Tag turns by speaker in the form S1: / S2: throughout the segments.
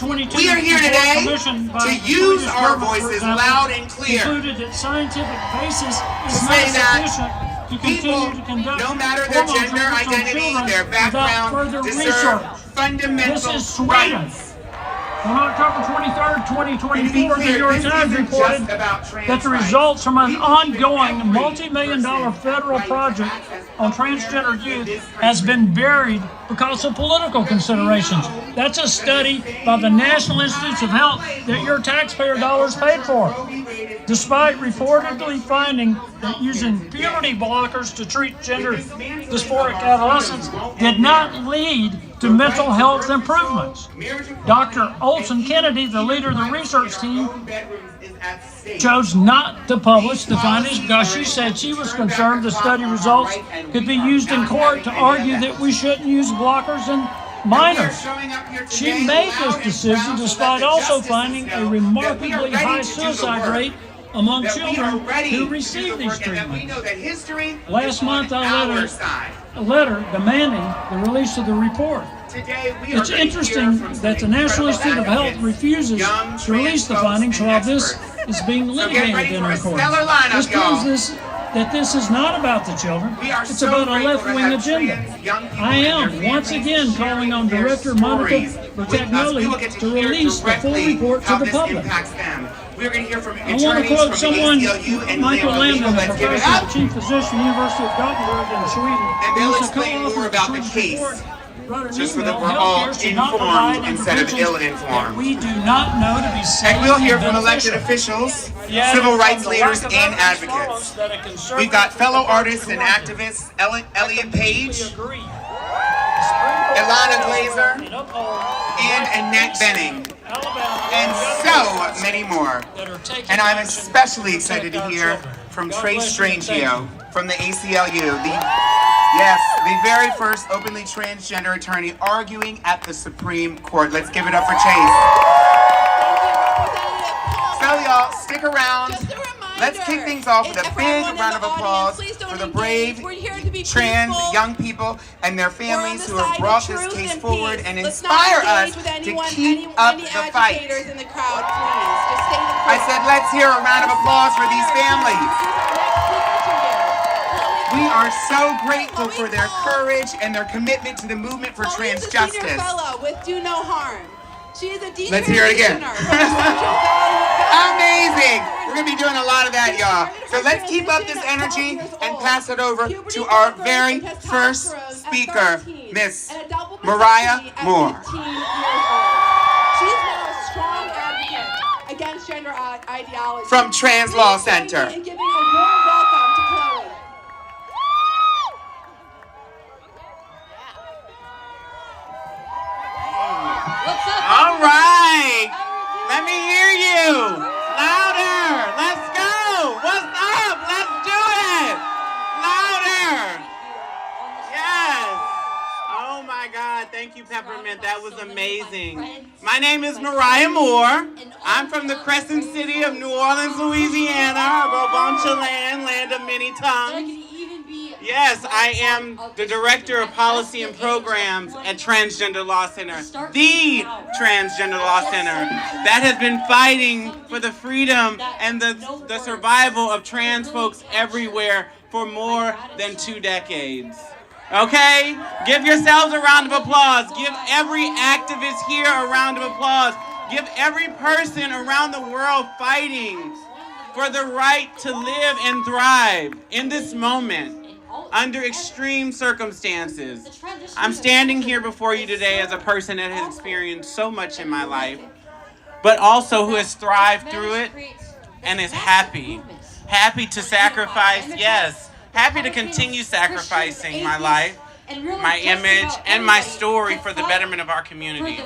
S1: 22
S2: We are here today to use our voices loud and clear.
S1: Concluded that scientific basis is
S2: To
S1: not
S2: say that
S1: sufficient to
S2: people,
S1: continue to conduct
S2: no matter their
S1: hormone
S2: gender
S1: treatments on
S2: identity,
S1: children
S2: their background,
S1: without further
S2: deserve
S1: research.
S2: fundamental
S1: This is Sweden.
S2: rights.
S1: On October 23rd, 2024, the New York
S2: this
S1: Times
S2: isn't
S1: reported
S2: just about trans
S1: that the
S2: rights.
S1: results from an
S2: People
S1: ongoing
S2: should every
S1: multi-million-dollar
S2: person
S1: federal
S2: right to
S1: project
S2: access
S1: on
S2: healthcare
S1: transgender
S2: in
S1: youth
S2: this
S1: has
S2: country.
S1: been buried because of political considerations. That's a study by the National Institutes of Health that your taxpayer dollars paid for. Despite reportedly finding that using puberty blockers to treat gender dysphoric adolescents did not lead to mental health improvements. Dr. Olson Kennedy, the leader of the research team, chose not to publish the findings because she said she was concerned the study results could be used in court to argue that we shouldn't use blockers in minors. She made this decision despite also finding a remarkably high suicide rate among children who receive these treatments. Last month, I read a letter demanding the release of the report. It's interesting that the National Institute of Health refuses to release the findings while this is being litigated in our courts. This proves that this is not about the children, it's about a left-wing agenda. I am once again calling on Director Monica Bertagnoli to release the full report to the public.
S2: We're going to hear from
S1: I want to quote someone, Michael Landon, a professor and chief physician, University of Gothenburg in Sweden.
S2: And they'll explain more about the case, just so that we're all informed instead of ill-informed.
S1: We do not know to be safe.
S2: And we'll hear from elected officials, civil rights leaders, and advocates. We've got fellow artists and activists, Elliot Page, Ilana Glazer, and Annette Benning, and so many more. And I'm especially excited to hear from Trace Strangio from the ACLU, the very first openly transgender attorney arguing at the Supreme Court. Let's give it up for Chase. So y'all, stick around. Let's kick things off with a big round of applause for the brave trans young people and their families who have brought this case forward and inspire us to keep up the fight. I said, let's hear a round of applause for these families. We are so grateful for their courage and their commitment to the movement for trans justice.
S3: With Do No Harm. She is a
S2: Let's hear it again. Amazing. We're going to be doing a lot of that, y'all. So let's keep up this energy and pass it over to our very first speaker, Miss Mariah Moore.
S3: She's now a strong advocate against gender ideology.
S2: From Trans Law Center.
S3: And giving a warm welcome to Chloe.
S2: All right. Let me hear you. Louder. Let's go. What's up? Let's do it. Louder. Yes. Oh my God. Thank you, Peppermint. That was amazing. My name is Mariah Moore. I'm from the Crescent City of New Orleans, Louisiana. A bunch of land of many tongues. Yes, I am the Director of Policy and Programs at Transgender Law Center, the Transgender Law Center that has been fighting for the freedom and the survival of trans folks everywhere for more than 2 decades. Okay? Give yourselves a round of applause. Give every activist here a round of applause. Give every person around the world fighting for the right to live and thrive in this moment. Under extreme circumstances. I'm standing here before you today as a person that has experienced so much in my life, but also who has thrived through it and is happy. Happy to sacrifice, yes. Happy to continue sacrificing my life, my image, and my story for the betterment of our community.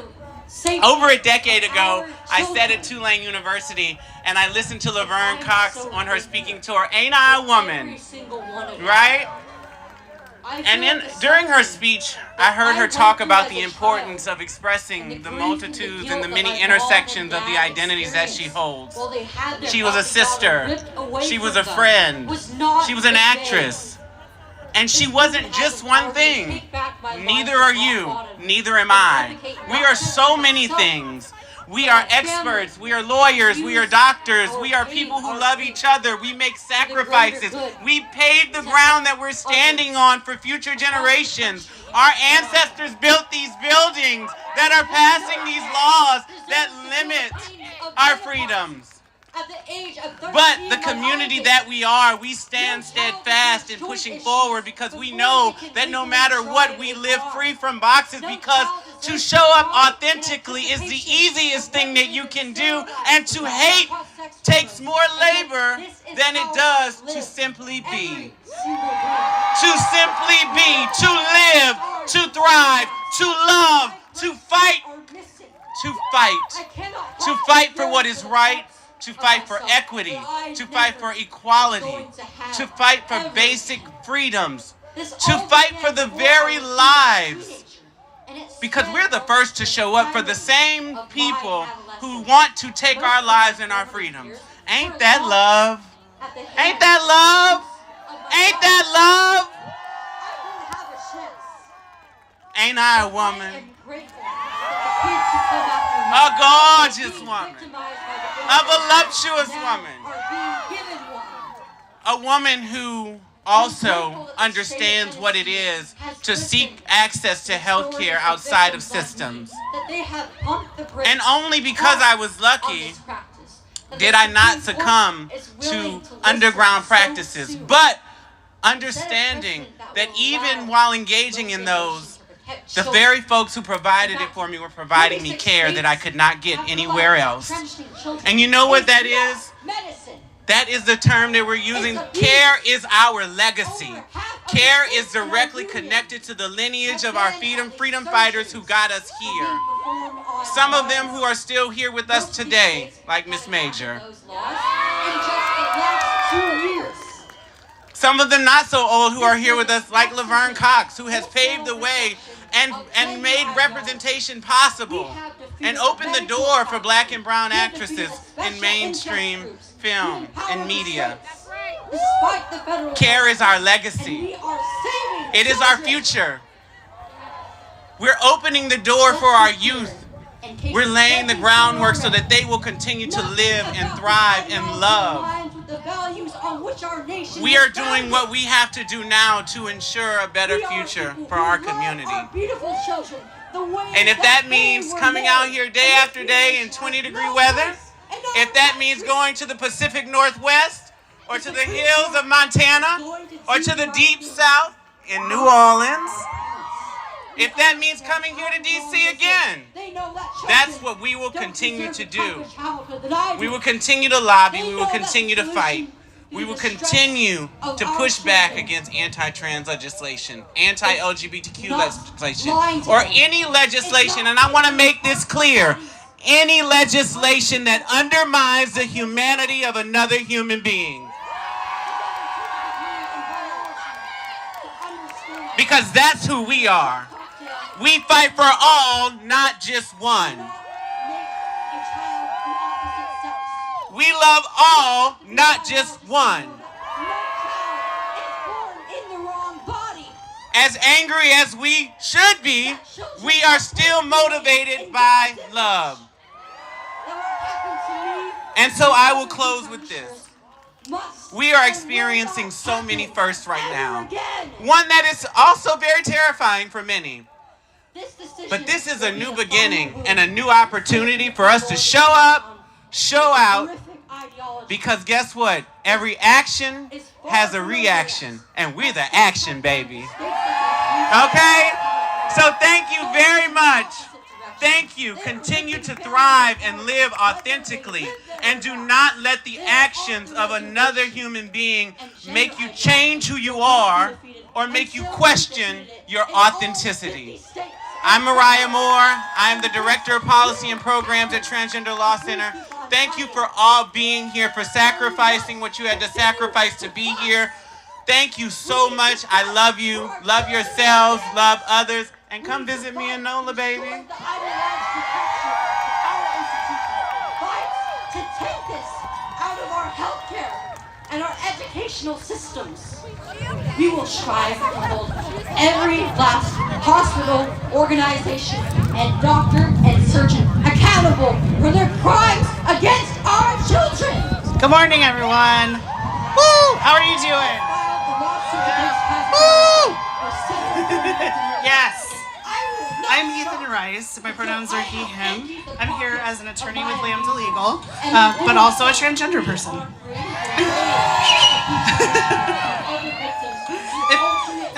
S2: Over a decade ago, I sat at Tulane University and I listened to Laverne Cox on her speaking tour, Ain't I a Woman? Right? And during her speech, I heard her talk about the importance of expressing the multitudes and the many intersections of the identities that she holds. She was a sister. She was a friend. She was an actress. And she wasn't just one thing. Neither are you. Neither am I. We are so many things. We are experts. We are lawyers. We are doctors. We are people who love each other. We make sacrifices. We pave the ground that we're standing on for future generations. Our ancestors built these buildings that are passing these laws that limit our freedoms. But the community that we are, we stand steadfast in pushing forward because we know that no matter what, we live free from boxes, because to show up authentically is the easiest thing that you can do, and to hate takes more labor than it does to simply be. To simply be, to live, to thrive, to love, to fight for what is right, to fight for equity, to fight for equality, to fight for basic freedoms, to fight for the very lives. Because we're the first to show up for the same people who want to take our lives and our freedoms. Ain't that love? Ain't that love? Ain't that love? Ain't I a woman? A gorgeous woman. A voluptuous woman. A woman who also understands what it is to seek access to health care outside of systems. And only because I was lucky did I not succumb to underground practices. But understanding that even while engaging in those, the very folks who provided it for me were providing me care that I could not get anywhere else. And you know what that is? That is the term that we're using. Care is our legacy. Care is directly connected to the lineage of our freedom fighters who got us here. Some of them who are still here with us today, like Miss Major. Some of them not so old who are here with us, like Laverne Cox, who has paved the way and made representation possible and opened the door for black and brown actresses in mainstream film and media. Care is our legacy. It is our future. We're opening the door for our youth. We're laying the groundwork so that they will continue to live and thrive and love. We are doing what we have to do now to ensure a better future for our community. And if that means coming out here day after day in 20-degree weather, if that means going to the Pacific Northwest, or to the hills of Montana, or to the deep south in New Orleans, if that means coming here to D.C. again, that's what we will continue to do. We will continue to lobby. We will continue to fight. We will continue to push back against anti-trans legislation, anti-LGBTQ legislation, or any legislation, and I want to make this clear, any legislation that undermines the humanity of another human being. Because that's who we are. We fight for all, not just one. We love all, not just one. As angry as we should be, we are still motivated by love. And so I will close with this. We are experiencing so many firsts right now. One that is also very terrifying for many. But this is a new beginning and a new opportunity for us to show up, show out, because guess what? Every action has a reaction, and we're the action, baby. Okay? So thank you very much. Thank you. Continue to thrive and live authentically, and do not let the actions of another human being make you change who you are or make you question your authenticity. I'm Mariah Moore. I am the Director of Policy and Programs at Transgender Law Center. Thank you for all being here, for sacrificing what you had to sacrifice to be here. Thank you so much. I love you. Love yourselves. Love others. And come visit me in NOLA, baby.
S4: To take this out of our healthcare and our educational systems. We will strive to hold every last hospital, organization, and doctor and surgeon accountable
S2: Good morning, everyone. Woo! How are you doing? Woo! Yes. I'm Ethan Rice. My pronouns are he, him. I'm here as an attorney with Lambda Legal, but also a transgender person.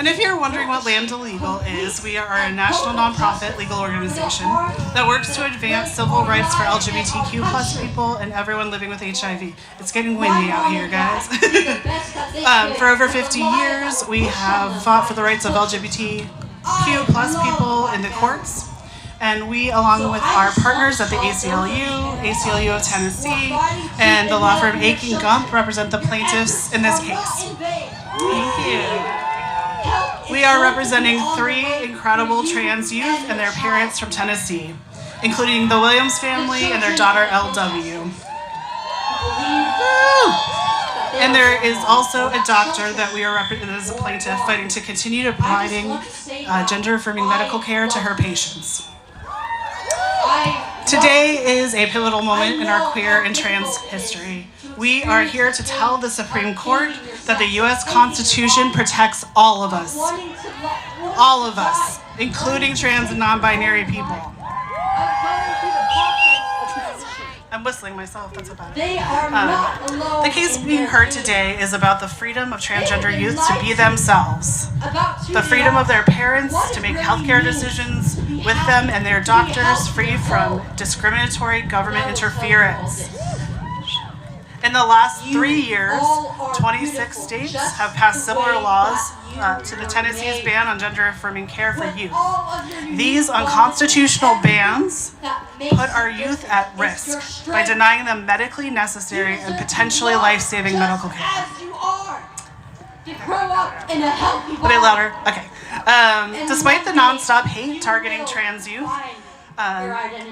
S2: If you're wondering what Lambda Legal is, we are a national nonprofit legal organization that works to advance civil rights for LGBTQ plus people and everyone living with HIV. It's getting windy out here, guys. For over 50 years, we have fought for the rights of LGBTQ plus people in the courts. And we, along with our partners at the ACLU of Tennessee, and the law firm Aiken Gump, represent the plaintiffs in this case. Thank you. We are representing 3 incredible trans youth and their parents from Tennessee, including the Williams family and their daughter LW. And there is also a doctor that we are representing as a plaintiff fighting to continue providing gender-affirming medical care to her patients. Today is a pivotal moment in our queer and trans history. We are here to tell the Supreme Court that the U.S. Constitution protects all of us, including trans and non-binary people. I'm whistling myself, that's about it. The case being heard today is about the freedom of transgender youth to be themselves, the freedom of their parents to make healthcare decisions with them and their doctors free from discriminatory government interference. In the last 3 years, 26 states have passed similar laws to the Tennessee's ban on gender-affirming care for youth. These unconstitutional bans put our youth at risk by denying them medically necessary and potentially life-saving medical care. Put it louder. Okay. Despite the nonstop hate targeting trans youth,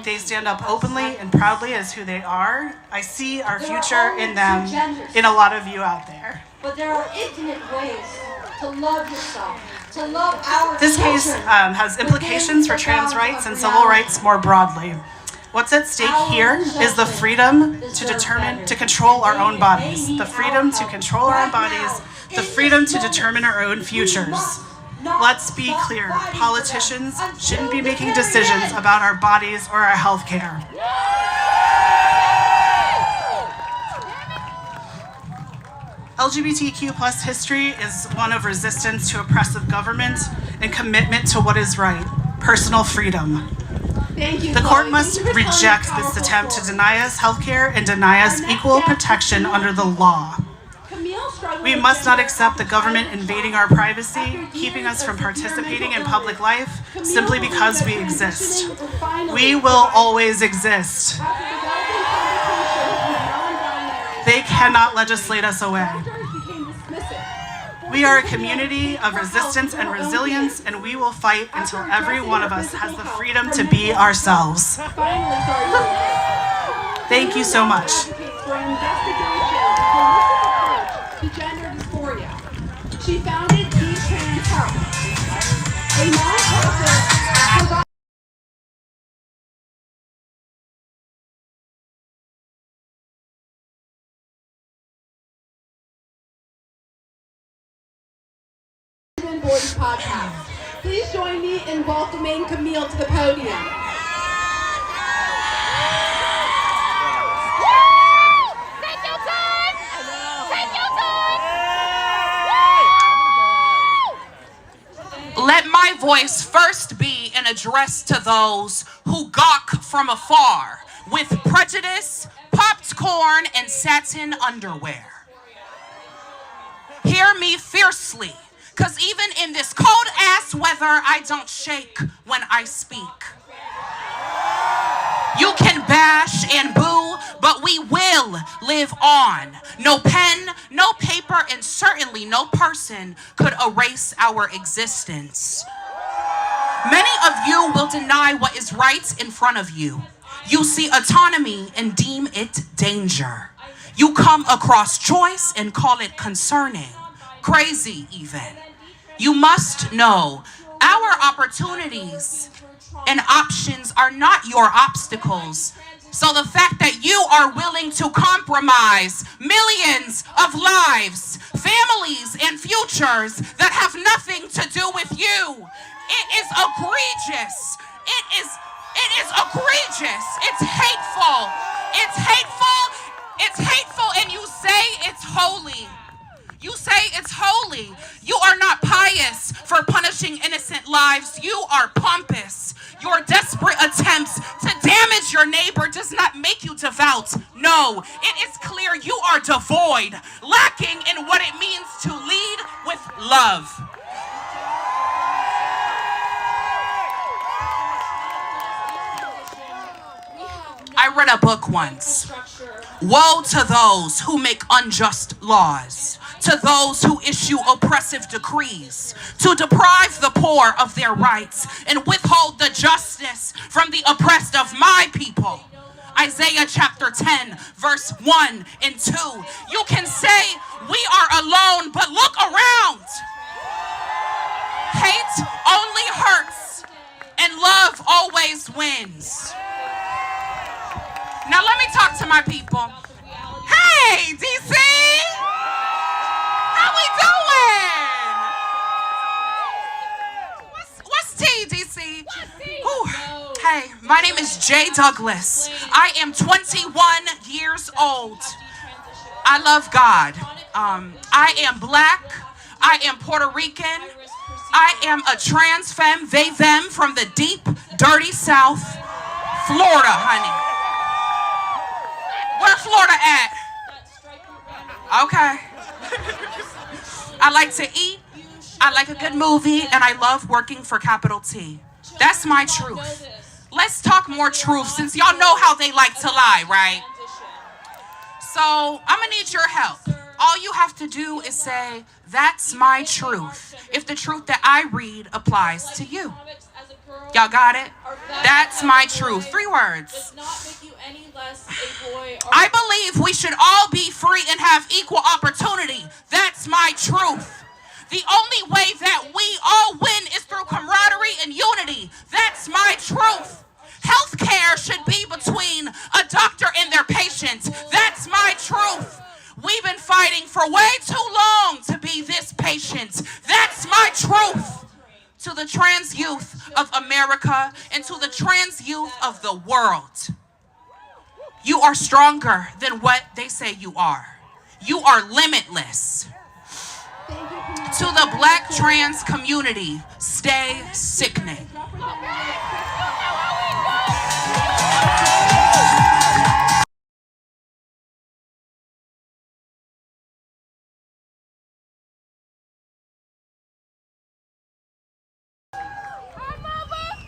S2: they stand up openly and proudly as who they are. I see our future in them, in a lot of you out there.
S4: But there are infinite ways to love yourself, to love our
S2: This case has implications for trans rights and civil rights more broadly. What's at stake here is the freedom to control our own bodies, the freedom to control our own bodies, the freedom to determine our own futures. Let's be clear, politicians shouldn't be making decisions about our bodies or our health care. LGBTQ plus history is one of resistance to oppressive government and commitment to what is right, personal freedom. The court must reject this attempt to deny us health care and deny us equal protection under the law. We must not accept the government invading our privacy, keeping us from participating in public life simply because we exist. We will always exist. They cannot legislate us away. We are a community of resistance and resilience, and we will fight until every one of us has the freedom to be ourselves. Thank you so much.
S3: She founded Trans Health, a nonprofit. Voice podcast. Please join me in welcoming Camille to the podium.
S5: Let my voice first be an address to those who gawk from afar with prejudice, popped corn, and satin underwear. Hear me fiercely, 'cause even in this cold-ass weather, I don't shake when I speak. You can bash and boo, but we will live on. No pen, no paper, and certainly no person could erase our existence. Many of you will deny what is right in front of you. You see autonomy and deem it danger. You come across choice and call it concerning, crazy even. You must know our opportunities and options are not your obstacles. So the fact that you are willing to compromise millions of lives, families, and futures that have nothing to do with you, it is egregious. It is egregious. It's hateful. It's hateful. It's hateful, and you say it's holy. You say it's holy. You are not pious for punishing innocent lives. You are pompous. Your desperate attempts to damage your neighbor does not make you devout. No, it is clear you are devoid, lacking in what it means to lead with love. I read a book once. Woe to those who make unjust laws, to those who issue oppressive decrees, to deprive the poor of their rights and withhold the justice from the oppressed of my people. Isaiah chapter 10, verse 1 and 2. You can say we are alone, but look around. Hate only hurts, and love always wins. Now let me talk to my people. Hey, DC! How we doing? What's tea, DC? Ooh. Hey, my name is Jay Douglas. I am 21 years old. I love God. I am black. I am Puerto Rican. I am a trans femme, they, them, from the deep, dirty South, Florida, honey. Where Florida at? Okay. I like to eat, I like a good movie, and I love working for capital T. That's my truth. Let's talk more truth, since y'all know how they like to lie, right? So I'm gonna need your help. All you have to do is say, that's my truth, if the truth that I read applies to you. Y'all got it? That's my truth. 3 words. I believe we should all be free and have equal opportunity. That's my truth. The only way that we all win is through camaraderie and unity. That's my truth. Healthcare should be between a doctor and their patients. That's my truth. We've been fighting for way too long to be this patient. That's my truth. To the trans youth of America and to the trans youth of the world, you are stronger than what they say you are. You are limitless. To the black trans community, stay sickening.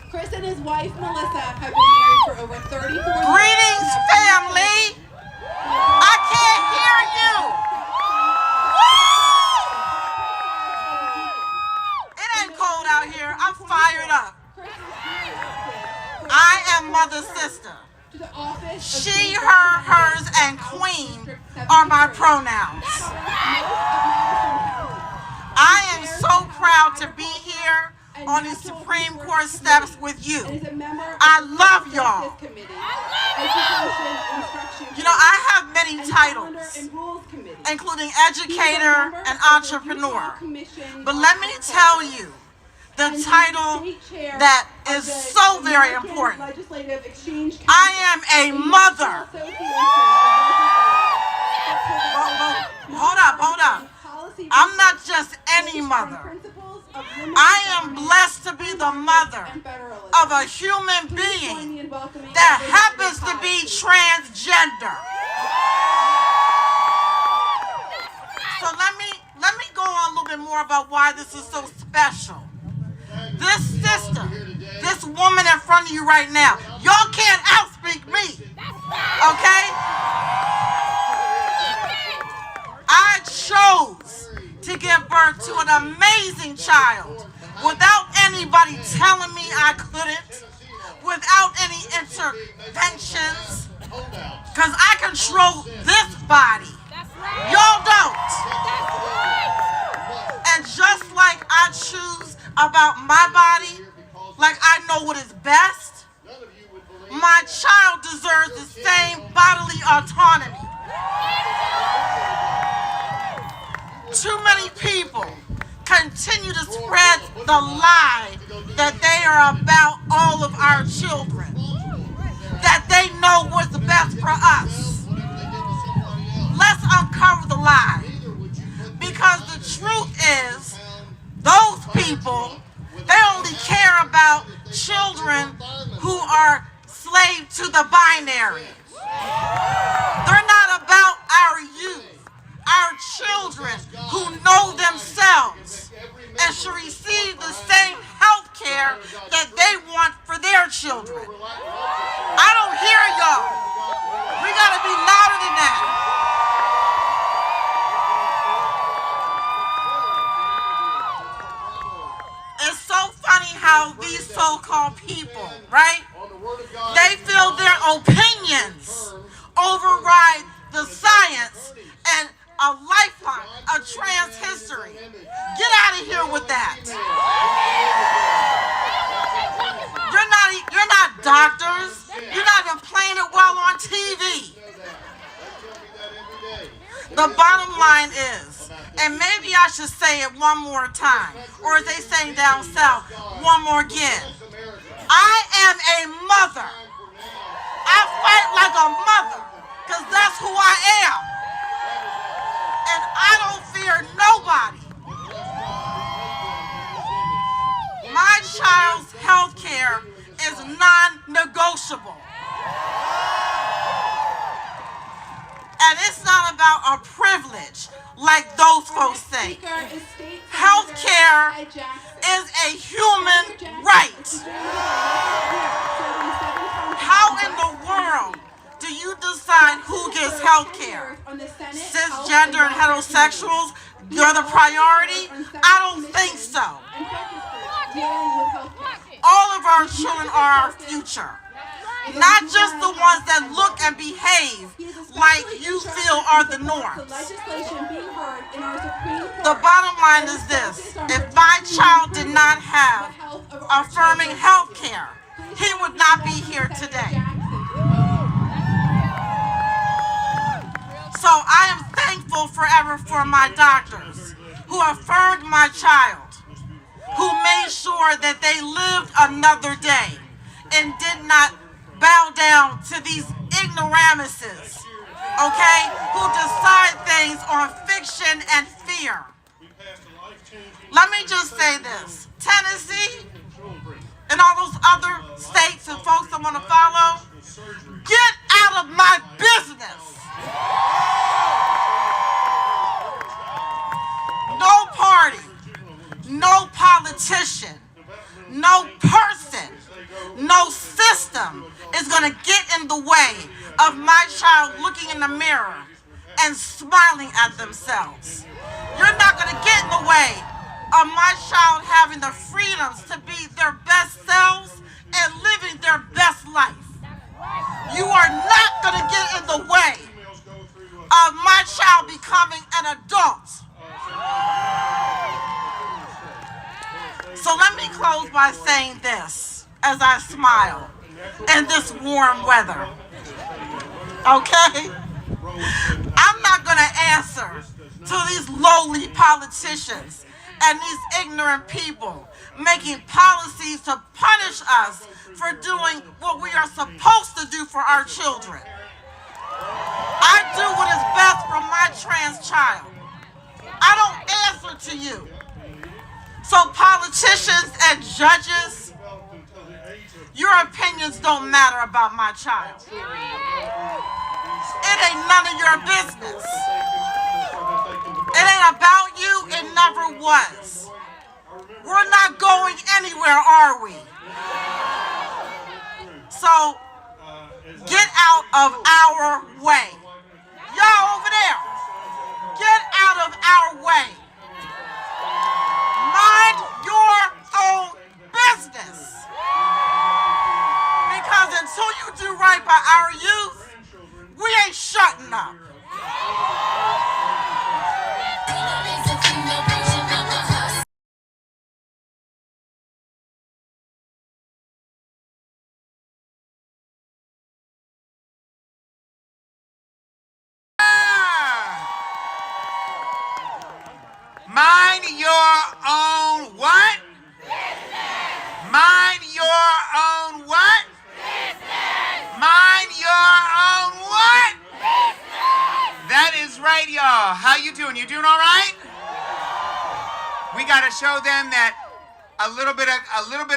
S3: Chris and his wife, Melissa, have been married for over 34 years.
S6: Greetings, family. I can't hear you. Woo! It ain't cold out here. I'm fired up. I am Mother's sister. She, her, hers, and queen are my pronouns. I am so proud to be here on the Supreme Court steps with you. I love y'all. You know, I have many titles, including educator and entrepreneur. But let me tell you, the title that is so very important. I am a mother. Hold up. I'm not just any mother. I am blessed to be the mother of a human being that happens to be transgender. So let me go on a little bit more about why this is so special. This sister, this woman in front of you right now, y'all can't outspeak me, okay? I chose to give birth to an amazing child without anybody telling me I couldn't, without any interventions, because I control this body. Y'all don't. And just like I choose about my body, like I know what is best, My child deserves the same bodily autonomy. Too many people continue to spread the lie that they are about all of our children, that they know what's best for us. Let's uncover the lie, because the truth is those people, they only care about children who are slave to the binary. They're not about our youth, our children who know themselves and should receive the same health care that they want for their children. I don't hear y'all. We gotta be louder than that. It's so funny how these so-called people, right? They feel their opinions override the science and a lifeline, a trans history. Get out of here with that. You're not doctors. You're not even playing it well on TV. The bottom line is, and maybe I should say it one more time, or as they say down south, one more again. I am a mother. I fight like a mother, because that's who I am. And I don't fear nobody. My child's health care is non-negotiable. And it's not about a privilege like those folks think. Health care is a human right. How in the world do you decide who gets health care? Cisgender and heterosexuals, you're the priority? I don't think so. All of our children are our future. Not just the ones that look and behave like you feel are the norms. The bottom line is this: if my child did not have affirming health care, he would not be here today. So I am thankful forever for my doctors who affirmed my child, who made sure that they lived another day and did not bow down to these ignoramuses, okay, who decide things on fiction and fear. Let me just say this. Tennessee and all those other states and folks that want to follow, get out of my business. No party, no politician, no person, no system is going to get in the way of my child looking in the mirror and smiling at themselves. You're not going to get in the way of my child having the freedoms to be their best selves and living their best life. You are not going to get in the way of my child becoming an adult. So let me close by saying this as I smile in this warm weather. Okay? I'm not going to answer to these lowly politicians and these ignorant people making policies to punish us for doing what we are supposed to do for our children. I do what is best for my trans child. I don't answer to you. So politicians and judges, your opinions don't matter about my child. It ain't none of your business. It ain't about you, it never was. We're not going anywhere, are we? So, get out of our way. Y'all over there, get out of our way. Mind your own business. Because until you do right by our youth, we ain't shutting up.
S2: own what? Business. Mind your own what? Business. Mind your own what? Business. That is right, y'all. How you doing? You doing all right? We got to show them that a little bit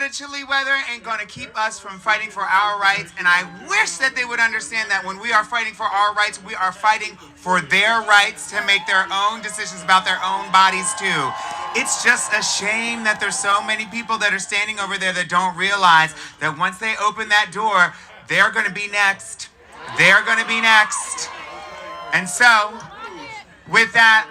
S2: of chilly weather ain't going to keep us from fighting for our rights. And I wish that they would understand that when we are fighting for our rights, we are fighting for their rights to make their own decisions about their own bodies too. It's just a shame that there's so many people that are standing over there that don't realize that once they open that door, they're going to be next. They're going to be next. And so, with that,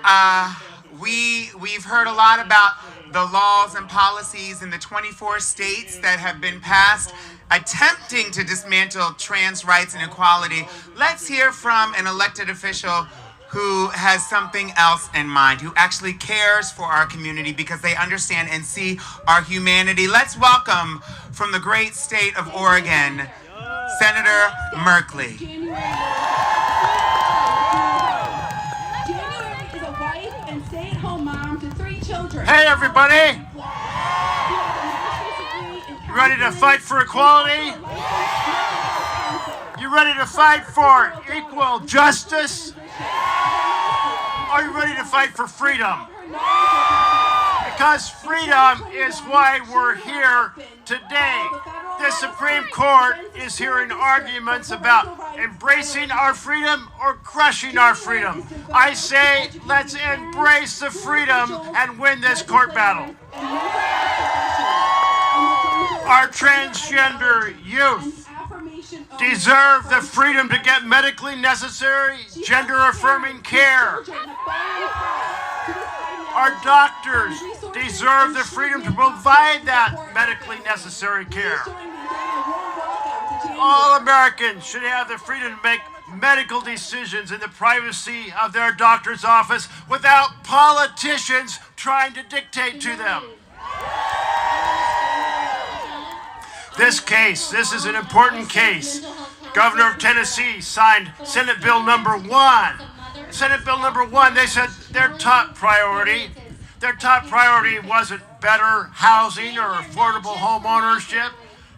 S2: we've heard a lot about the laws and policies in the 24 states that have been passed attempting to dismantle trans rights and equality. Let's hear from an elected official who has something else in mind, who actually cares for our community because they understand and see our humanity. Let's welcome from the great state of Oregon, Senator Merkley.
S3: January is a wife and stay-at-home mom to 3 children.
S7: Hey everybody! You ready to fight for equality? You ready to fight for equal justice? Are you ready to fight for freedom? Because freedom is why we're here today. The Supreme Court is hearing arguments about embracing our freedom or crushing our freedom. I say, let's embrace the freedom and win this court battle. Our transgender youth deserve the freedom to get medically necessary, gender-affirming care. Our doctors deserve the freedom to provide that medically necessary care. All Americans should have the freedom to make medical decisions in the privacy of their doctor's office without politicians trying to dictate to them. This is an important case. Governor of Tennessee signed Senate Bill number 1. Senate Bill number 1, they said their top priority wasn't better housing or affordable home ownership.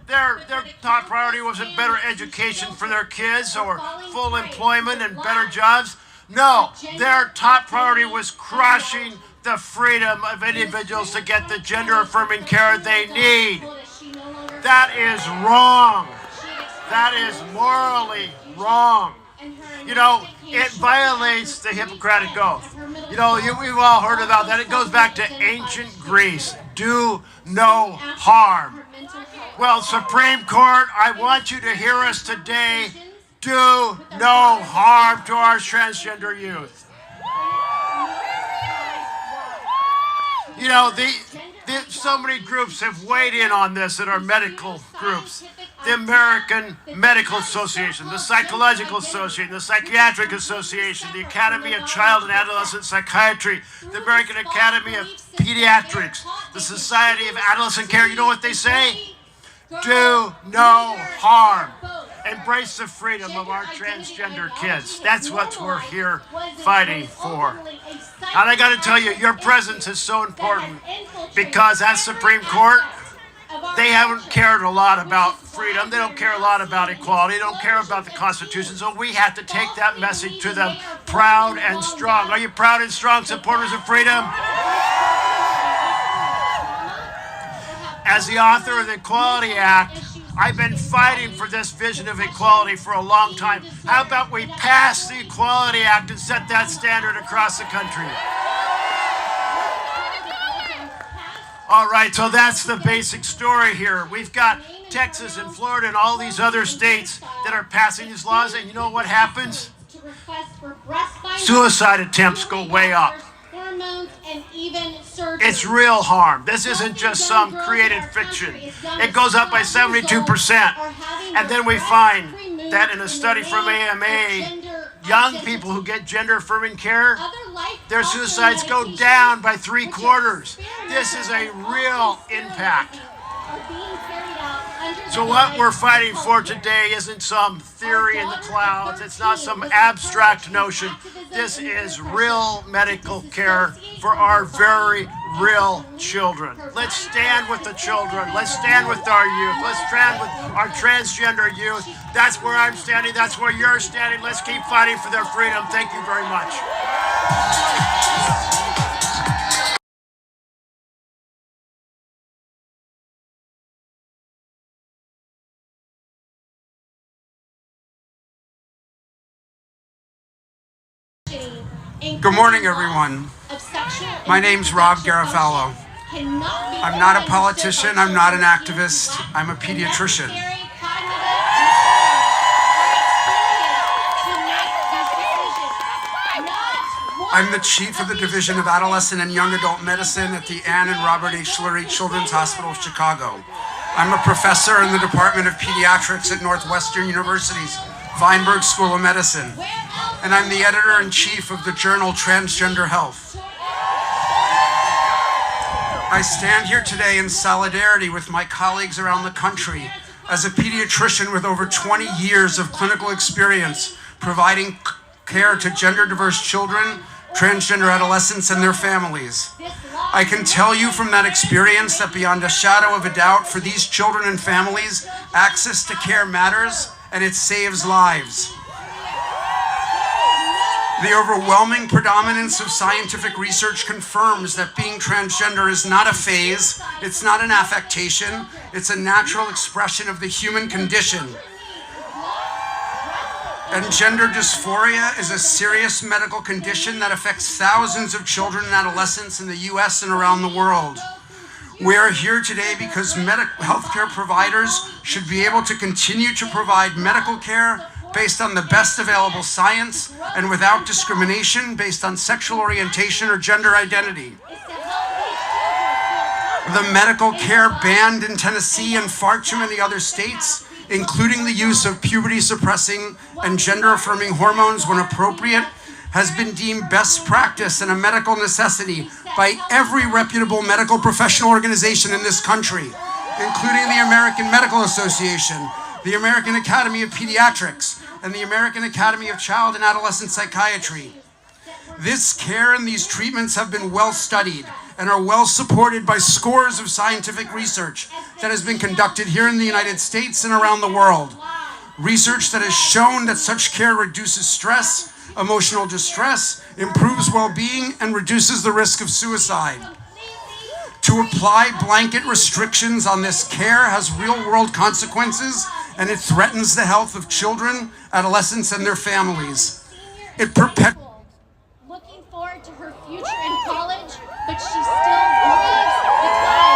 S7: Their top priority wasn't better education for their kids or full employment and better jobs. No, their top priority was crushing the freedom of individuals to get the gender-affirming care they need. That is wrong. That is morally wrong. You know, it violates the Hippocratic Oath. You know, we've all heard about that. It goes back to ancient Greece. Do no harm. Well, Supreme Court, I want you to hear us today. Do no harm to our transgender youth. You know, so many groups have weighed in on this that are medical groups. The American Medical Association, the Psychological Association, the Psychiatric Association, the Academy of Child and Adolescent Psychiatry, the American Academy of Pediatrics, the Society of Adolescent Care. You know what they say? Do no harm. Embrace the freedom of our transgender kids. That's what we're here fighting for. And I got to tell you, your presence is so important because as Supreme Court, they haven't cared a lot about freedom. They don't care a lot about equality. They don't care about the Constitution. So we have to take that message to them proud and strong. Are you proud and strong supporters of freedom? As the author of the Equality Act, I've been fighting for this vision of equality for a long time. How about we pass the Equality Act and set that standard across the country? All right, so that's the basic story here. We've got Texas and Florida and all these other states that are passing these laws, and you know what happens? Suicide attempts go way up. It's real harm. This isn't just some created fiction. It goes up by 72%. And then we find that in a study from AMA, young people who get gender-affirming care, their suicides go down by 3/4. This is a real impact. So what we're fighting for today isn't some theory in the clouds. It's not some abstract notion. This is real medical care for our very real children. Let's stand with the children. Let's stand with our youth. Let's stand with our transgender youth. That's where I'm standing. That's where you're standing. Let's keep fighting for their freedom. Thank you very much.
S8: Good morning, everyone. My name's Rob Garofalo. I'm not a politician, I'm not an activist, I'm a pediatrician. I'm the chief of the Division of Adolescent and Young Adult Medicine at the Ann and Robert H. Lurie Children's Hospital of Chicago. I'm a professor in the Department of Pediatrics at Northwestern University's Feinberg School of Medicine, and I'm the editor-in-chief of the journal Transgender Health. I stand here today in solidarity with my colleagues around the country as a pediatrician with over 20 years of clinical experience providing care to gender-diverse children, transgender adolescents, and their families. I can tell you from that experience that beyond a shadow of a doubt, for these children and families, access to care matters and it saves lives. The overwhelming predominance of scientific research confirms that being transgender is not a phase, it's not an affectation, it's a natural expression of the human condition. And gender dysphoria is a serious medical condition that affects thousands of children and adolescents in the US and around the world. We are here today because healthcare providers should be able to continue to provide medical care based on the best available science and without discrimination based on sexual orientation or gender identity. The medical care banned in Tennessee and far too many other states, including the use of puberty-suppressing and gender-affirming hormones when appropriate, has been deemed best practice and a medical necessity by every reputable medical professional organization in this country, including the American Medical Association, the American Academy of Pediatrics, and the American Academy of Child and Adolescent Psychiatry. This care and these treatments have been well studied and are well supported by scores of scientific research that has been conducted here in the United States and around the world. Research that has shown that such care reduces stress, emotional distress, improves well-being, and reduces the risk of suicide. To apply blanket restrictions on this care has real-world consequences, and it threatens the health of children, adolescents, and their families. It perpetuates.
S9: Looking forward to her future in college, but she still believes the time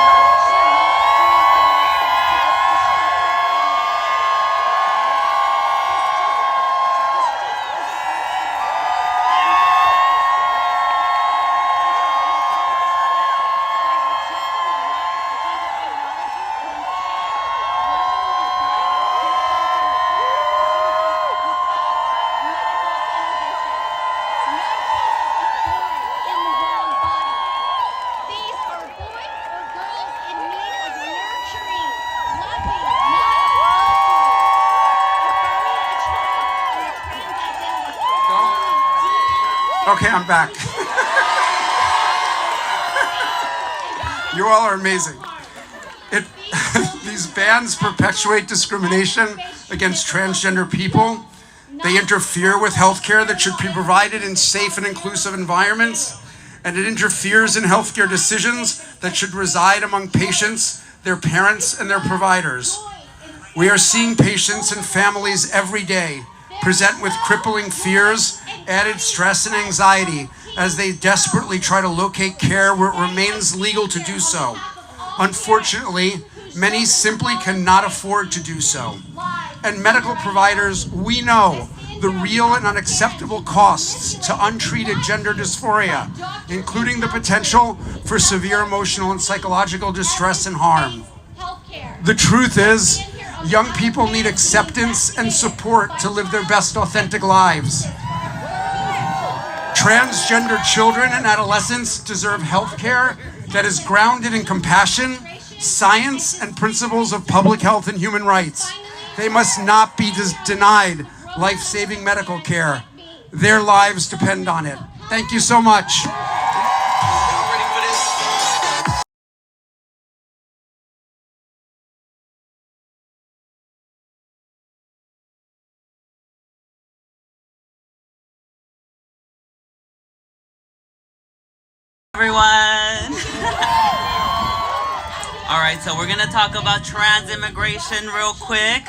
S8: Okay, I'm back. You all are amazing. These bans perpetuate discrimination against transgender people. They interfere with healthcare that should be provided in safe and inclusive environments. And it interferes in healthcare decisions that should reside among patients, their parents, and their providers. We are seeing patients and families every day present with crippling fears, added stress, and anxiety as they desperately try to locate care where it remains legal to do so. Unfortunately, many simply cannot afford to do so. And medical providers, we know the real and unacceptable costs to untreated gender dysphoria, including the potential for severe emotional and psychological distress and harm. The truth is, young people need acceptance and support to live their best authentic lives. Transgender children and adolescents deserve health care that is grounded in compassion, science and principles of public health and human rights. They must not be denied life-saving medical care. Their lives depend on it. Thank you so much.
S10: Everyone. All right, so we're gonna talk about trans immigration real quick.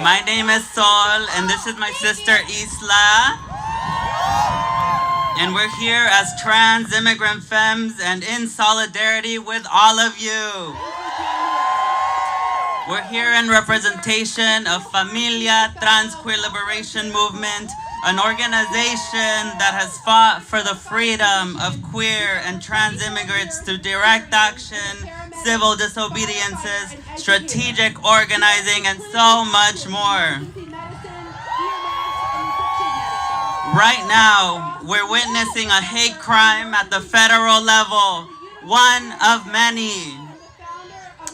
S10: My name is Sol, and this is my sister Isla. And we're here as trans immigrant femmes and in solidarity with all of you. We're here in representation of Familia Trans Queer Liberation Movement, an organization that has fought for the freedom of queer and trans immigrants through direct action, civil disobediences, strategic organizing, and so much more. Right now, we're witnessing a hate crime at the federal level, one of many.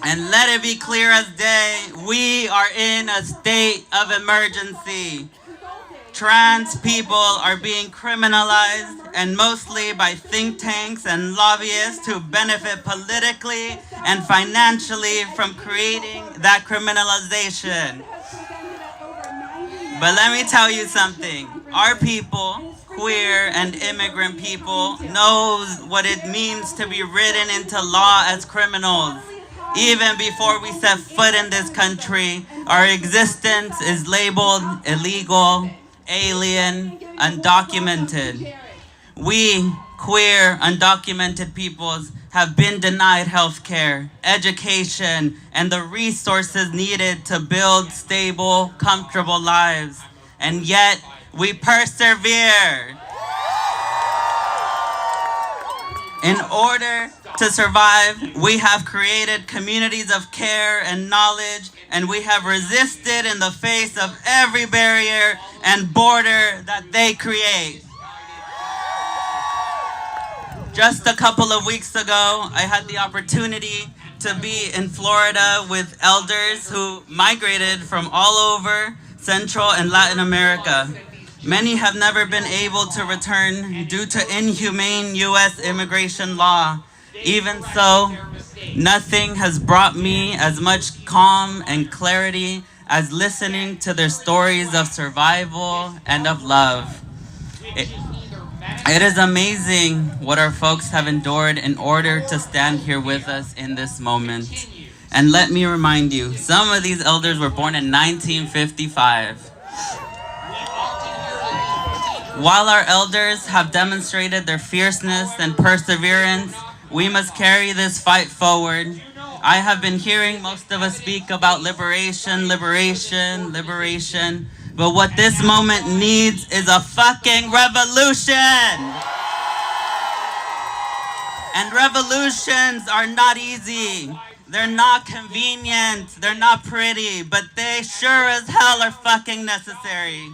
S10: And let it be clear as day, we are in a state of emergency. Trans people are being criminalized, and mostly by think tanks and lobbyists who benefit politically and financially from creating that criminalization. But let me tell you something. Our people, queer and immigrant people, knows what it means to be written into law as criminals. Even before we set foot in this country, our existence is labeled illegal, alien, undocumented. We, queer, undocumented peoples, have been denied health care, education, and the resources needed to build stable, comfortable lives. And yet, we persevere. In order to survive, we have created communities of care and knowledge, and we have resisted in the face of every barrier and border that they create. Just a couple of weeks ago, I had the opportunity to be in Florida with elders who migrated from all over Central and Latin America. Many have never been able to return due to inhumane U.S. immigration law. Even so, nothing has brought me as much calm and clarity as listening to their stories of survival and of love. It is amazing what our folks have endured in order to stand here with us in this moment. And let me remind you, some of these elders were born in 1955. While our elders have demonstrated their fierceness and perseverance, we must carry this fight forward. I have been hearing most of us speak about liberation, liberation, liberation, but what this moment needs is a fucking revolution! And revolutions are not easy. They're not convenient, they're not pretty, but they sure as hell are fucking necessary.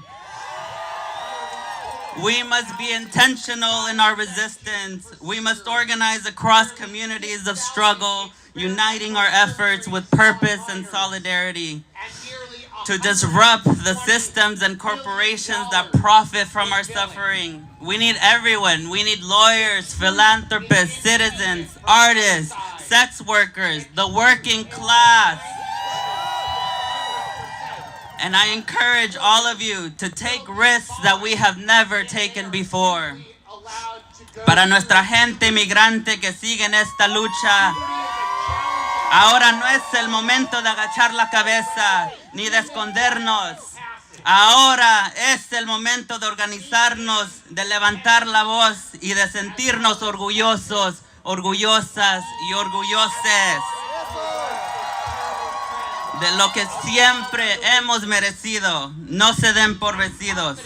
S10: We must be intentional in our resistance. We must organize across communities of struggle, uniting our efforts with purpose and solidarity to disrupt the systems and corporations that profit from our suffering. We need everyone. We need lawyers, philanthropists, citizens, artists, sex workers, the working class. And I encourage all of you to take risks that we have never taken before. Para nuestra gente migrante que sigue en esta lucha, ahora no es el momento de agachar la cabeza ni de escondernos. Ahora es el momento de organizarnos, de levantar la voz y de sentirnos orgullosos, orgullosas y orgulloses de lo que siempre hemos merecido. No se den por vencidos.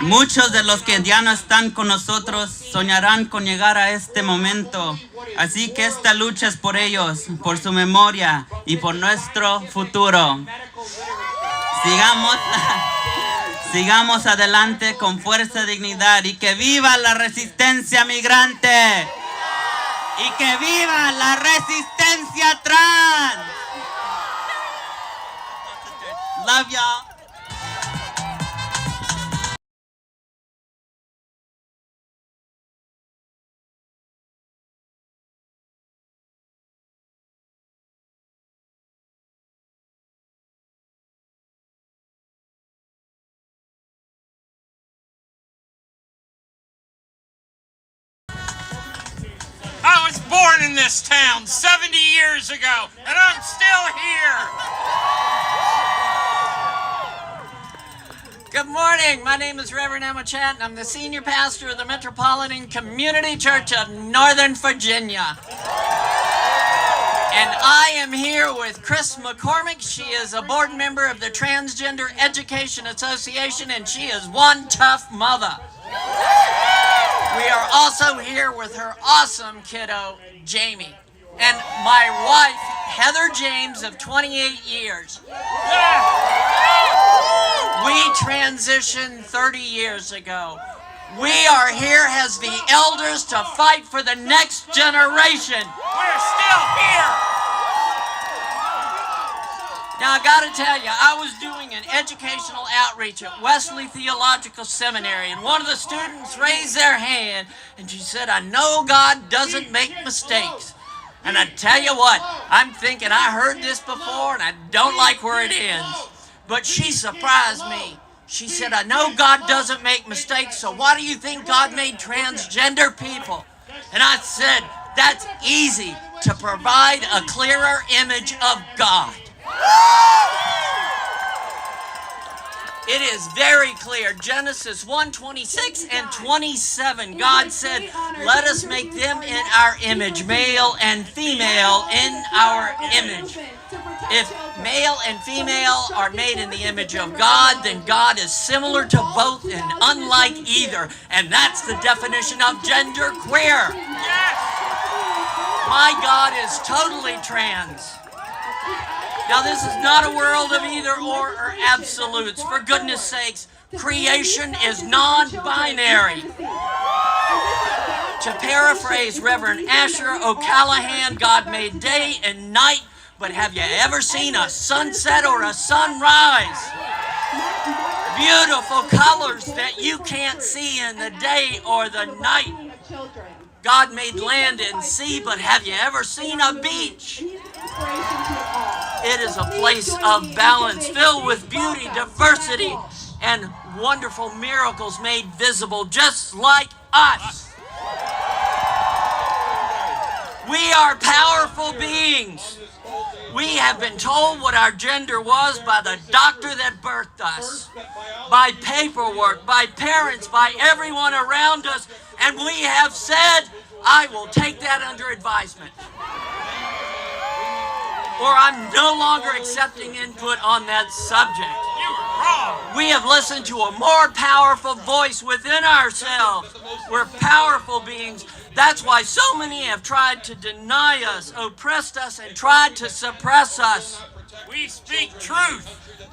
S10: Muchos de los que ya no están con nosotros soñarán con llegar a este momento. Así que esta lucha es por ellos, por su memoria y por nuestro futuro. Sigamos adelante con fuerza y dignidad, y que viva la resistencia migrante. Y que viva la resistencia trans. Love y'all.
S11: I was born in this town 70 years ago, and I'm still here.
S12: Good morning. My name is Reverend Emma Chatton. I'm the senior pastor of the Metropolitan Community Church of Northern Virginia. And I am here with Chris McCormick. She is a board member of the Transgender Education Association, and she is one tough mother. We are also here with her awesome kiddo, Jamie, and my wife, Heather James, of 28 years. We transitioned 30 years ago. We are here as the elders to fight for the next generation.
S11: We're still here.
S12: Now, I got to tell you, I was doing an educational outreach at Wesley Theological Seminary, and one of the students raised their hand, and she said, I know God doesn't make mistakes. And I tell you what, I'm thinking I heard this before, and I don't like where it ends. But she surprised me. She said, I know God doesn't make mistakes, so why do you think God made transgender people? And I said, that's easy, to provide a clearer image of God. It is very clear. Genesis 1:26 and 27. God said, let us make them in our image, male and female in our image. If male and female are made in the image of God, then God is similar to both and unlike either. And that's the definition of gender queer.
S11: Yes.
S12: My God is totally trans. Now, this is not a world of either or absolutes. For goodness sakes, creation is non-binary. To paraphrase Reverend Asher O'Callahan, God made day and night, but have you ever seen a sunset or a sunrise? Beautiful colors that you can't see in the day or the night. God made land and sea, but have you ever seen a beach? It is a place of balance, filled with beauty, diversity, and wonderful miracles made visible, just like us. We are powerful beings. We have been told what our gender was by the doctor that birthed us, by paperwork, by parents, by everyone around us, and we have said, I will take that under advisement. Or I'm no longer accepting input on that subject.
S11: You were wrong.
S12: We have listened to a more powerful voice within ourselves. We're powerful beings. That's why so many have tried to deny us, oppressed us, and tried to suppress us.
S11: We speak truth.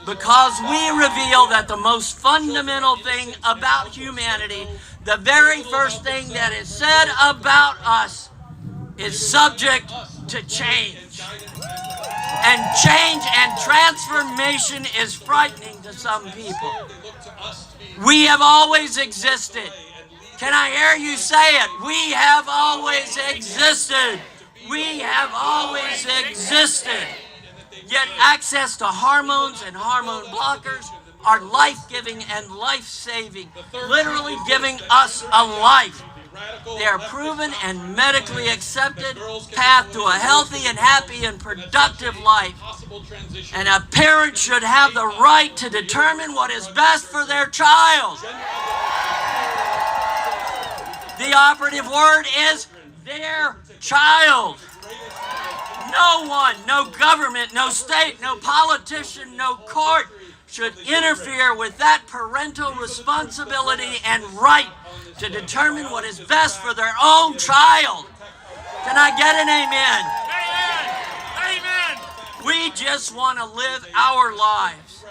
S12: Because we reveal that the most fundamental thing about humanity, the very first thing that is said about us, is subject to change. And change and transformation is frightening to some people. We have always existed. Can I hear you say it? We have always existed. We have always existed. Yet access to hormones and hormone blockers are life-giving and life-saving, literally giving us a life. They are proven and medically accepted path to a healthy and happy and productive life. And a parent should have the right to determine what is best for their child. The operative word is their child. No one, no government, no state, no politician, no court should interfere with that parental responsibility and right to determine what is best for their own child. Can I get an amen?
S11: Amen. Amen.
S12: We just want to live our lives.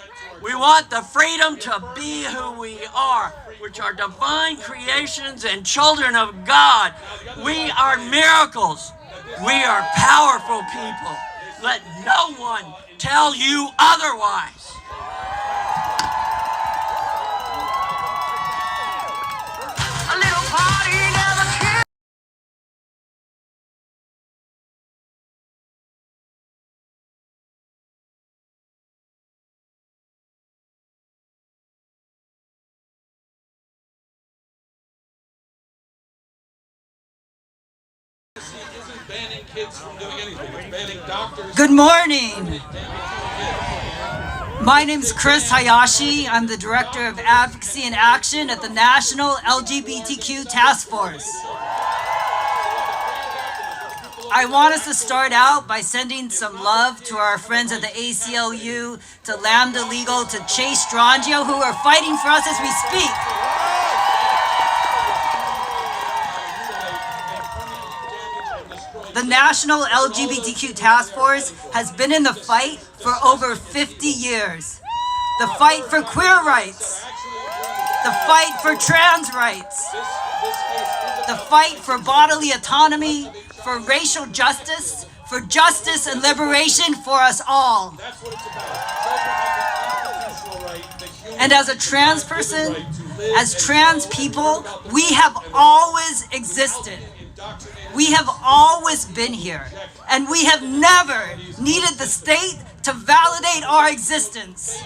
S12: We want the freedom to be who we are, which are divine creations and children of God. We are miracles. We are powerful people. Let no one tell you otherwise. A little party never killed.
S13: Good morning. My name's Chris Hayashi. I'm the Director of Advocacy and Action at the National LGBTQ Task Force. I want us to start out by sending some love to our friends at the ACLU, to Lambda Legal, to Chase Strangio, who are fighting for us as we speak. The National LGBTQ Task Force has been in the fight for over 50 years. The fight for queer rights, the fight for trans rights, the fight for bodily autonomy, for racial justice, for justice and liberation for us all. And as a trans person, as trans people, we have always existed. We have always been here, and we have never needed the state to validate our existence.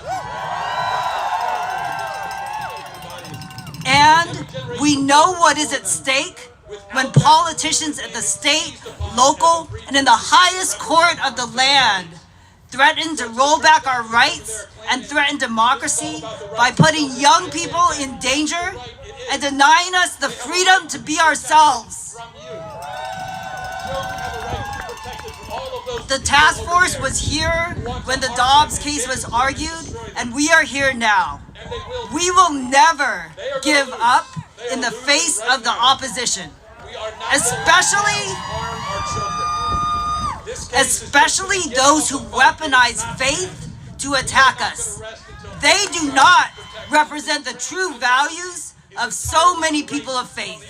S13: And we know what is at stake when politicians at the state, local, and in the highest court of the land threaten to roll back our rights and threaten democracy by putting young people in danger and denying us the freedom to be ourselves. The task force was here when the Dobbs case was argued, and we are here now. We will never give up in the face of the opposition, especially those who weaponize faith to attack us. They do not represent the true values of so many people of faith.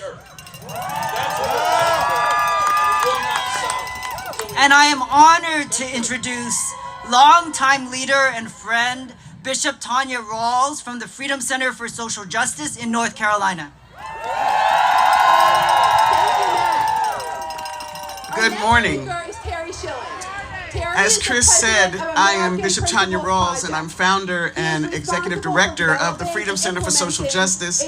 S13: And I am honored to introduce longtime leader and friend, Bishop Tanya Rawls from the Freedom Center for Social Justice in North Carolina.
S14: Good morning. As Chris said, I am Bishop Tanya Rawls, and I'm founder and executive director of the Freedom Center for Social Justice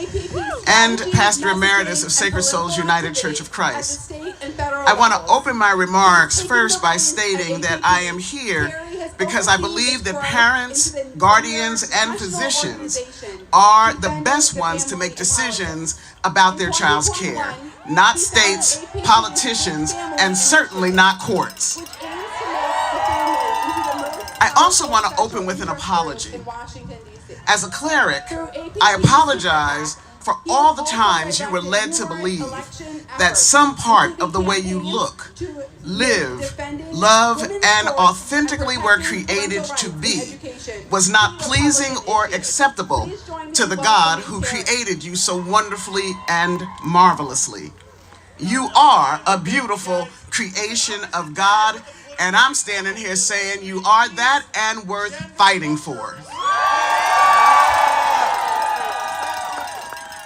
S14: and pastor emeritus of Sacred Souls United Church of Christ. I want to open my remarks first by stating that I am here because I believe that parents, guardians, and physicians are the best ones to make decisions about their child's care, not states, politicians, and certainly not courts. I also want to open with an apology. As a cleric, I apologize for all the times you were led to believe that some part of the way you look, live, love, and authentically were created to be was not pleasing or acceptable to the God who created you so wonderfully and marvelously. You are a beautiful creation of God, and I'm standing here saying you are that and worth fighting for.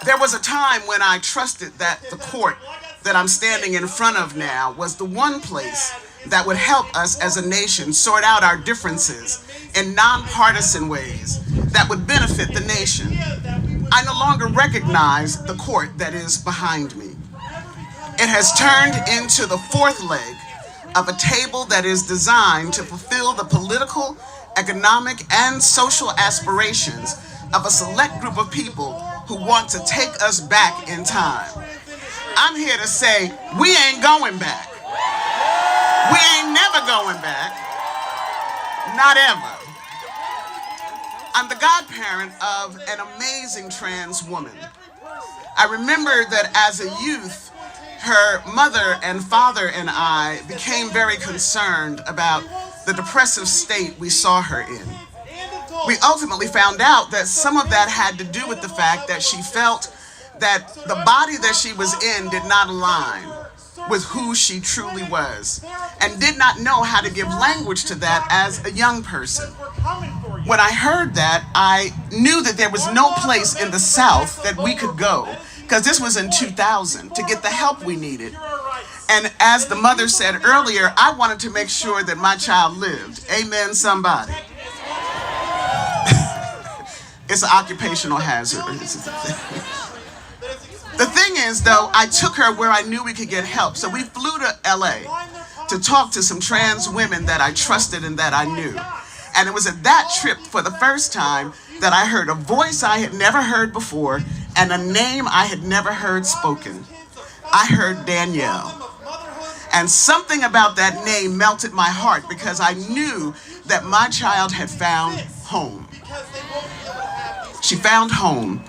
S14: There was a time when I trusted that the court that I'm standing in front of now was the one place that would help us as a nation sort out our differences in nonpartisan ways that would benefit the nation. I no longer recognize the court that is behind me. It has turned into the fourth leg of a table that is designed to fulfill the political, economic, and social aspirations of a select group of people who want to take us back in time. I'm here to say, we ain't going back. We ain't never going back. Not ever. I'm the godparent of an amazing trans woman. I remember that as a youth, her mother and father and I became very concerned about the depressive state we saw her in. we ultimately found out that some of that had to do with the fact that she felt that the body that she was in did not align with who she truly was, and did not know how to give language to that as a young person. When I heard that, I knew that there was no place in the South that we could go, because this was in 2000, to get the help we needed. And as the mother said earlier, I wanted to make sure that my child lived. Amen, somebody. It's an occupational hazard. The thing is, though, I took her where I knew we could get help. So we flew to LA to talk to some trans women that I trusted and that I knew. And it was at that trip for the first time that I heard a voice I had never heard before and a name I had never heard spoken. I heard Danielle. And something about that name melted my heart, because I knew that my child had found home. She found home.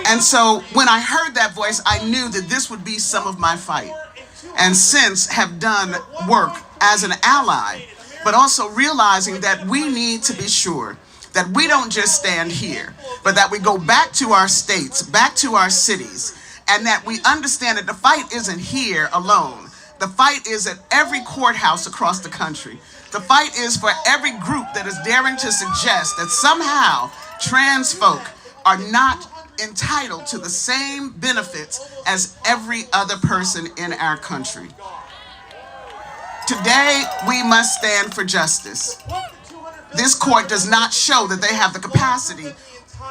S14: And so when I heard that voice, I knew that this would be some of my fight. And since have done work as an ally, but also realizing that we need to be sure that we don't just stand here, but that we go back to our states, back to our cities, and that we understand that the fight isn't here alone. The fight is at every courthouse across the country. The fight is for every group that is daring to suggest that somehow trans folk are not entitled to the same benefits as every other person in our country. Today, we must stand for justice. This court does not show that they have the capacity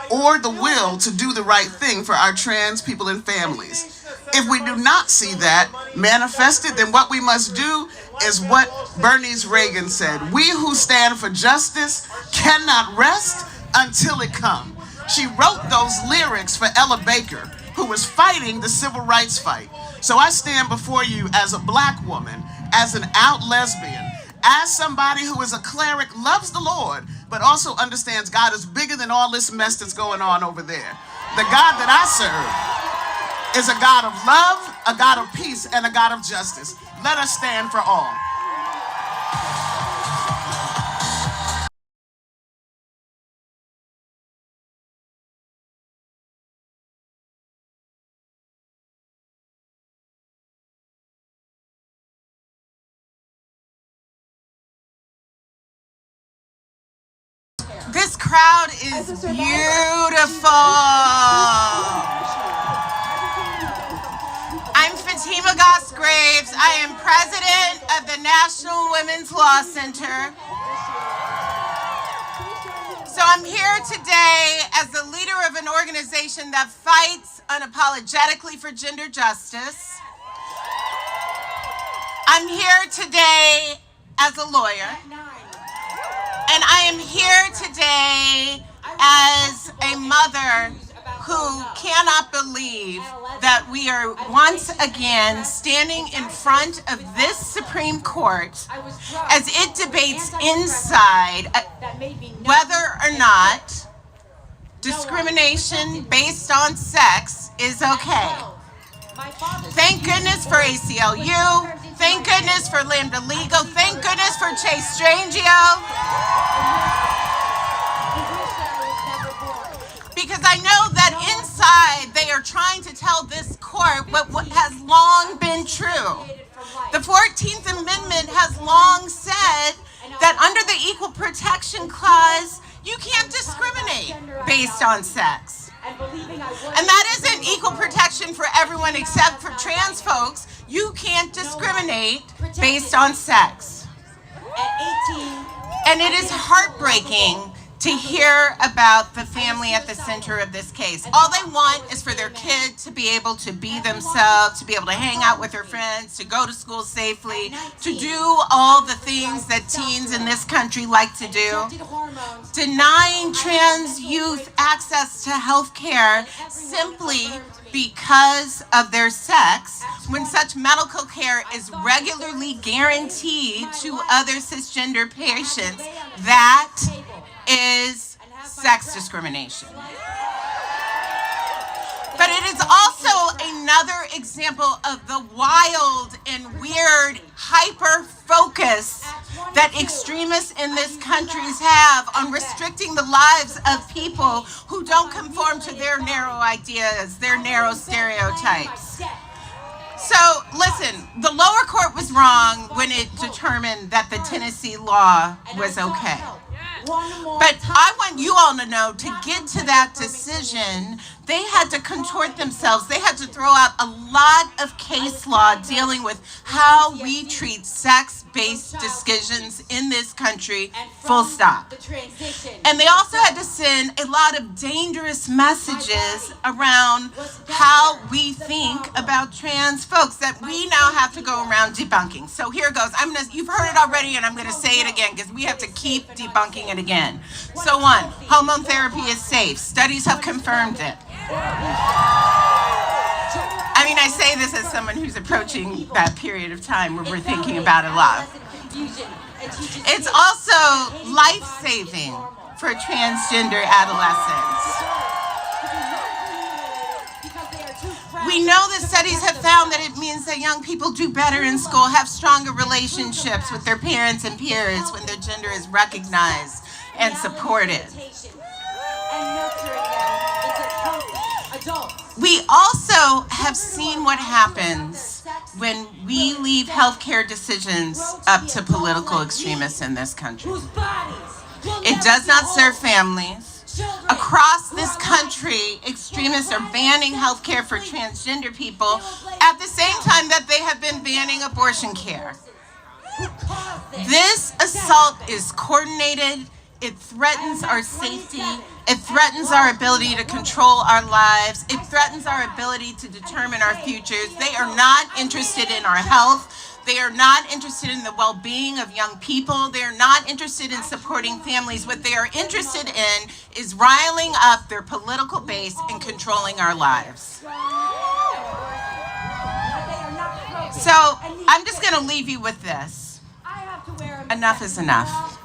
S14: or the will to do the right thing for our trans people and families. If we do not see that manifested, then what we must do is what Bernice Reagan said: we who stand for justice cannot rest until it comes. She wrote those lyrics for Ella Baker, who was fighting the civil rights fight. So I stand before you as a black woman, as an out lesbian, as somebody who is a cleric, loves the Lord, but also understands God is bigger than all this mess that's going on over there. The God that I serve is a God of love, a God of peace, and a God of justice. Let us stand for all.
S6: This crowd is beautiful. I'm Fatima Goss-Graves. I am president of the National Women's Law Center. So I'm here today as the leader of an organization that fights unapologetically for gender justice. I'm here today as a lawyer. And I am here today as a mother who cannot believe that we are once again standing in front of this Supreme Court as it debates inside whether or not discrimination based on sex is okay. Thank goodness for ACLU. Thank goodness for Lambda Legal. Thank goodness for Chase Strangio. Because I know that inside they are trying to tell this court what has long been true. The 14th Amendment has long said that under the Equal Protection Clause, you can't discriminate based on sex. And that isn't equal protection for everyone except for trans folks. You can't discriminate based on sex. And it is heartbreaking to hear about the family at the center of this case. All they want is for their kid to be able to be themselves, to be able to hang out with their friends, to go to school safely, to do all the things that teens in this country like to do. Denying trans youth access to health care simply because of their sex, when such medical care is regularly guaranteed to other cisgender patients, that is sex discrimination. But it is also another example of the wild and weird hyper-focus
S14: that extremists in this country have on restricting the lives of people who don't conform to their narrow ideas, their narrow stereotypes. So, listen, the lower court was wrong when it determined that the Tennessee law was okay. But I want you all to know, to get to that decision, they had to contort themselves. They had to throw out a lot of case law dealing with how we treat sex-based decisions in this country, full stop. And they also had to send a lot of dangerous messages around how we think about trans folks that we now have to go around debunking. So here goes. You've heard it already, and I'm gonna say it again because we have to keep debunking it again. So 1, hormone therapy is safe. Studies have confirmed it. I mean, I say this as someone who's approaching that period of time where we're thinking about it a lot. It's also life-saving for transgender adolescents. We know that studies have found that it means that young people do better in school, have stronger relationships with their parents and peers when their gender is recognized and supported. We also have seen what happens when we leave healthcare decisions up to political extremists in this country. It does not serve families. Across this country, extremists are banning healthcare for transgender people at the same time that they have been banning abortion care. This assault is coordinated. It threatens our safety. It threatens our ability to control our lives. It threatens our ability to determine our futures. They are not interested in our health. They are not interested in the well-being of young people. They are not interested in supporting families. What they are interested in is riling up their political base and controlling our lives. So I'm just going to leave you with this. Enough is enough.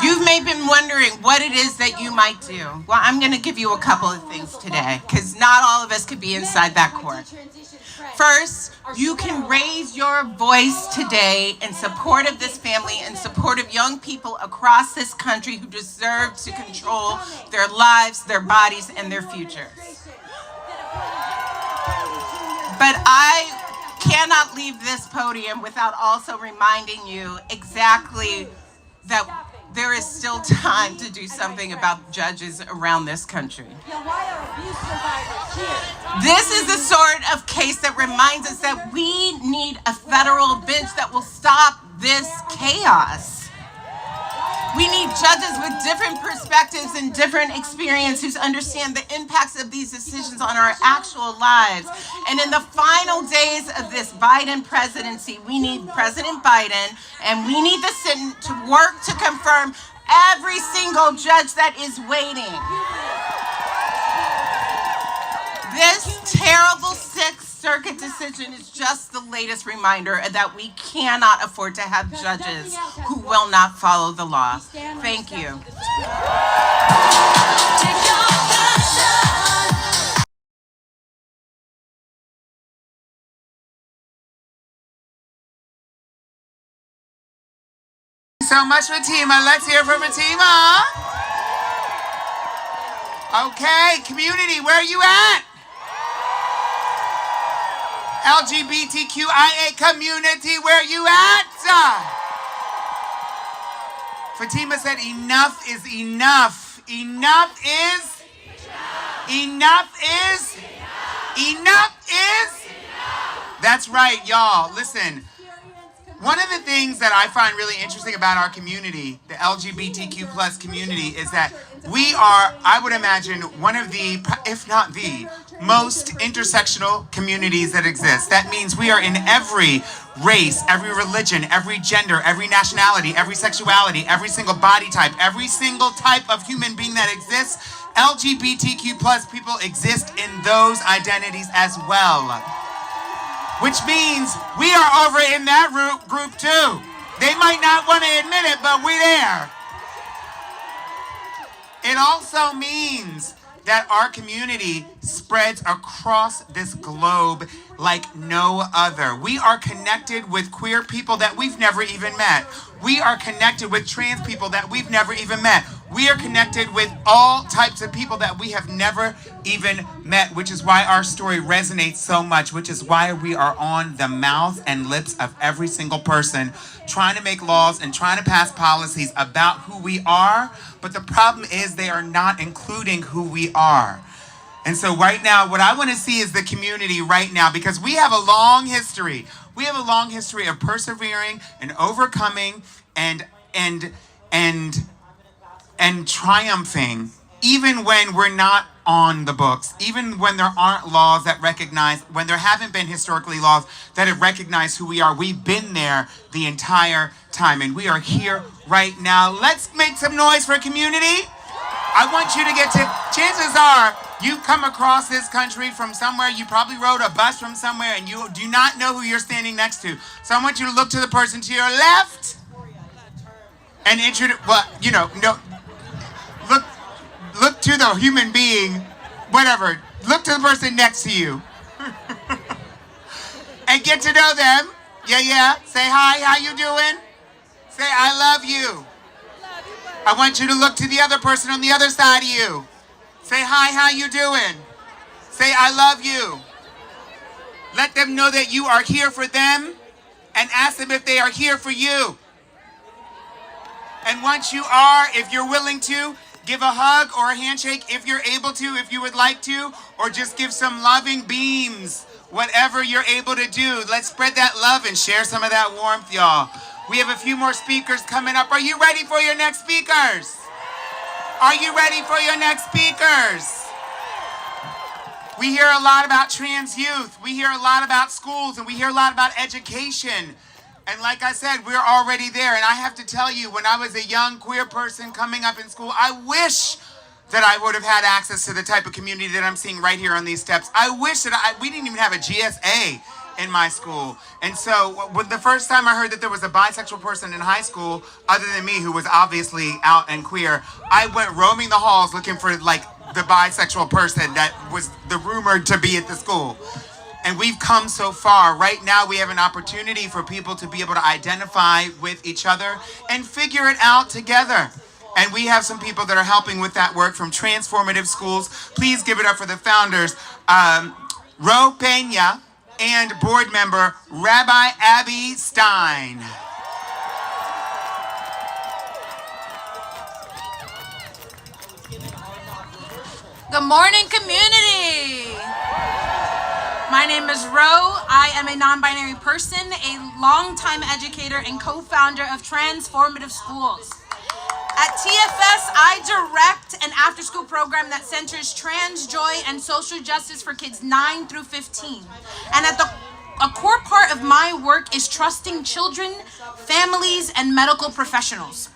S14: You may have been wondering what it is that you might do. Well, I'm going to give you a couple of things today, because not all of us could be inside that court. First, you can raise your voice today in support of this family, in support of young people across this country who deserve to control their lives, their bodies, and their futures. But I cannot leave this podium without also reminding you exactly that there is still time to do something about judges around this country. This is the sort of case that reminds us that we need a federal bench that will stop this chaos. We need judges with different perspectives and different experiences who understand the impacts of these decisions on our actual lives. And in the final days of this Biden presidency, we need President Biden and we need the Senate to work to confirm every single judge that is waiting. This terrible Sixth Circuit decision is just the latest reminder that we cannot afford to have judges who will not follow the law. Thank you.
S2: So much, Fatima. Let's hear from Fatima. Okay, community, where are you at? LGBTQIA community, where you at? Fatima said enough is enough. Enough is? Enough is? Enough is? That's right, y'all. Listen, one of the things that I find really interesting about our community, the LGBTQ plus community, is that we are, I would imagine, one of the, if not the, most intersectional communities that exist. That means we are in every race, every religion, every gender, every nationality, every sexuality, every single body type, every single type of human being that exists. LGBTQ plus people exist in those identities as well. Which means we are over in that group too. They might not want to admit it, but we're there. It also means that our community spreads across this globe like no other. We are connected with queer people that we've never even met. We are connected with trans people that we've never even met. We are connected with all types of people that we have never even met, which is why our story resonates so much, which is why we are on the mouths and lips of every single person trying to make laws and trying to pass policies about who we are. But the problem is they are not including who we are. And so right now, what I want to see is the community right now, because we have a long history. We have a long history of persevering and overcoming and triumphing, even when we're not on the books, even when there aren't laws that recognize, when there haven't been historically laws that have recognized who we are. We've been there the entire time, and we are here right now. Let's make some noise for community. I want you to get to, chances are you've come across this country from somewhere, you probably rode a bus from somewhere, and you do not know who you're standing next to. So I want you to look to the person to your left and introduce, well, you know, no, look to the human being, whatever. Look to the person next to you. And get to know them. Yeah. Say hi, how you doing? Say, I love you. I want you to look to the other person on the other side of you. Say, hi, how you doing? Say, I love you. Let them know that you are here for them, and ask them if they are here for you. And once you are, if you're willing to, give a hug or a handshake if you're able to, if you would like to, or just give some loving beams, whatever you're able to do. Let's spread that love and share some of that warmth, y'all. We have a few more speakers coming up. Are you ready for your next speakers? Are you ready for your next speakers? We hear a lot about trans youth. We hear a lot about schools, and we hear a lot about education. And like I said, we're already there. And I have to tell you, when I was a young queer person coming up in school, I wish that I would have had access to the type of community that I'm seeing right here on these steps. I wish that we didn't even have a GSA in my school. And so when the first time I heard that there was a bisexual person in high school, other than me, who was obviously out and queer, I went roaming the halls looking for like the bisexual person that was the rumored to be at the school. And we've come so far. Right now we have an opportunity for people to be able to identify with each other and figure it out together. And we have some people that are helping with that work from Transformative Schools. Please give it up for the founders, Ro Pena, and board member Rabbi Abby Stein.
S5: Good morning, community. My name is Ro. I am a non-binary person, a longtime educator and co-founder of Transformative Schools. At TFS, I direct an after-school program that centers trans joy and social justice for kids 9 through 15. And a core part of my work is trusting children, families, and medical professionals.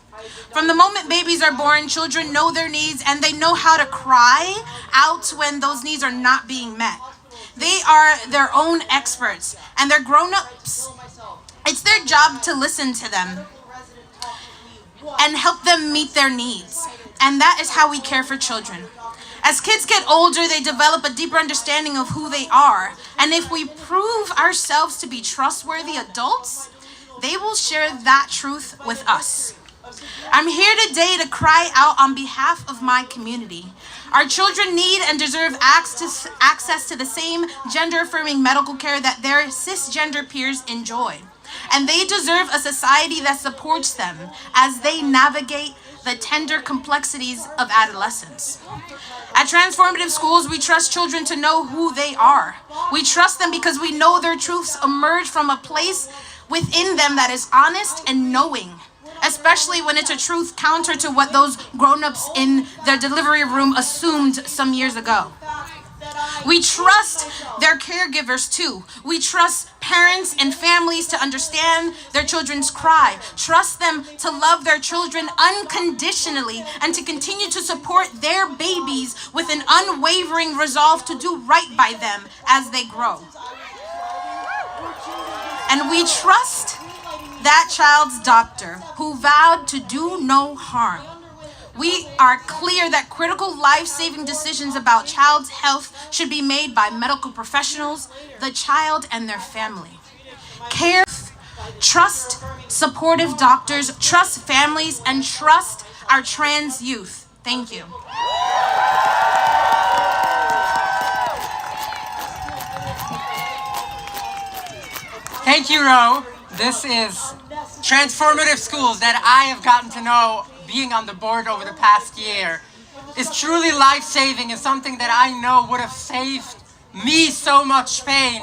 S5: From the moment babies are born, children know their needs, and they know how to cry out when those needs are not being met. They are their own experts, and they're grown-ups. It's their job to listen to them and help them meet their needs. And that is how we care for children. As kids get older, they develop a deeper understanding of who they are. And if we prove ourselves to be trustworthy adults, they will share that truth with us. I'm here today to cry out on behalf of my community. Our children need and deserve access to the same gender-affirming medical care that their cisgender peers enjoy. And they deserve a society that supports them as they navigate the tender complexities of adolescence. At Transformative Schools, we trust children to know who they are. We trust them because we know their truths emerge from a place within them that is honest and knowing, especially when it's a truth counter to what those grown-ups in their delivery room assumed some years ago. We trust their caregivers too. We trust parents and families to understand their children's cry. Trust them to love their children unconditionally and to continue to support their babies with an unwavering resolve to do right by them as they grow. And we trust that child's doctor who vowed to do no harm. We are clear that critical life-saving decisions about child's health should be made by medical professionals, the child, and their family. Care, trust supportive doctors, trust families, and trust our trans youth. Thank you.
S15: Thank you, Ro. This is transformative schools that I have gotten to know being on the board over the past year. It's truly life-saving and something that I know would have saved me so much pain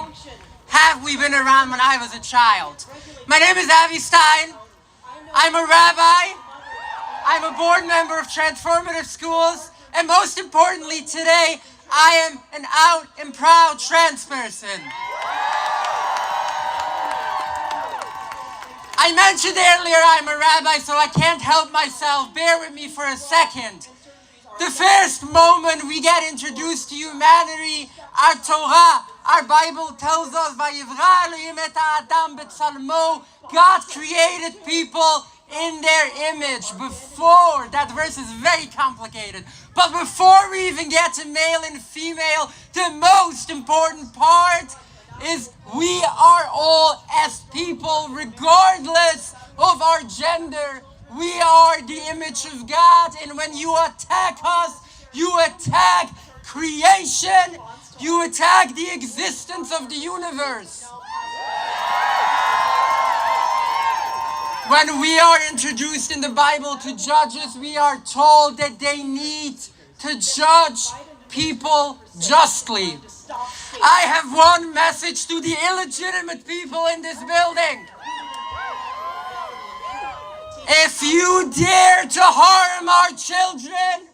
S15: had we been around when I was a child. My name is Avi Stein. I'm a rabbi. I'm a board member of Transformative Schools. And most importantly today, I am an out and proud trans person. I mentioned earlier I'm a rabbi, so I can't help myself. Bear with me for a second. The first moment we get introduced to humanity, our Torah, our Bible tells us, "Vayivra Elohim et ha'adam b'tzalmo." God created people in their image. Before, that verse is very complicated, but before we even get to male and female, the most important part is we are all as people, regardless of our gender. We are the image of God, and when you attack us, you attack creation, you attack the existence of the universe. When we are introduced in the Bible to judges, we are told that they need to judge people justly. I have one message to the illegitimate people in this building. If you dare to harm our children,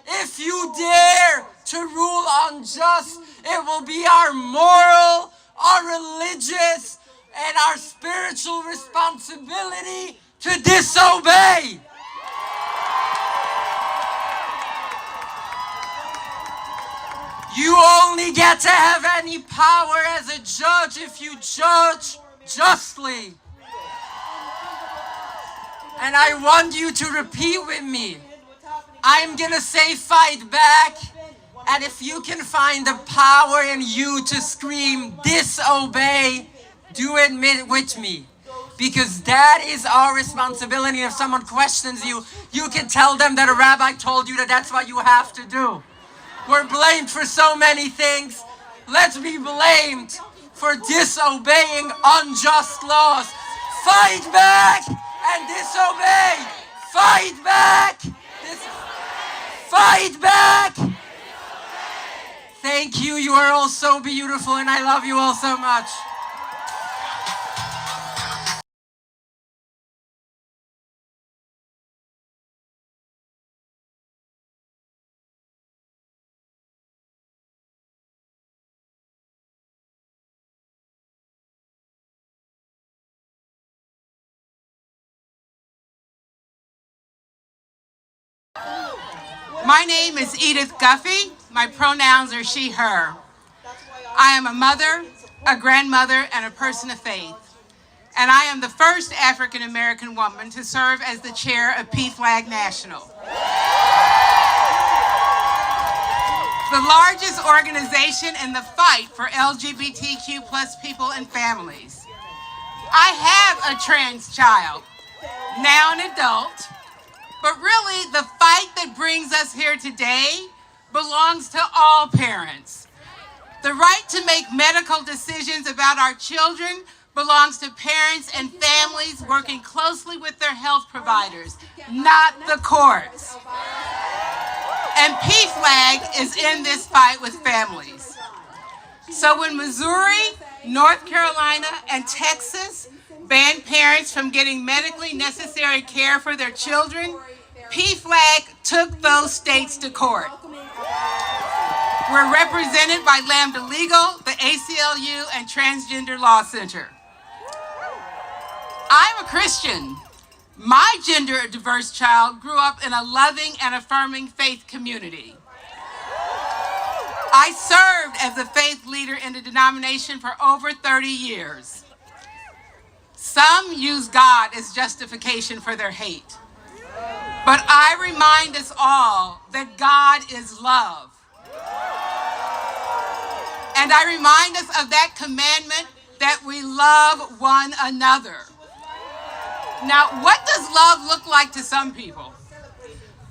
S15: if you dare to rule unjust, it will be our moral, our religious, and our spiritual responsibility to disobey. You only get to have any power as a judge if you judge justly. And I want you to repeat with me. I'm gonna say fight back. And if you can find the power in you to scream disobey, do it with me. Because that is our responsibility. If someone questions you, you can tell them that a rabbi told you that that's what you have to do. We're blamed for so many things. Let's be blamed for disobeying unjust laws. Fight back and disobey. Fight back. Fight back. Thank you. You are all so beautiful, and I love you all so much.
S16: My name is Edith Guffey. My pronouns are she, her. I am a mother, a grandmother, and a person of faith. And I am the first African American woman to serve as the chair of PFLAG National, the largest organization in the fight for LGBTQ plus people and families. I have a trans child, now an adult. But really, the fight that brings us here today belongs to all parents. The right to make medical decisions about our children belongs to parents and families working closely with their health providers, not the courts. And PFLAG is in this fight with families. So when Missouri, North Carolina, and Texas banned parents from getting medically necessary care for their children, PFLAG took those states to court. We're represented by Lambda Legal, the ACLU, and Transgender Law Center. I'm a Christian. My gender diverse child grew up in a loving and affirming faith community. I served as a faith leader in the denomination for over 30 years. Some use God as justification for their hate. But I remind us all that God is love. And I remind us of that commandment that we love one another. Now, what does love look like to some people?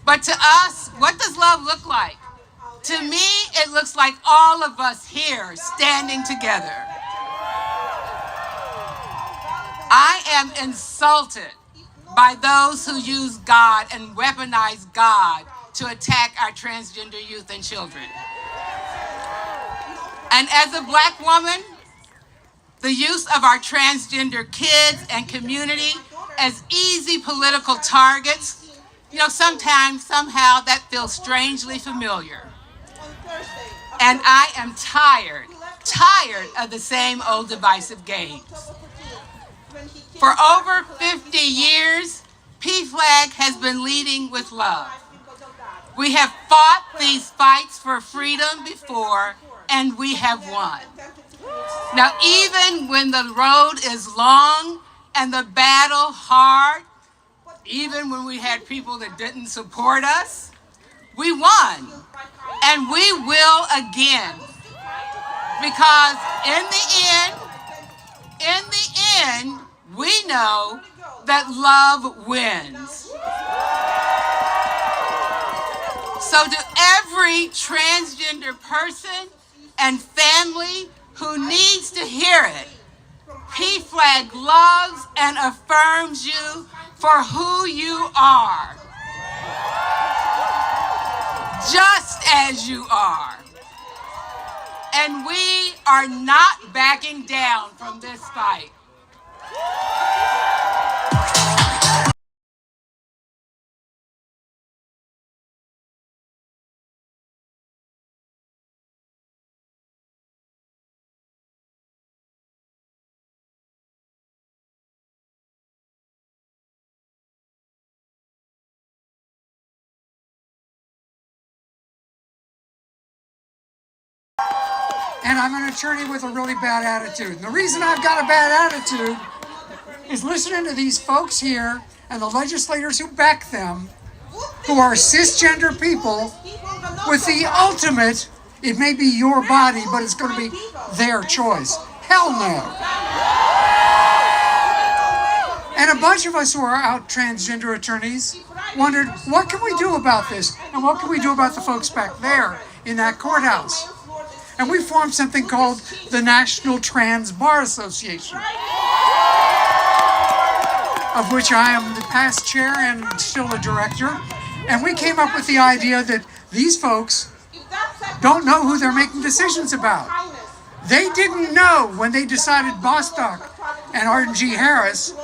S16: But to us, what does love look like? To me, it looks like all of us here standing together. I am insulted by those who use God and weaponize God to attack our transgender youth and children. And as a Black woman, the use of our transgender kids and community as easy political targets, sometimes, somehow, that feels strangely familiar. And I am tired of the same old divisive games. For over 50 years, PFLAG has been leading with love. We have fought these fights for freedom before, and we have won. Now, even when the road is long and the battle hard, even when we had people that didn't support us, we won. And we will again. Because in the end, we know that love wins. So to every transgender person and family who needs to hear it, PFLAG loves and affirms you for who you are, just as you are. And we are not backing down from this fight.
S17: And I'm an attorney with a really bad attitude. And the reason I've got a bad attitude is listening to these folks here and the legislators who back them, who are cisgender people with the ultimate, it may be your body, but it's going to be their choice. Hell no. And a bunch of us who are out transgender attorneys wondered, what can we do about this? And what can we do about the folks back there in that courthouse? And we formed something called the National Trans Bar Association, of which I am the past chair and still a director. And we came up with the idea that these folks don't know who they're making decisions about. They didn't know when they decided Bostock and R.G. Harris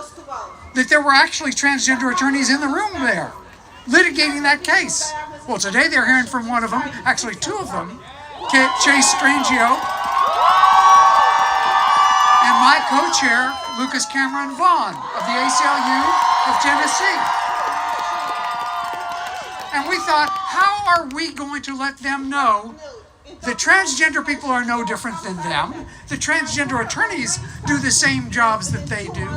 S17: that there were actually transgender attorneys in the room there litigating that case. Well, today they're hearing from one of them, actually two of them, Chase Strangio, and my co-chair, Lucas Cameron Vaughn of the ACLU of Tennessee. And we thought, how are we going to let them know that transgender people are no different than them? The transgender attorneys do the same jobs that they do.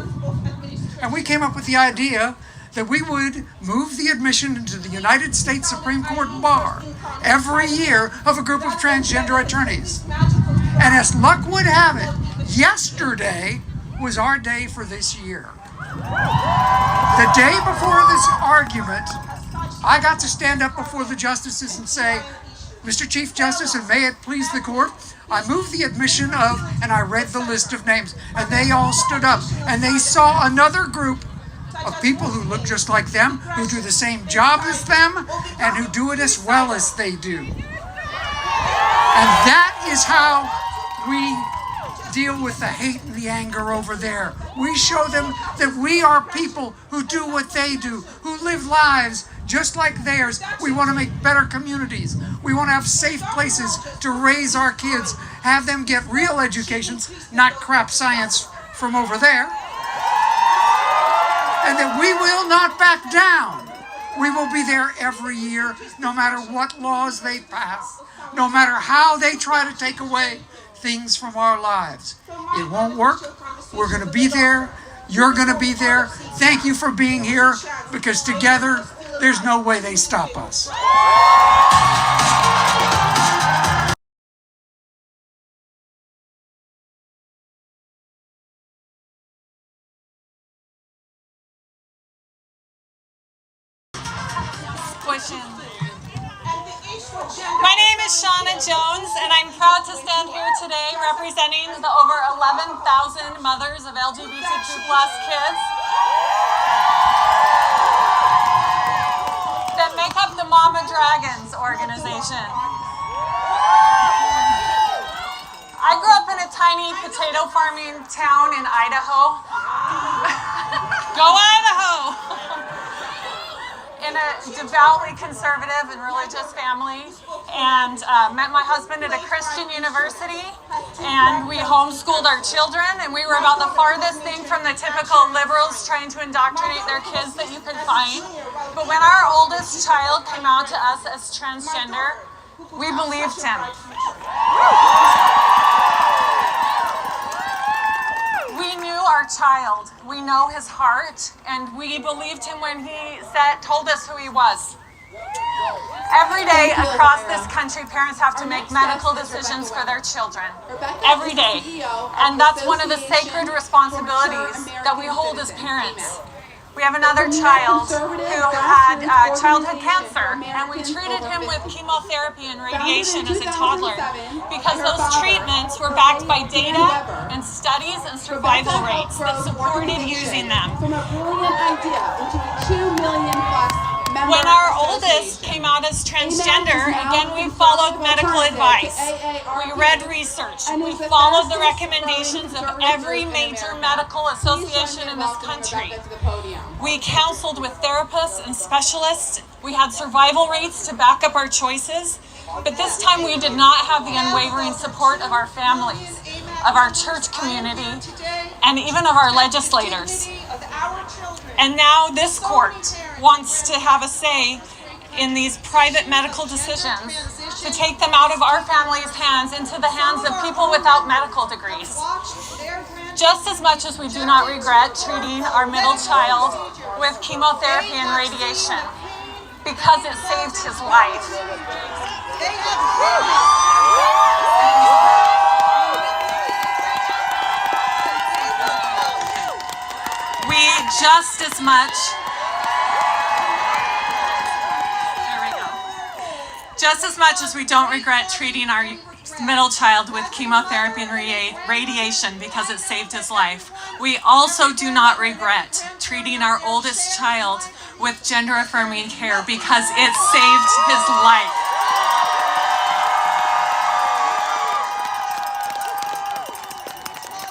S17: And we came up with the idea that we would move the admission into the United States Supreme Court bar every year of a group of transgender attorneys. And as luck would have it, yesterday was our day for this year. The day before this argument, I got to stand up before the justices and say, Mr. Chief Justice, and may it please the court, I move the admission of, and I read the list of names, and they all stood up, and they saw another group of people who look just like them, who do the same job as them, and who do it as well as they do. And that is how we deal with the hate and the anger over there. We show them that we are people who do what they do, who live lives just like theirs. We want to make better communities. We want to have safe places to raise our kids, have them get real educations, not crap science from over there. And that we will not back down. We will be there every year, no matter what laws they pass, no matter how they try to take away things from our lives. It won't work. We're going to be there. You're going to be there. Thank you for being here, because together there's no way they stop us.
S18: My name is Shauna Jones, and I'm proud to stand here today representing the over 11,000 mothers of LGBTQ+ kids that make up the Mama Dragons organization. I grew up in a tiny potato farming town in Idaho. Go Idaho! In a devoutly conservative and religious family, and met my husband at a Christian university, and we homeschooled our children, and we were about the farthest thing from the typical liberals trying to indoctrinate their kids that you could find. But when our oldest child came out to us as transgender, we believed him. We knew our child, we know his heart, and we believed him when he told us who he was. Every day across this country, parents have to make medical decisions for their children. Every day. And that's one of the sacred responsibilities that we hold as parents. We have another child who had childhood cancer, and we treated him with chemotherapy and radiation as a toddler because those treatments were backed by data and studies and survival rates that supported using them. When our oldest came out as transgender, again, we followed medical advice. We read research. We followed the recommendations of every major medical association in this country. We counseled with therapists and specialists. We had survival rates to back up our choices. But this time we did not have the unwavering support of our families, of our church community, and even of our legislators. And now this court wants to have a say in these private medical decisions to take them out of our family's hands into the hands of people without medical degrees. Just as much as we do not regret treating our middle child with chemotherapy and radiation because it saved his life. We just as much, just as much as we don't regret treating our middle child with chemotherapy and radiation because it saved his life, we also do not regret treating our oldest child with gender-affirming care because it saved his life.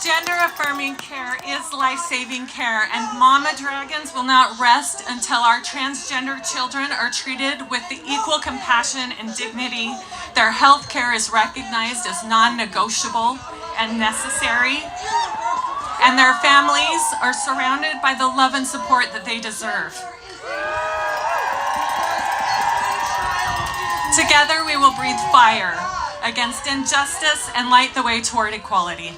S18: Gender-affirming care is life-saving care, and Mama Dragons will not rest until our transgender children are treated with the equal compassion and dignity. Their health care is recognized as non-negotiable and necessary, and their families are surrounded by the love and support that they deserve. Together we will breathe fire against injustice and light the way toward equality.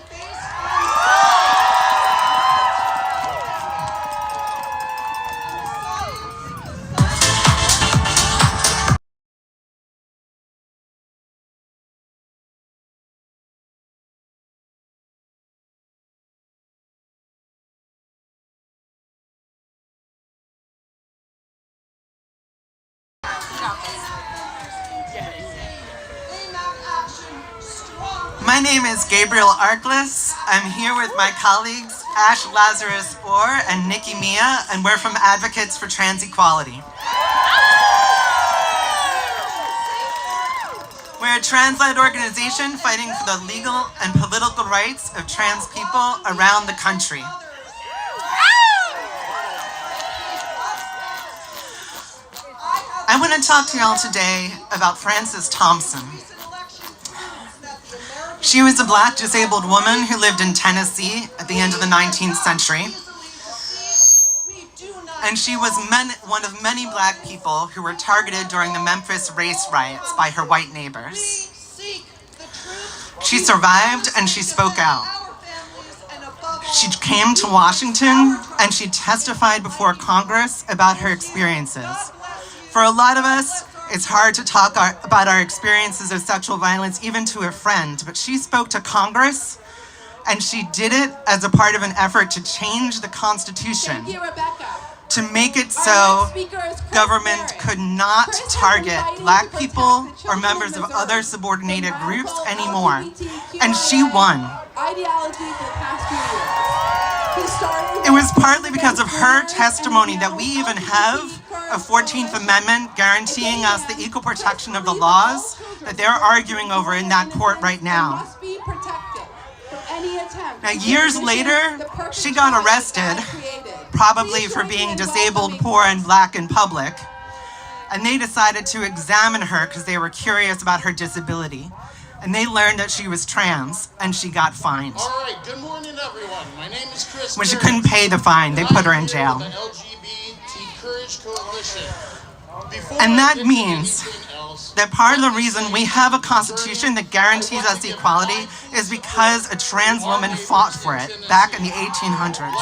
S19: My name is Gabriel Arkless. I'm here with my colleagues Ash Lazarus Orr and Nikki Mia, and we're from Advocates for Trans Equality. We're a trans-led organization fighting for the legal and political rights of trans people around the country. I want to talk to y'all today about Frances Thompson. She was a Black disabled woman who lived in Tennessee at the end of the 19th century. And she was one of many Black people who were targeted during the Memphis race riots by her white neighbors. She survived and she spoke out. She came to Washington and she testified before Congress about her experiences. For a lot of us, it's hard to talk about our experiences of sexual violence, even to a friend, but she spoke to Congress, and she did it as a part of an effort to change the Constitution to make it so government could not target Black people or members of other subordinated groups anymore. And she won. It was partly because of her testimony that we even have a 14th Amendment guaranteeing us the equal protection of the laws that they're arguing over in that court right now. Now, years later, she got arrested, probably for being disabled, poor, and Black in public, and they decided to examine her because they were curious about her disability. And they learned that she was trans, and she got fined.
S20: All right, good morning, everyone. My name is Chris.
S19: When she couldn't pay the fine, they put her in jail.
S20: The LGBT Courage Coalition.
S19: And that means that part of the reason we have a constitution that guarantees us equality is because a trans woman fought for it back in the 1800s.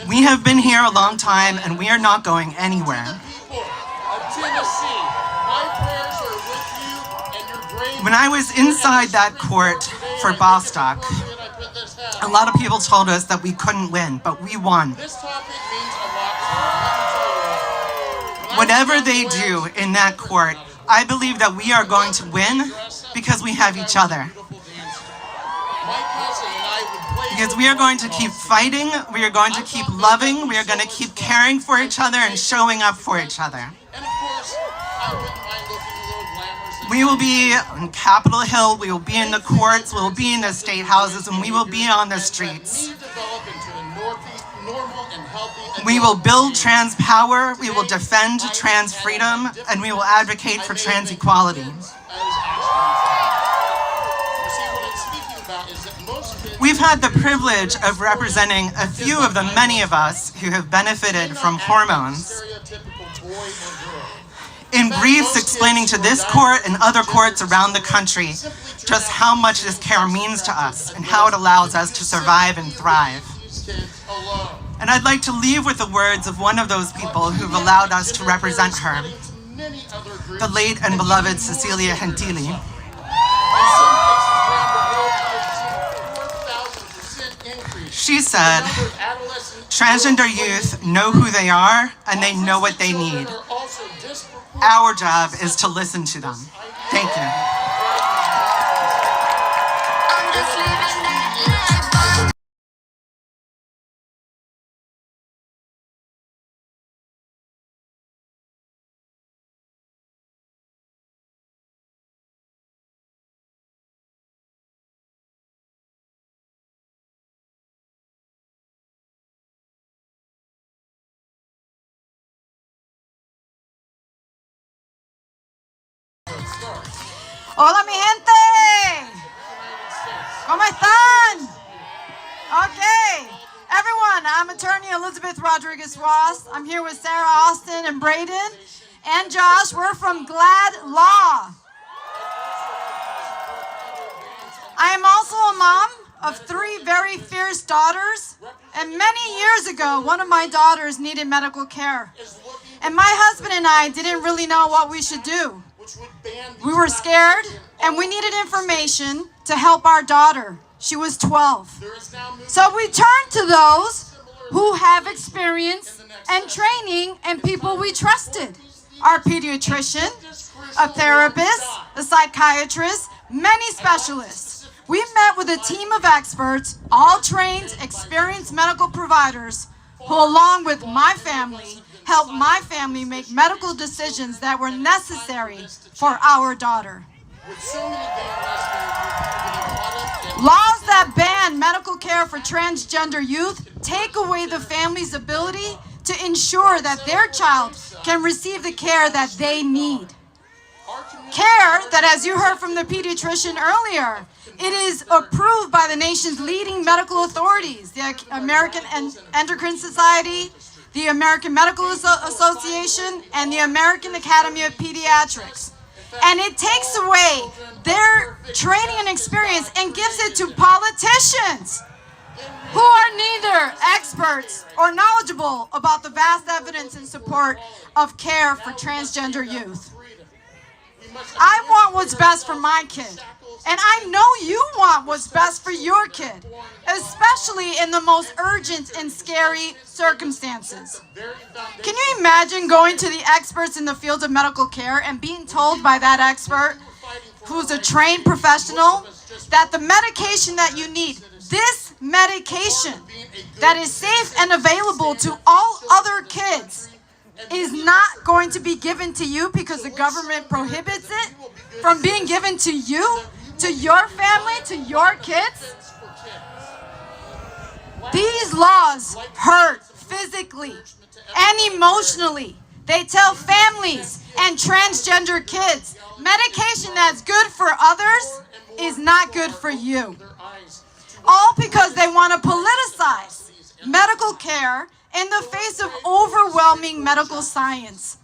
S19: We have been here a long time, and we are not going anywhere. When I was inside that court for Bostock, a lot of people told us that we couldn't win, but we won. Whatever they do in that court, I believe that we are going to win because we have each other. Because we are going to keep fighting, we are going to keep loving, we are going to keep caring for each other and showing up for each other. We will be on Capitol Hill, we will be in the courts, we will be in the state houses, and we will be on the streets. We will build trans power, we will defend trans freedom, and we will advocate for trans equality. We've had the privilege of representing a few of the many of us who have benefited from hormones. In briefs explaining to this court and other courts around the country just how much this care means to us and how it allows us to survive and thrive. And I'd like to leave with the words of one of those people who've allowed us to represent her, the late and beloved Cecilia Gentili. She said, transgender youth know who they are and they know what they need. Our job is to listen to them. Thank you.
S21: Hola mi gente! ¿Cómo están? Okay, everyone, I'm attorney Elizabeth Rodriguez-Ross. I'm here with Sarah Austin and Braden and Josh. We're from Glad Law. I am also a mom of 3 very fierce daughters, and many years ago, one of my daughters needed medical care. And my husband and I didn't really know what we should do. We were scared, and we needed information to help our daughter. She was 12. So we turned to those who have experience and training and people we trusted. Our pediatrician, a therapist, a psychiatrist, many specialists. We met with a team of experts, all trained, experienced medical providers, who along with my family, helped my family make medical decisions that were necessary for our daughter. Laws that ban medical care for transgender youth take away the family's ability to ensure that their child can receive the care that they need. Care that, as you heard from the pediatrician earlier, it is approved by the nation's leading medical authorities, the American Endocrine Society, the American Medical Association, and the American Academy of Pediatrics. And it takes away their training and experience and gives it to politicians who are neither experts or knowledgeable about the vast evidence in support of care for transgender youth. I want what's best for my kid, and I know you want what's best for your kid, especially in the most urgent and scary circumstances. Can you imagine going to the experts in the field of medical care and being told by that expert, who's a trained professional, that the medication that you need, this medication that is safe and available to all other kids, is not going to be given to you because the government prohibits it from being given to you, to your family, to your kids? These laws hurt physically and emotionally. They tell families and transgender kids, medication that's good for others is not good for you. All because they want to politicize medical care in the face of overwhelming medical science.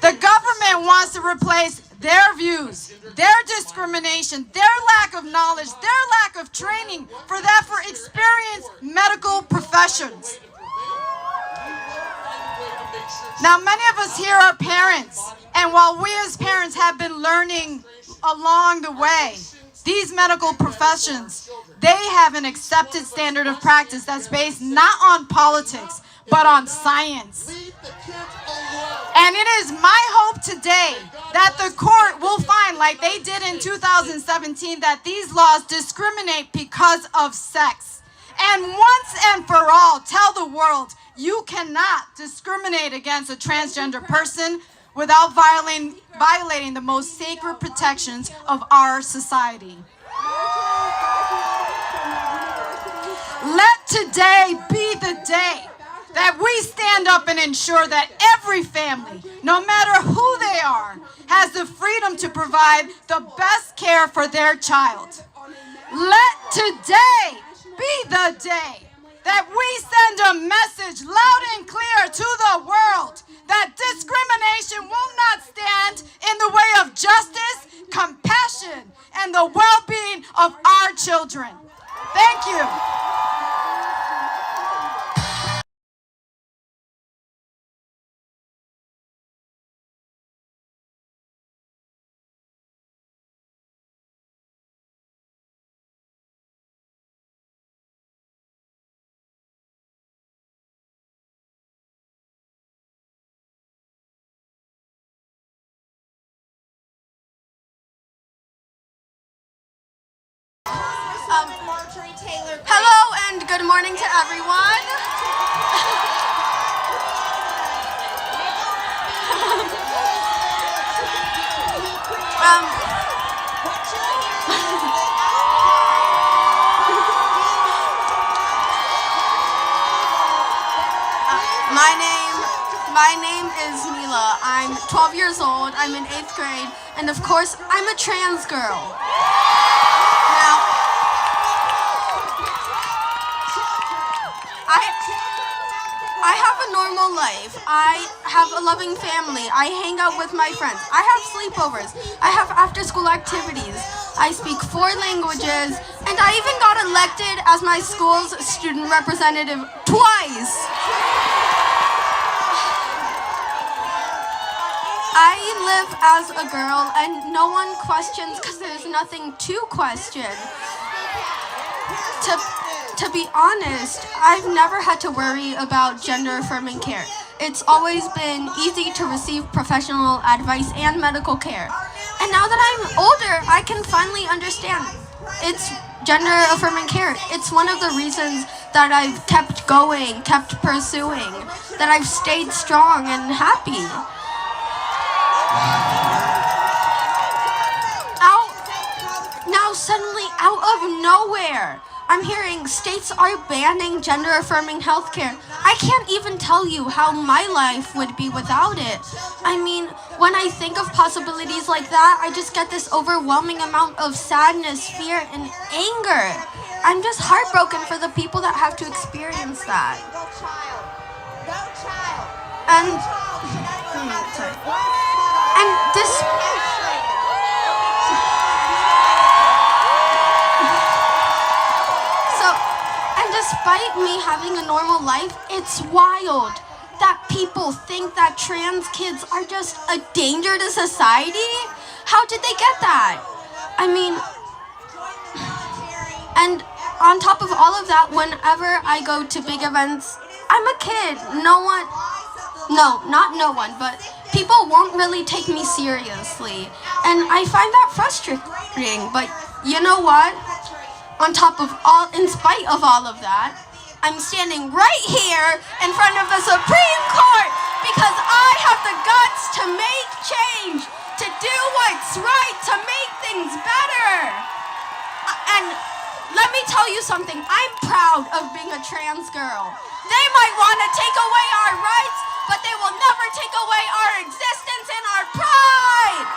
S21: The government wants to replace their views, their discrimination, their lack of knowledge, their lack of training for experienced medical professions. Now, many of us here are parents, and while we as parents have been learning along the way, these medical professions, they have an accepted standard of practice that's based not on politics, but on science. And it is my hope today that the court will find, like they did in 2017, that these laws discriminate because of sex. And once and for all, tell the world, you cannot discriminate against a transgender person without violating the most sacred protections of our society. Let today be the day that we stand up and ensure that every family, no matter who they are, has the freedom to provide the best care for their child. Let today be the day that we send a message loud and clear to the world that discrimination will not stand in the way of justice, compassion, and the well-being of our children. Thank you.
S1: Hello and good morning to everyone. My name is Mila. I'm 12 years old. I'm in 8th grade, and of course, I'm a trans girl. Now, I have a normal life. I have a loving family. I hang out with my friends. I have sleepovers. I have after-school activities. I speak 4 languages, and I even got elected as my school's student representative twice. I live as a girl, and no one questions because there's nothing to question. To be honest, I've never had to worry about gender-affirming care. It's always been easy to receive professional advice and medical care. And now that I'm older, I can finally understand. It's gender-affirming care. It's one of the reasons that I've kept going, kept pursuing, that I've stayed strong and happy. Now suddenly, out of nowhere, I'm hearing states are banning gender-affirming healthcare. I can't even tell you how my life would be without it. I mean, when I think of possibilities like that, I just get this overwhelming amount of sadness, fear, and anger. I'm just heartbroken for the people that have to experience that. And this... despite me having a normal life, it's wild that people think that trans kids are just a danger to society. How did they get that? I mean, and on top of all of that, whenever I go to big events, I'm a kid. Not no one, but people won't really take me seriously. And I find that frustrating, but you know what? In spite of all of that, I'm standing right here in front of the Supreme Court because I have the guts to make change, to do what's right, to make things better. And let me tell you something, I'm proud of being a trans girl. They might want to take away our rights, but they will never take away our existence and our pride.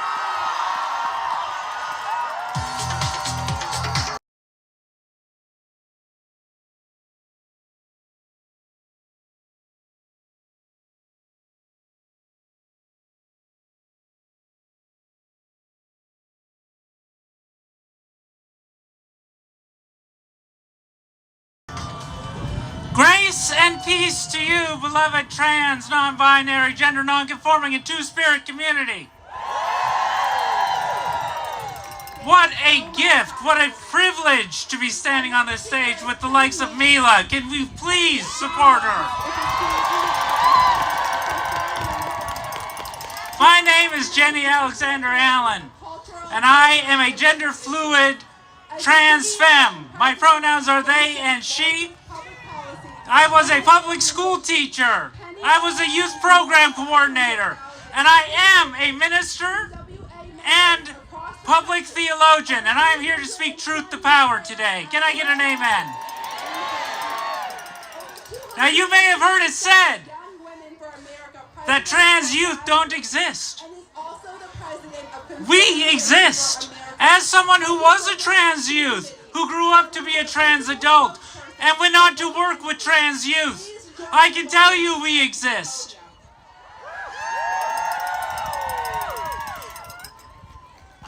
S11: Grace and peace to you, beloved trans, non-binary, gender non-conforming, and two-spirit community. What a gift, what a privilege to be standing on this stage with the likes of Mila. Can we please support her? My name is Jenny Alexander Allen, and I am a gender-fluid trans femme. My pronouns are they and she. I was a public school teacher. I was a youth program coordinator. And I am a minister and public theologian. And I am here to speak truth to power today. Can I get an amen? Now you may have heard it said that trans youth don't exist. We exist. As someone who was a trans youth, who grew up to be a trans adult, and went on to work with trans youth, I can tell you we exist.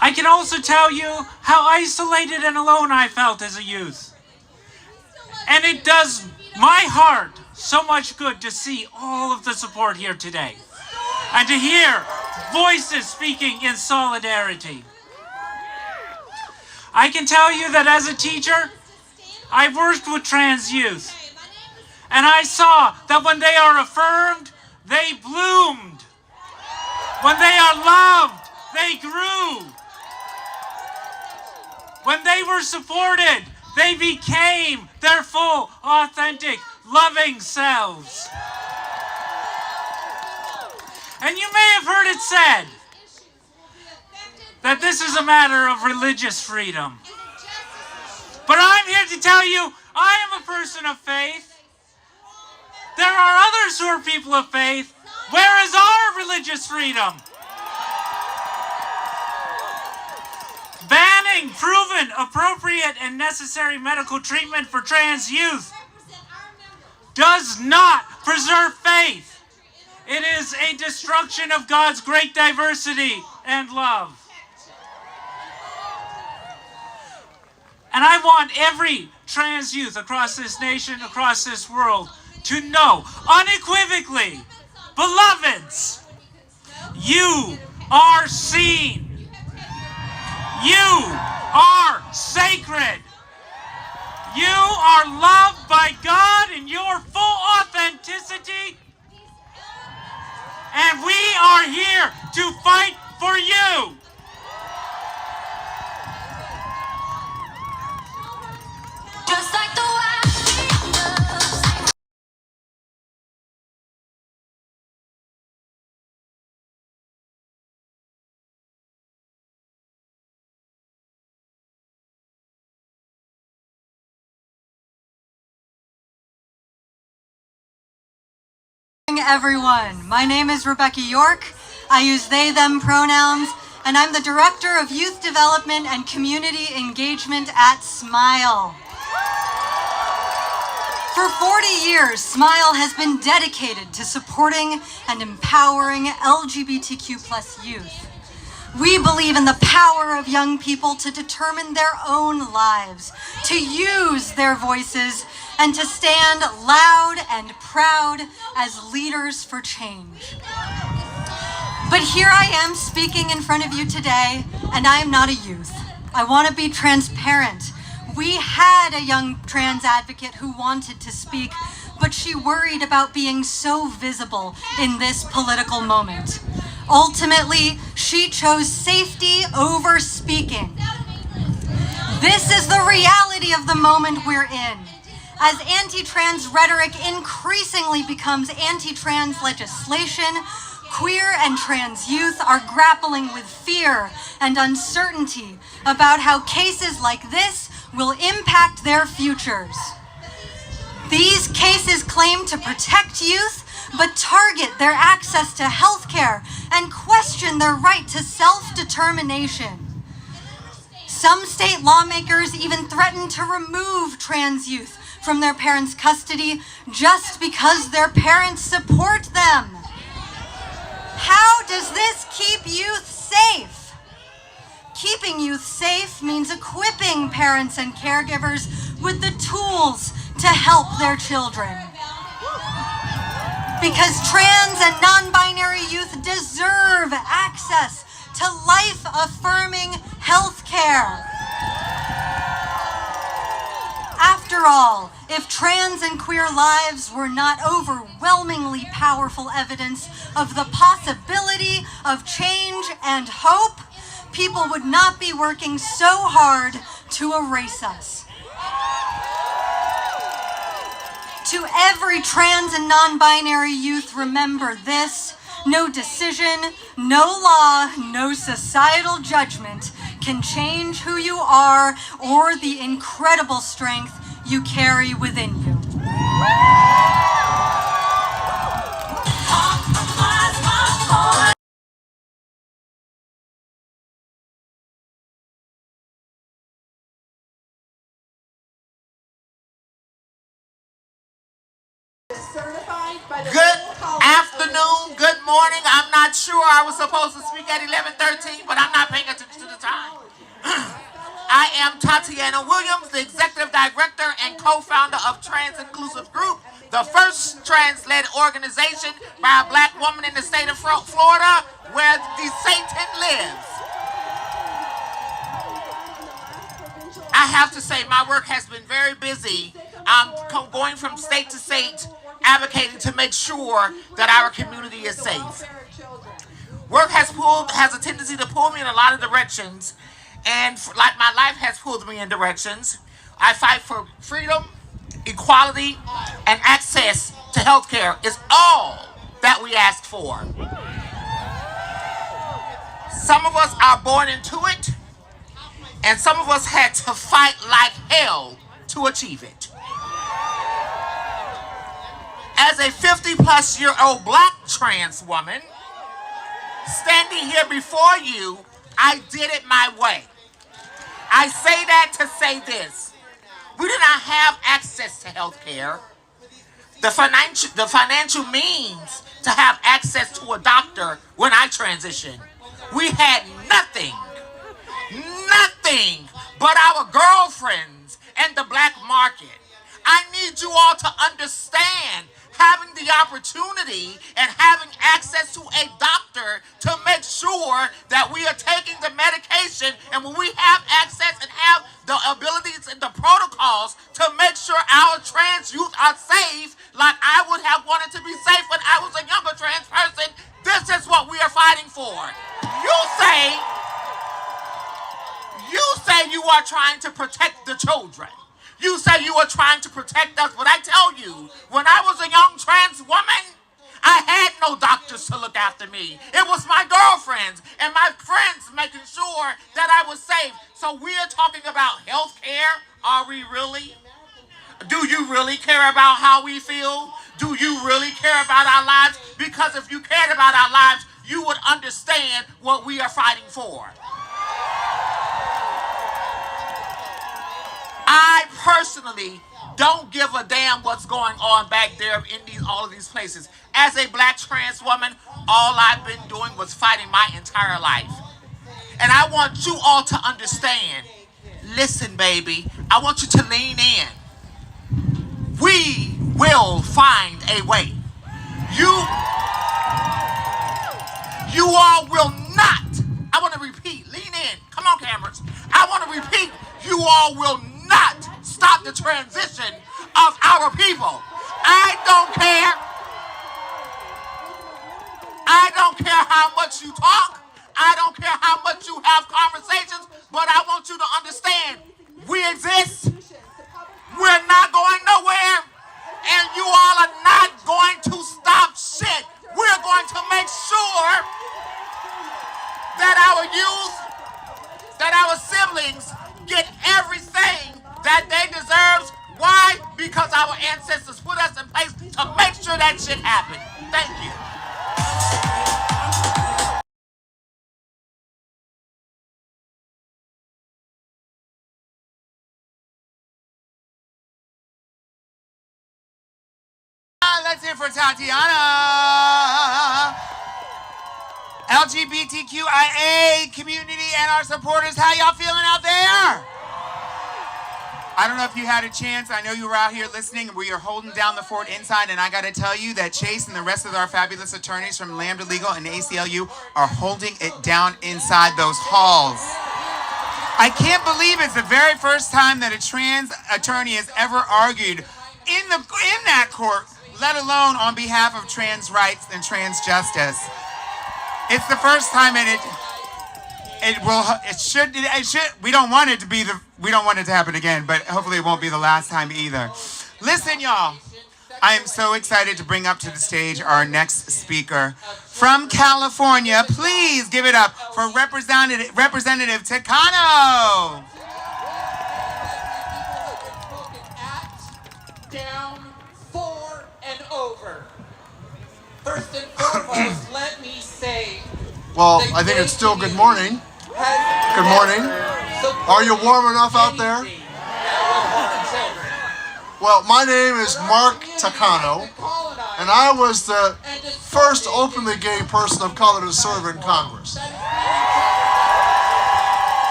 S11: I can also tell you how isolated and alone I felt as a youth. And it does my heart so much good to see all of the support here today, and to hear voices speaking in solidarity. I can tell you that as a teacher, I've worked with trans youth, and I saw that when they are affirmed, they bloomed. When they are loved, they grew. When they were supported, they became their full, authentic, loving selves. And you may have heard it said that this is a matter of religious freedom. But I'm here to tell you, I am a person of faith. There are others who are people of faith. Where is our religious freedom? Banning proven, appropriate, and necessary medical treatment for trans youth does not preserve faith. It is a destruction of God's great diversity and love. And I want every trans youth across this nation, across this world, to know unequivocally, beloveds, you are seen. You are sacred. You are loved by God in your full authenticity. And we are here to fight for you. Just like the
S13: everyone. My name is Rebecca York. I use they, them pronouns, and I'm the Director of Youth Development and Community Engagement at SMILE. For 40 years, SMILE has been dedicated to supporting and empowering LGBTQ+ youth.
S21: We believe in the power of young people to determine their own lives, to use their voices, and to stand loud and proud as leaders for change. But here I am speaking in front of you today, and I am not a youth. I want to be transparent. We had a young trans advocate who wanted to speak, but she worried about being so visible in this political moment. Ultimately, she chose safety over speaking. This is the reality of the moment we're in. As anti-trans rhetoric increasingly becomes anti-trans legislation, queer and trans youth are grappling with fear and uncertainty about how cases like this will impact their futures. These cases claim to protect youth, but target their access to healthcare and question their right to self-determination. Some state lawmakers even threaten to remove trans youth from their parents' custody just because their parents support them. How does this keep youth safe? Keeping youth safe means equipping parents and caregivers with the tools to help their children. Because trans and non-binary youth deserve access to life-affirming health care. After all, if trans and queer lives were not overwhelmingly powerful evidence of the possibility of change and hope, people would not be working so hard to erase us. To every trans and non-binary youth, remember this: no decision, no law, no societal judgment can change who you are or the incredible strength you carry within you.
S2: Good afternoon, good morning. I'm not sure I was supposed to speak at 11:13, but I'm not paying attention to the time. I am Tatiana Williams, the Executive Director and co-founder of Trans Inclusive Group, the first trans-led organization by a black woman in the state of Florida where the Satan lives. I have to say my work has been very busy. I'm going from state to state advocating to make sure that our community is safe. Work has a tendency to pull me in a lot of directions, and like my life has pulled me in directions. I fight for freedom, equality, and access to healthcare. Is all that we ask for. Some of us are born into it, and some of us had to fight like hell to achieve it. As a 50-plus-year-old black trans woman, standing here before you, I did it my way. I say that to say this. We did not have access to health care. The financial means to have access to a doctor when I transitioned. We had nothing but our girlfriends and the black market. I need you all to understand having the opportunity and having access to a doctor to make sure that we are taking the medication, and when we have access and have the abilities and the protocols to make sure our trans youth are safe, like I would have wanted to be safe when I was a younger trans person, this is what we are fighting for. You say you are trying to protect the children. You say you are trying to protect us, but I tell you, when I was a young trans woman, I had no doctors to look after me. It was my girlfriends and my friends making sure that I was safe. So we are talking about health care. Are we really? Do you really care about how we feel? Do you really care about our lives? Because if you cared about our lives, you would understand what we are fighting for. I personally don't give a damn what's going on back there in all of these places. As a black trans woman, all I've been doing was fighting my entire life. And I want you all to understand. Listen, baby, I want you to lean in. We will find a way. You all will not, I want to repeat, lean in, come on cameras. I want to repeat, you all will not stop the transition of our people. I don't care how much you talk. I don't care how much you have conversations, but I want you to understand, we exist. We're not going nowhere, and you all are not going to stop shit. We're going to make sure that our youth, that our siblings get everything that they deserve. Why? Because our ancestors put us in place to make sure that shit happened. Thank you. Let's hear for Tatiana. LGBTQIA community and our supporters, how y'all feeling out there? I don't know if you had a chance. I know you were out here listening and we are holding down the fort inside, and I got to tell you that Chase and the rest of our fabulous attorneys from Lambda Legal and ACLU are holding it down inside those halls. I can't believe it's the very first time that a trans attorney has ever argued in that court, let alone on behalf of trans rights and trans justice. It's the first time, and it should. We don't want it to happen again, but hopefully it won't be the last time either. Listen, y'all. I am so excited to bring up to the stage our next speaker from California. Please give it up for Representative Tecano.
S4: Down, for, and over. First and foremost, let me say...
S22: Well, I think it's still good morning. Good morning. Are you warm enough out there? Well, my name is Mark Tecano, and I was the first openly gay person of color to serve in Congress.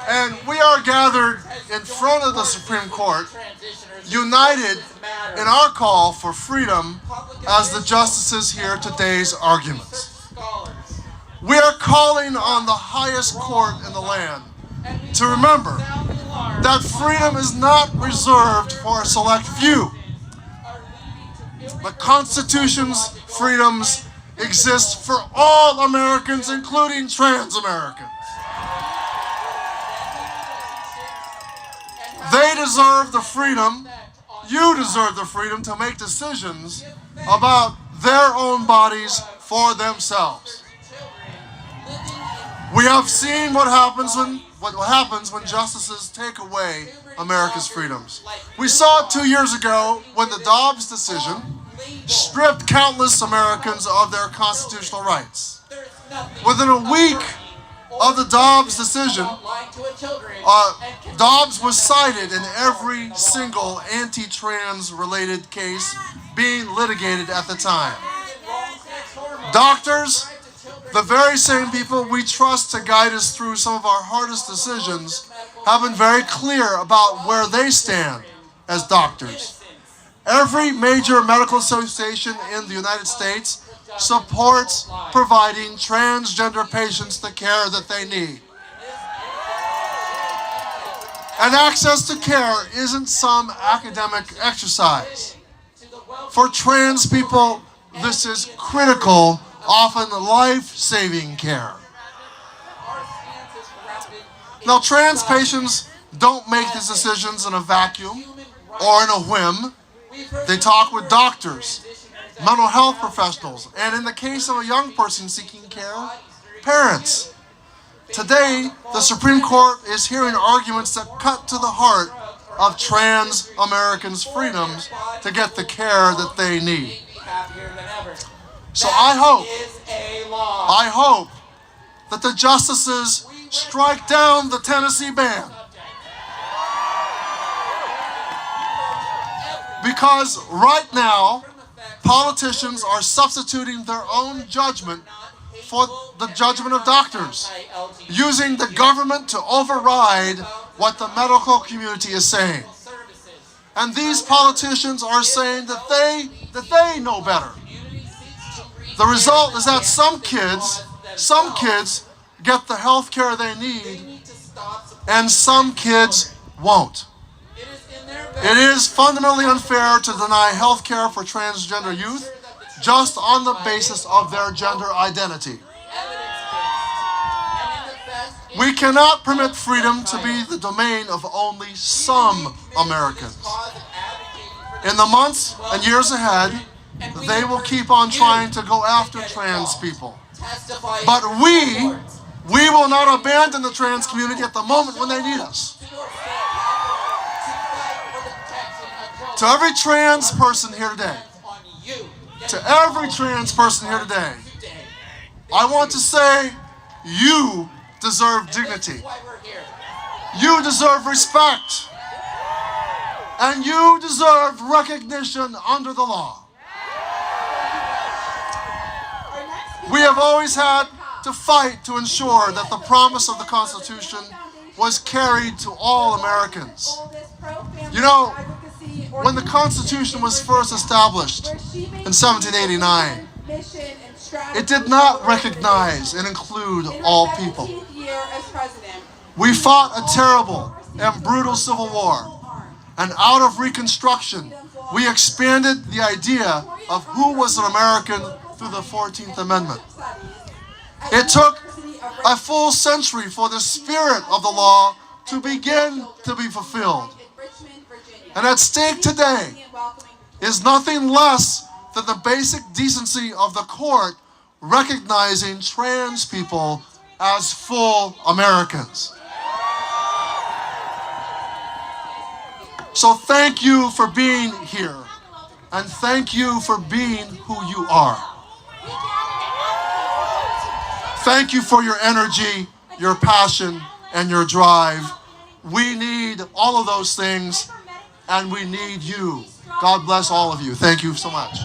S22: And we are gathered in front of the Supreme Court, united in our call for freedom as the justices hear today's arguments. We are calling on the highest court in the land to remember that freedom is not reserved for a select few. The Constitution's freedoms exist for all Americans, including trans Americans. They deserve the freedom, you deserve the freedom to make decisions about their own bodies for themselves. We have seen what happens when justices take away America's freedoms. We saw it 2 years ago when the Dobbs decision stripped countless Americans of their constitutional rights. Within a week of the Dobbs decision, Dobbs was cited in every single anti-trans related case being litigated at the time. Doctors, the very same people we trust to guide us through some of our hardest decisions, have been very clear about where they stand as doctors. Every major medical association in the United States supports providing transgender patients the care that they need. And access to care isn't some academic exercise. For trans people, this is critical, often life-saving care. Now, trans patients don't make these decisions in a vacuum or in a whim. They talk with doctors, mental health professionals, and in the case of a young person seeking care, parents. Today, the Supreme Court is hearing arguments that cut to the heart of trans Americans' freedoms to get the care that they need. So I hope that the justices strike down the Tennessee ban. Because right now, politicians are substituting their own judgment for the judgment of doctors, using the government to override what the medical community is saying. And these politicians are saying that they know better. The result is that some kids get the health care they need, and some kids won't. It is fundamentally unfair to deny health care for transgender youth just on the basis of their gender identity. We cannot permit freedom to be the domain of only some Americans. In the months and years ahead, they will keep on trying to go after trans people. But we will not abandon the trans community at the moment when they need us. To every trans person here today, I want to say, you deserve dignity. You deserve respect. And you deserve recognition under the law. We have always had to fight to ensure that the promise of the Constitution was carried to all Americans. You know, when the Constitution was first established in 1789, it did not recognize and include all people. We fought a terrible and brutal civil war, and out of Reconstruction, we expanded the idea of who was an American through the 14th Amendment. It took a full century for the spirit of the law to begin to be fulfilled. And at stake today is nothing less than the basic decency of the court recognizing trans people as full Americans. So thank you for being here, and thank you for being who you are. Thank you for your energy, your passion, and your drive. We need all of those things, and we need you. God bless all of you. Thank you so much.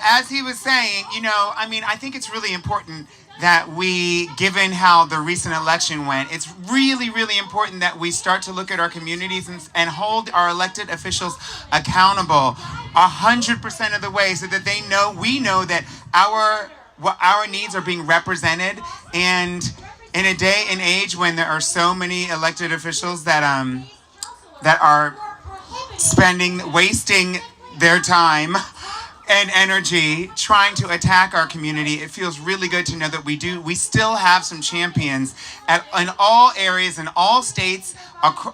S2: As he was saying, I think it's really important that we, given how the recent election went, it's really, really important that we start to look at our communities and hold our elected officials accountable 100% of the way, so that we know that our needs are being represented. And in a day and age when there are so many elected officials that are wasting their time and energy trying to attack our community, it feels really good to know that we still have some champions in all areas, in all states,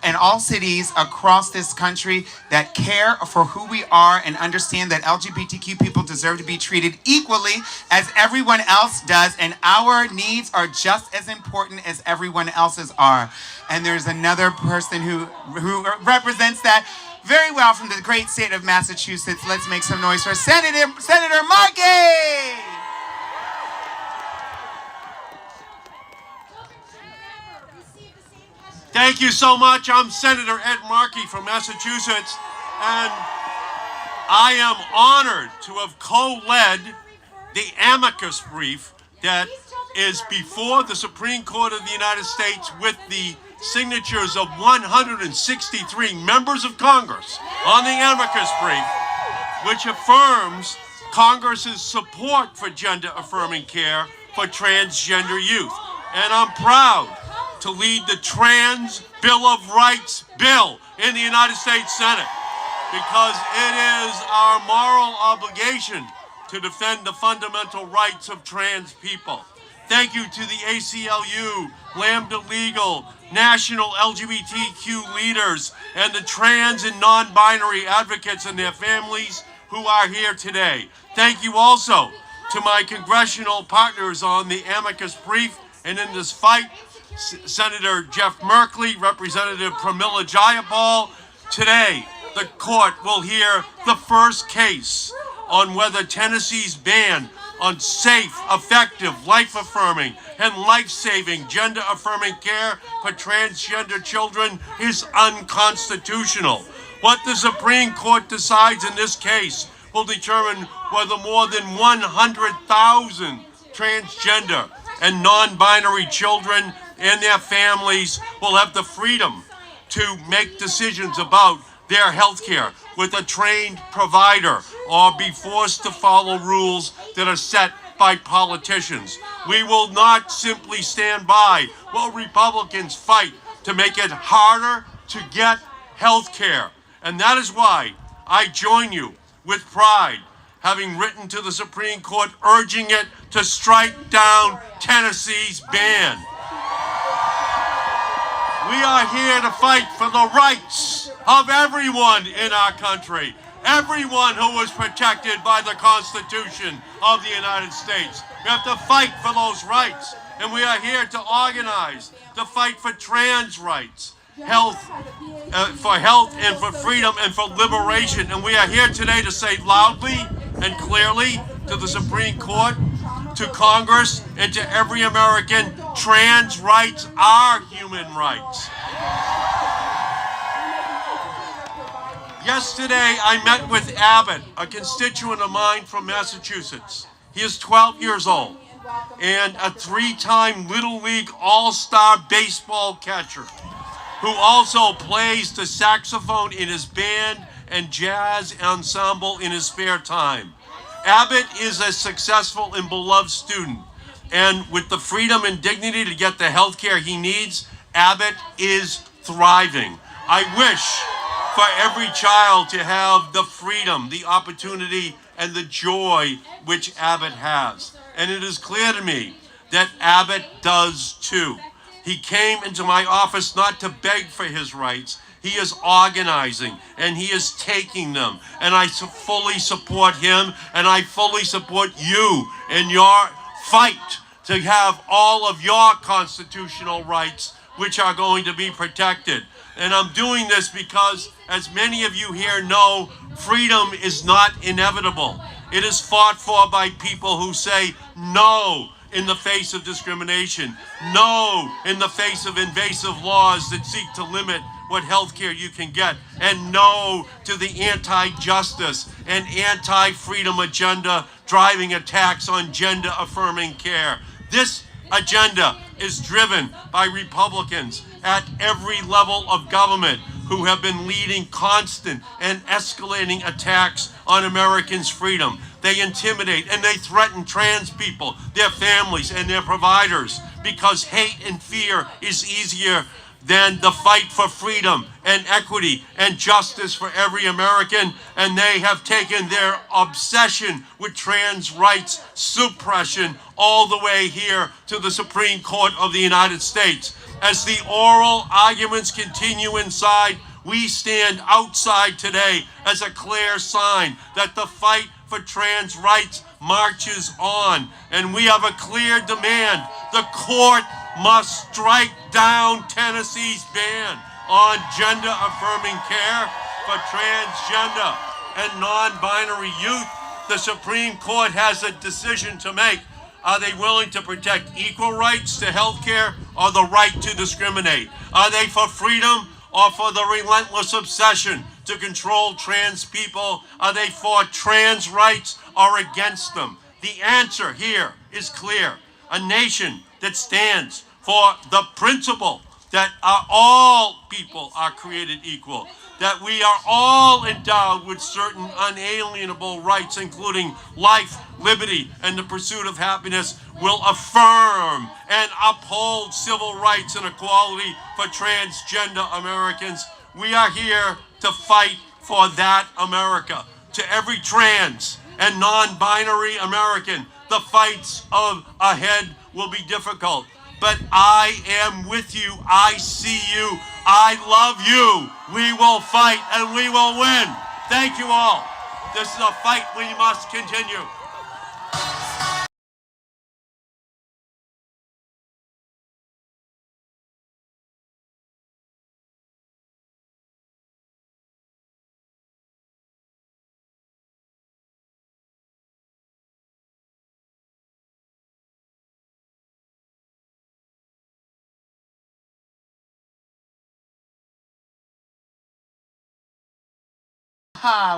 S2: and all cities across this country that care for who we are and understand that LGBTQ people deserve to be treated equally as everyone else does, and our needs are just as important as everyone else's are. And there's another person who represents that very well from the great state of Massachusetts. Let's make some noise for Senator Markey!
S3: Thank you so much. I'm Senator Ed Markey from Massachusetts, and I am honored to have co-led the amicus brief that is before the Supreme Court of the United States with the signatures of 163 members of Congress on the amicus brief, which affirms Congress's support for gender-affirming care for transgender youth. And I'm proud to lead the Trans Bill of Rights bill in the United States Senate, because it is our moral obligation to defend the fundamental rights of trans people. Thank you to the ACLU, Lambda Legal, national LGBTQ leaders, and the trans and non-binary advocates and their families who are here today. Thank you also to my congressional partners on the amicus brief and in this fight, Senator Jeff Merkley, Representative Pramila Jayapal. Today, the court will hear the first case on whether Tennessee's ban on safe, effective, life-affirming, and life-saving, gender-affirming care for transgender children is unconstitutional. What the Supreme Court decides in this case will determine whether more than 100,000 transgender and non-binary children and their families will have the freedom to make decisions about their health care with a trained provider or be forced to follow rules that are set by politicians. We will not simply stand by while Republicans fight to make it harder to get health care. And that is why I join you with pride, having written to the Supreme Court urging it to strike down Tennessee's ban. We are here to fight for the rights of everyone in our country, everyone who was protected by the Constitution of the United States. We have to fight for those rights, and we are here to organize, to fight for trans rights, for health and for freedom and for liberation. And we are here today to say loudly and clearly to the Supreme Court, to Congress, and to every American, trans rights are human rights. Yesterday, I met with Abbott, a constituent of mine from Massachusetts. He is 12 years old and a 3-time Little League All-Star baseball catcher who also plays the saxophone in his band and jazz ensemble in his spare time. Abbott is a successful and beloved student, and with the freedom and dignity to get the health care he needs, Abbott is thriving. I wish for every child to have the freedom, the opportunity, and the joy which Abbott has. And it is clear to me that Abbott does too. He came into my office not to beg for his rights. He is organizing, and he is taking them. And I fully support him, and I fully support you in your fight to have all of your constitutional rights, which are going to be protected. And I'm doing this because, as many of you here know, freedom is not inevitable. It is fought for by people who say no in the face of discrimination, no in the face of invasive laws that seek to limit what health care you can get, and no to the anti-justice and anti-freedom agenda driving attacks on gender-affirming care. This agenda is driven by Republicans at every level of government who have been leading constant and escalating attacks on Americans' freedom. They intimidate and they threaten trans people, their families, and their providers because hate and fear is easier than the fight for freedom and equity and justice for every American. And they have taken their obsession with trans rights suppression all the way here to the Supreme Court of the United States. As the oral arguments continue inside, we stand outside today as a clear sign that the fight for trans rights marches on. And we have a clear demand. The court must strike down Tennessee's ban on gender-affirming care for transgender and non-binary youth. The Supreme Court has a decision to make. Are they willing to protect equal rights to health care or the right to discriminate? Are they for freedom or for the relentless obsession to control trans people? Are they for trans rights or against them? The answer here is clear. A nation that stands for the principle that all people are created equal, that we are all endowed with certain unalienable rights, including life, liberty, and the pursuit of happiness, will affirm and uphold civil rights and equality for transgender Americans. We are here to fight for that America. To every trans and non-binary American, the fights ahead will be difficult. But I am with you. I see you. I love you. We will fight and we will win. Thank you all. This is a fight we must continue.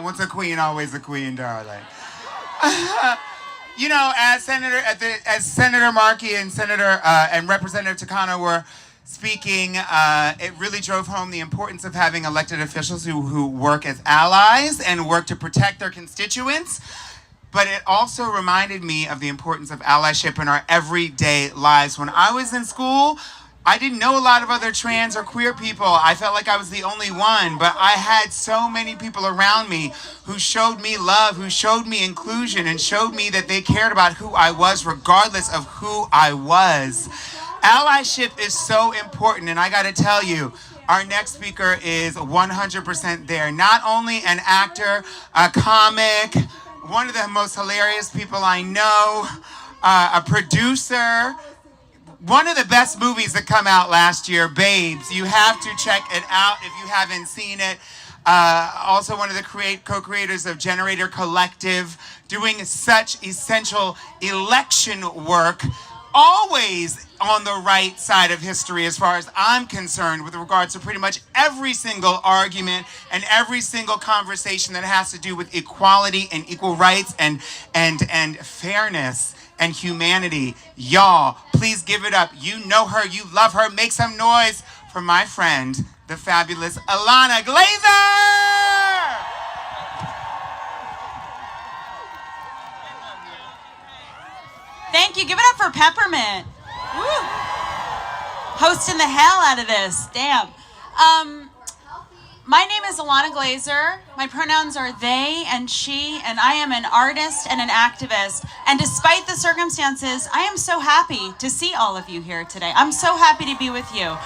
S7: Once a queen, always a queen, darling. You know, as Senator Markey and and Representative Takano were speaking, it really drove home the importance of having elected officials who work as allies and work to protect their constituents. But it also reminded me of the importance of allyship in our everyday lives. When I was in school, I didn't know a lot of other trans or queer people. I felt like I was the only one, but I had so many people around me who showed me love, who showed me inclusion, and showed me that they cared about who I was regardless of who I was. Allyship is so important, and I gotta tell you, our next speaker is 100% there. Not only an actor, a comic, one of the most hilarious people I know, a producer, one of the best movies that come out last year, Babes. You have to check it out if you haven't seen it. Also one of the co-creators of Generator Collective, doing such essential election work, always on the right side of history as far as I'm concerned with regards to pretty much every single argument and every single conversation that has to do with equality and equal rights and fairness and humanity. Y'all, please give it up. You know her, you love her. Make some noise for my friend, the fabulous Ilana Glazer!
S9: Thank you. Give it up for Peppermint. Woo. Hosting the hell out of this. Damn. My name is Ilana Glazer. My pronouns are they and she, and I am an artist and an activist. And despite the circumstances, I am so happy to see all of you here today. I'm so happy to be with you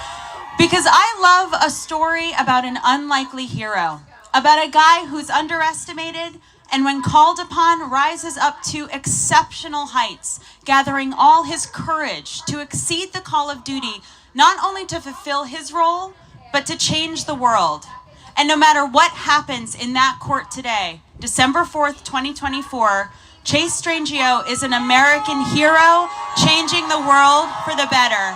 S9: because I love a story about an unlikely hero, about a guy who's underestimated and when called upon, rises up to exceptional heights, gathering all his courage to exceed the call of duty, not only to fulfill his role, but to change the world. And no matter what happens in that court today, December 4th, 2024, Chase Strangio is an American hero, changing the world for the better.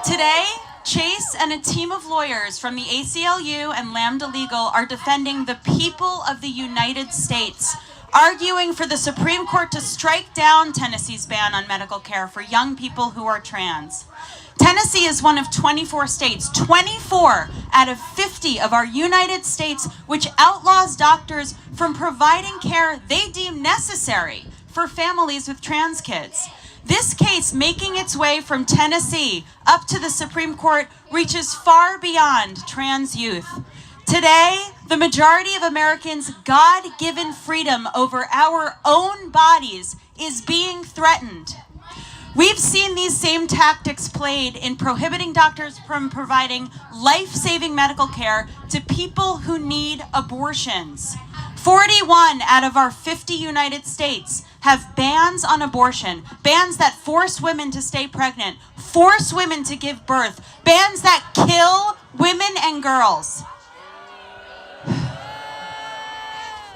S9: Today, Chase and a team of lawyers from the ACLU and Lambda Legal are defending the people of the United States, arguing for the Supreme Court to strike down Tennessee's ban on medical care for young people who are trans. Tennessee is one of 24 states, 24 out of 50 of our United States, which outlaws doctors from providing care they deem necessary for families with trans kids. This case, making its way from Tennessee up to the Supreme Court, reaches far beyond trans youth. Today, the majority of Americans' God-given freedom over our own bodies is being threatened. We've seen these same tactics played in prohibiting doctors from providing life-saving medical care to people who need abortions. 41 out of our 50 United States have bans on abortion, bans that force women to stay pregnant, force women to give birth, bans that kill women and girls.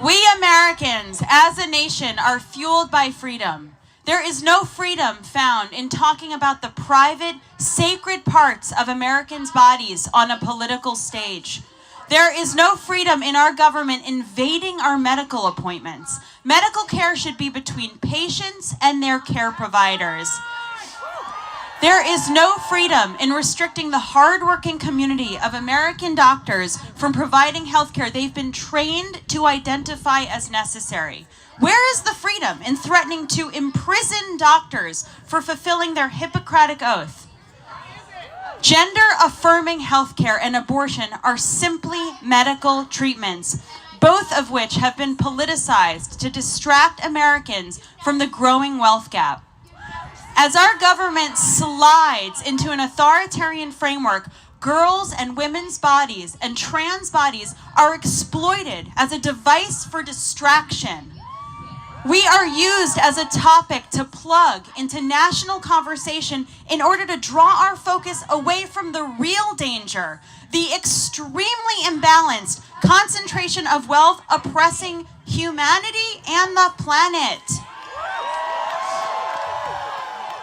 S9: We Americans, as a nation, are fueled by freedom. There is no freedom found in talking about the private, sacred parts of Americans' bodies on a political stage. There is no freedom in our government invading our medical appointments. Medical care should be between patients and their care providers. There is no freedom in restricting the hardworking community of American doctors from providing health care they've been trained to identify as necessary. Where is the freedom in threatening to imprison doctors for fulfilling their Hippocratic oath? Gender-affirming healthcare and abortion are simply medical treatments, both of which have been politicized to distract Americans from the growing wealth gap. As our government slides into an authoritarian framework, girls' and women's bodies and trans bodies are exploited as a device for distraction. We are used as a topic to plug into national conversation in order to draw our focus away from the real danger, the extremely imbalanced concentration of wealth oppressing humanity and the planet.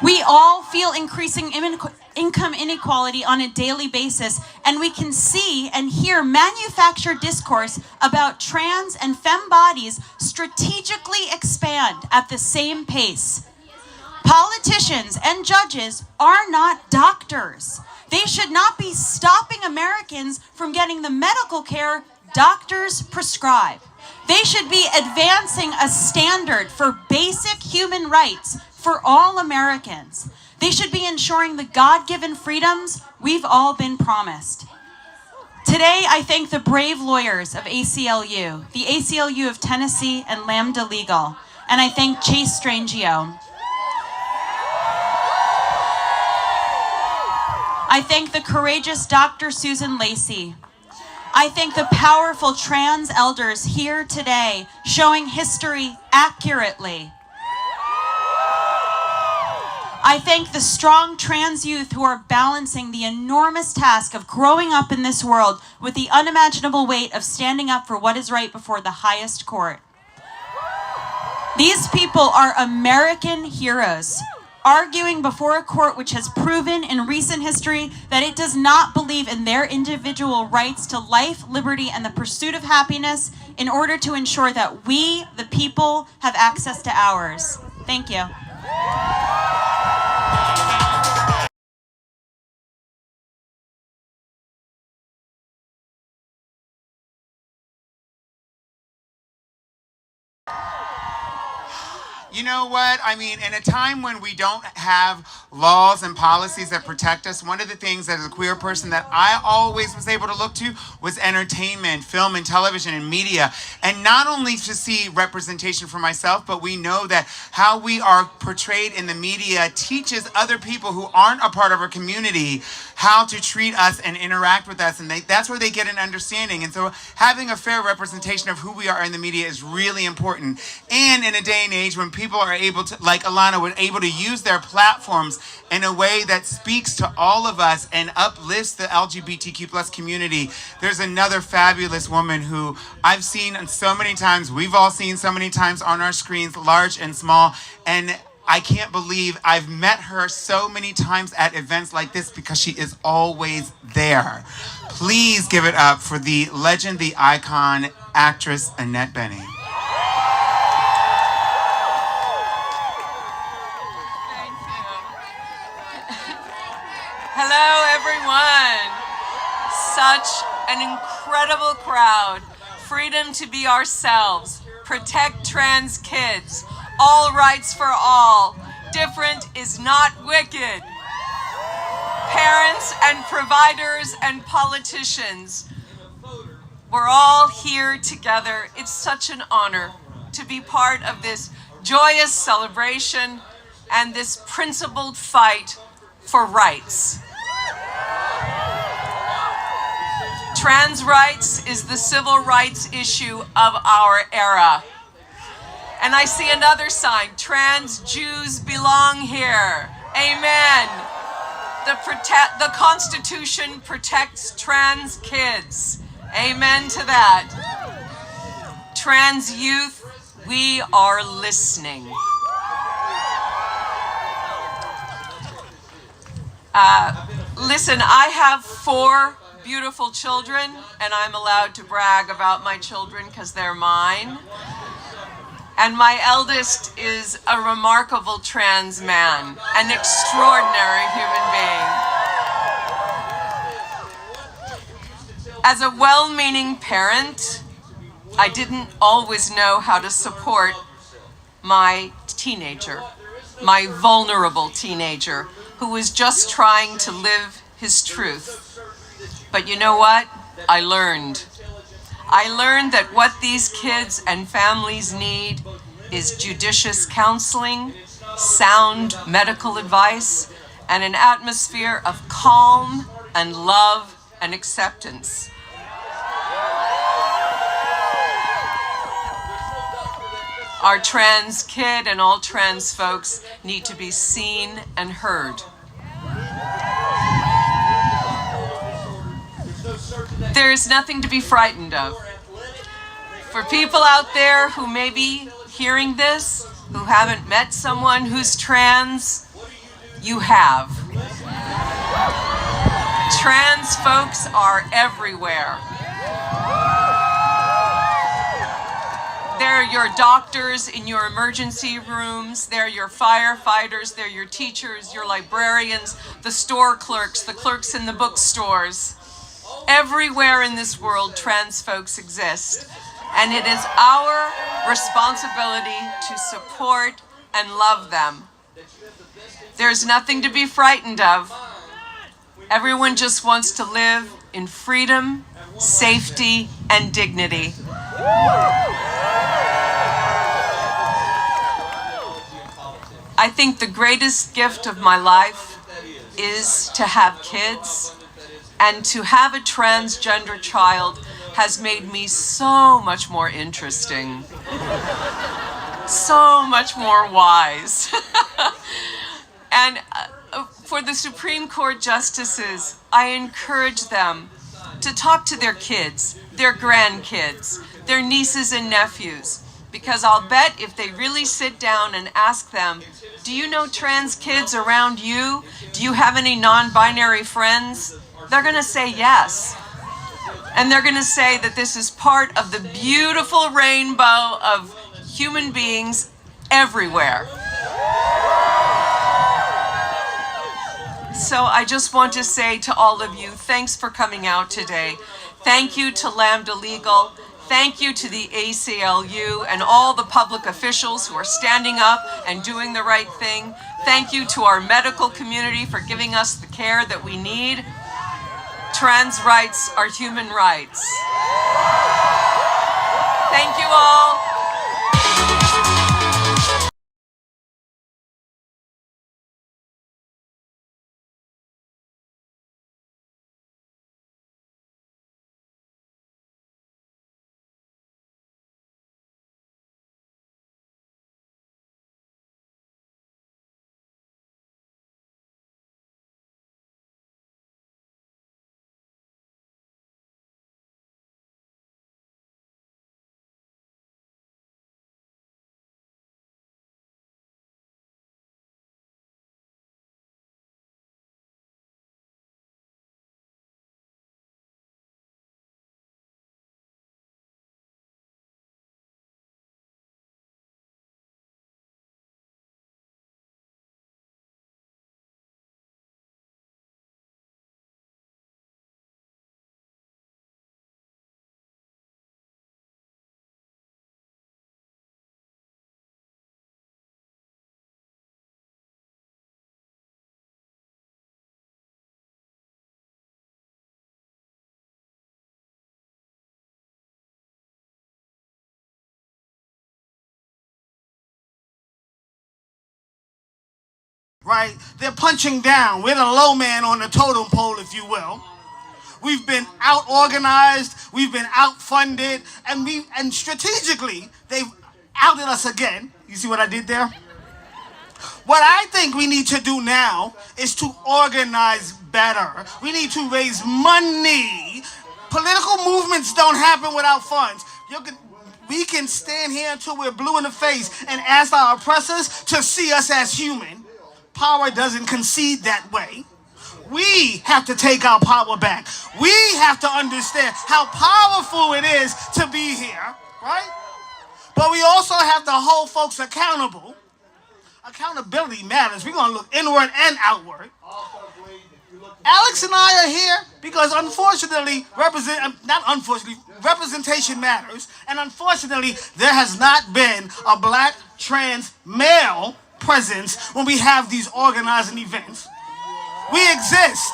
S9: We all feel increasing income inequality on a daily basis, and we can see and hear manufactured discourse about trans and femme bodies strategically expand at the same pace. Politicians and judges are not doctors. They should not be stopping Americans from getting the medical care doctors prescribe. They should be advancing a standard for basic human rights for all Americans. They should be ensuring the God-given freedoms we've all been promised. Today, I thank the brave lawyers of ACLU, the ACLU of Tennessee and Lambda Legal, and I thank Chase Strangio. I thank the courageous Dr. Susan Lacey. I thank the powerful trans elders here today showing history accurately. I thank the strong trans youth who are balancing the enormous task of growing up in this world with the unimaginable weight of standing up for what is right before the highest court. These people are American heroes, arguing before a court which has proven in recent history that it does not believe in their individual rights to life, liberty, and the pursuit of happiness in order to ensure that we, the people, have access to ours. Thank you.
S7: You know what? I mean, in a time when we don't have laws and policies that protect us, one of the things as a queer person that I always was able to look to was entertainment, film and television and media. And not only to see representation for myself, but we know that how we are portrayed in the media teaches other people who aren't a part of our community how to treat us and interact with us. And that's where they get an understanding. And so having a fair representation of who we are in the media is really important. And in a day and age when people are able to, like Alana, were able to use their platforms in a way that speaks to all of us and uplifts the LGBTQ plus community. There's another fabulous woman who I've seen so many times, we've all seen so many times on our screens, large and small, and I can't believe I've met her so many times at events like this because she is always there. Please give it up for the legend, the icon, actress Annette Bening.
S8: Hello, everyone. Such an incredible crowd. Freedom to be ourselves. Protect trans kids. All rights for all. Different is not wicked. Parents and providers and politicians, we're all here together. It's such an honor to be part of this joyous celebration and this principled fight for rights. Trans rights is the civil rights issue of our era. And I see another sign, trans Jews belong here. Amen. The Constitution protects trans kids. Amen to that. Trans youth, we are listening. Listen, I have 4 beautiful children, and I'm allowed to brag about my children because they're mine. And my eldest is a remarkable trans man, an extraordinary human being. As a well-meaning parent, I didn't always know how to support my teenager, my vulnerable teenager, who was just trying to live his truth. But you know what? I learned. I learned that what these kids and families need is judicious counseling, sound medical advice, and an atmosphere of calm and love and acceptance. Our trans kid and all trans folks need to be seen and heard. There is nothing to be frightened of. For people out there who may be hearing this, who haven't met someone who's trans, you have. Trans folks are everywhere. They're your doctors in your emergency rooms, they're your firefighters, they're your teachers, your librarians, the store clerks, the clerks in the bookstores. Everywhere in this world, trans folks exist, and it is our responsibility to support and love them. There's nothing to be frightened of. Everyone just wants to live in freedom, safety, and dignity. I think the greatest gift of my life is to have kids, and to have a transgender child has made me so much more interesting, so much more wise. And for the Supreme Court justices, I encourage them to talk to their kids, their grandkids, their nieces and nephews, because I'll bet if they really sit down and ask them, do you know trans kids around you? Do you have any non-binary friends? They're gonna say yes. And they're gonna say that this is part of the beautiful rainbow of human beings everywhere. So I just want to say to all of you, thanks for coming out today. Thank you to Lambda Legal. Thank you to the ACLU and all the public officials who are standing up and doing the right thing. Thank you to our medical community for giving us the care that we need. Trans rights are human rights. Thank you all.
S10: Right? They're punching down. We're the low man on the totem pole, if you will. We've been out-organized, we've been out-funded, and strategically, they've outed us again. You see what I did there? What I think we need to do now is to organize better. We need to raise money. Political movements don't happen without funds. We can stand here until we're blue in the face and ask our oppressors to see us as human. Power doesn't concede that way. We have to take our power back. We have to understand how powerful it is to be here, right? But we also have to hold folks accountable. Accountability matters. We're going to look inward and outward. Alex and I are here because unfortunately, representation matters. And unfortunately, there has not been a black trans male presence when we have these organizing events. We exist.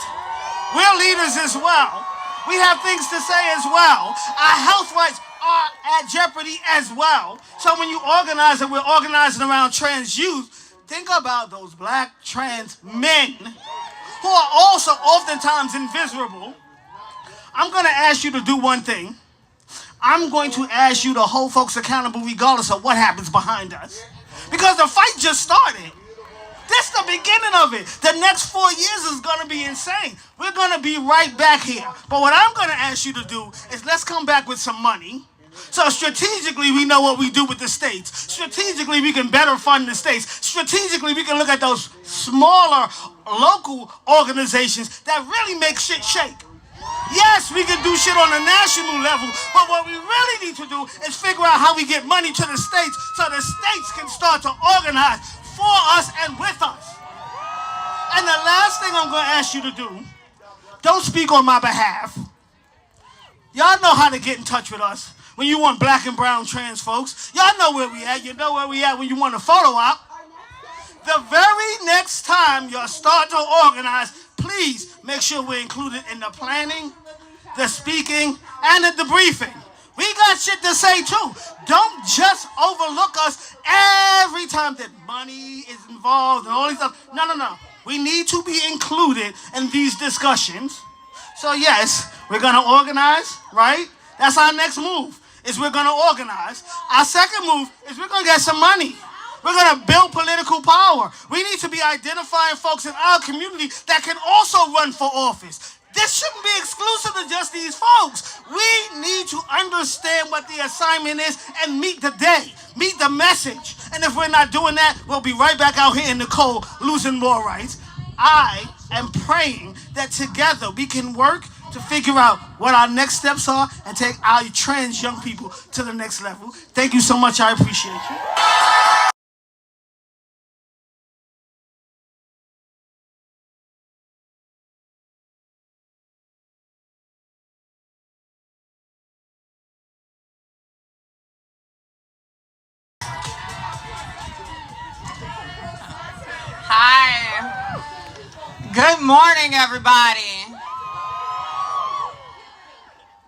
S10: We're leaders as well. We have things to say as well. Our health rights are at jeopardy as well. So when you organize and we're organizing around trans youth, think about those black trans men who are also oftentimes invisible. I'm going to ask you to do one thing. I'm going to ask you to hold folks accountable regardless of what happens behind us. Because the fight just started. This is the beginning of it. The next 4 years is going to be insane. We're going to be right back here. But what I'm going to ask you to do is let's come back with some money. So strategically, we know what we do with the states. Strategically, we can better fund the states. Strategically, we can look at those smaller local organizations that really make shit shake. Yes, we can do shit on a national level, but what we really need to do is figure out how we get money to the states so the states can start to organize for us and with us. And the last thing I'm going to ask you to do, don't speak on my behalf. Y'all know how to get in touch with us when you want black and brown trans folks. Y'all know where we at. You know where we at when you want a photo op. The very next time y'all start to organize, please make sure we're included in the planning, the speaking, and the debriefing. We got shit to say too. Don't just overlook us every time that money is involved and all these stuff. No. We need to be included in these discussions. So yes, we're gonna organize, right? That's our next move, is we're gonna organize. Our second move is we're gonna get some money. We're going to build political power. We need to be identifying folks in our community that can also run for office. This shouldn't be exclusive to just these folks. We need to understand what the assignment is and meet the day, meet the message. And if we're not doing that, we'll be right back out here in the cold, losing more rights. I am praying that together we can work to figure out what our next steps are and take our trans young people to the next level. Thank you so much. I appreciate you.
S16: Hi. Good morning, everybody.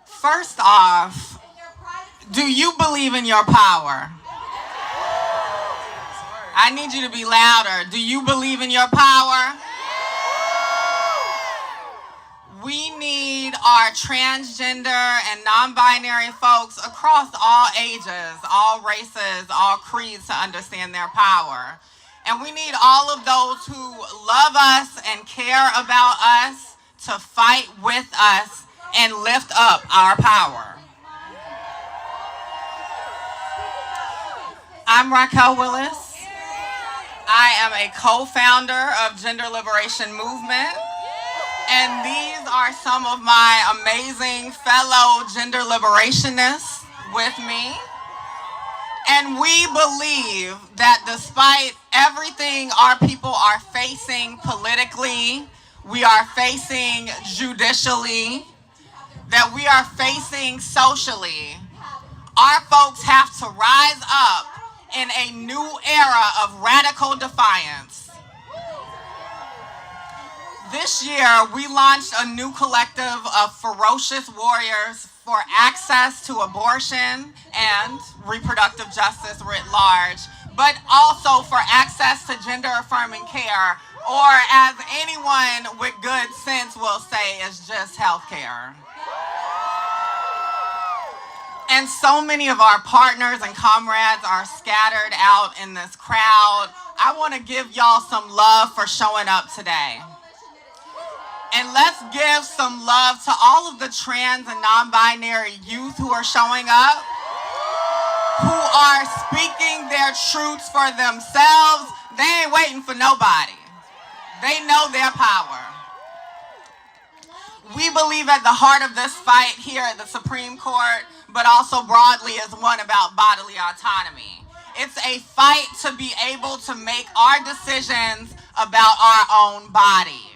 S16: First off, do you believe in your power? I need you to be louder. Do you believe in your power? We need our transgender and non-binary folks across all ages, all races, all creeds to understand their power. And we need all of those who love us and care about us to fight with us and lift up our power. I'm Raquel Willis. I am a co-founder of Gender Liberation Movement. And these are some of my amazing fellow gender liberationists with me. And we believe that despite everything our people are facing politically, we are facing judicially, that we are facing socially, our folks have to rise up in a new era of radical defiance. This year, we launched a new collective of ferocious warriors for access to abortion and reproductive justice writ large, but also for access to gender-affirming care, or as anyone with good sense will say, is just health care. And so many of our partners and comrades are scattered out in this crowd. I want to give y'all some love for showing up today. And let's give some love to all of the trans and non-binary youth who are showing up, who are speaking their truths for themselves. They ain't waiting for nobody. They know their power. We believe at the heart of this fight here at the Supreme Court, but also broadly, is one about bodily autonomy. It's a fight to be able to make our decisions about our own bodies.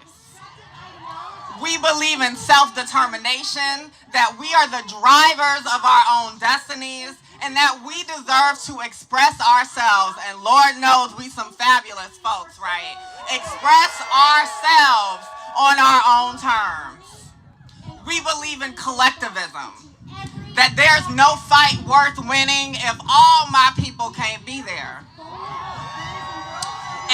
S16: We believe in self-determination, that we are the drivers of our own destinies, and that we deserve to express ourselves. And Lord knows we some fabulous folks, right? Express ourselves on our own terms. We believe in collectivism, that there's no fight worth winning if all my people can't be there.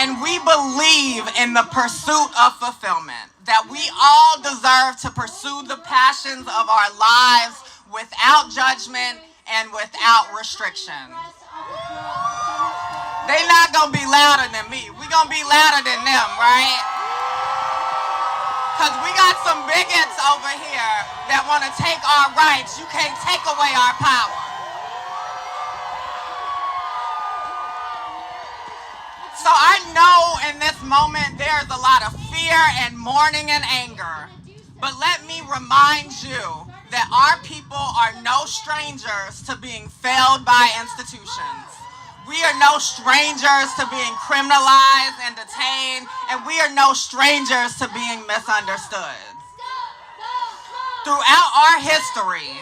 S16: And we believe in the pursuit of fulfillment, that we all deserve to pursue the passions of our lives without judgment and without restriction. They not gonna be louder than me. We gonna be louder than them, right? Because we got some bigots over here that want to take our rights. You can't take away our power. So I know in this moment there's a lot of fear
S5: fear and mourning and anger. But let me remind you that our people are no strangers to being failed by institutions. We are no strangers to being criminalized and detained, and we are no strangers to being misunderstood. Throughout our history,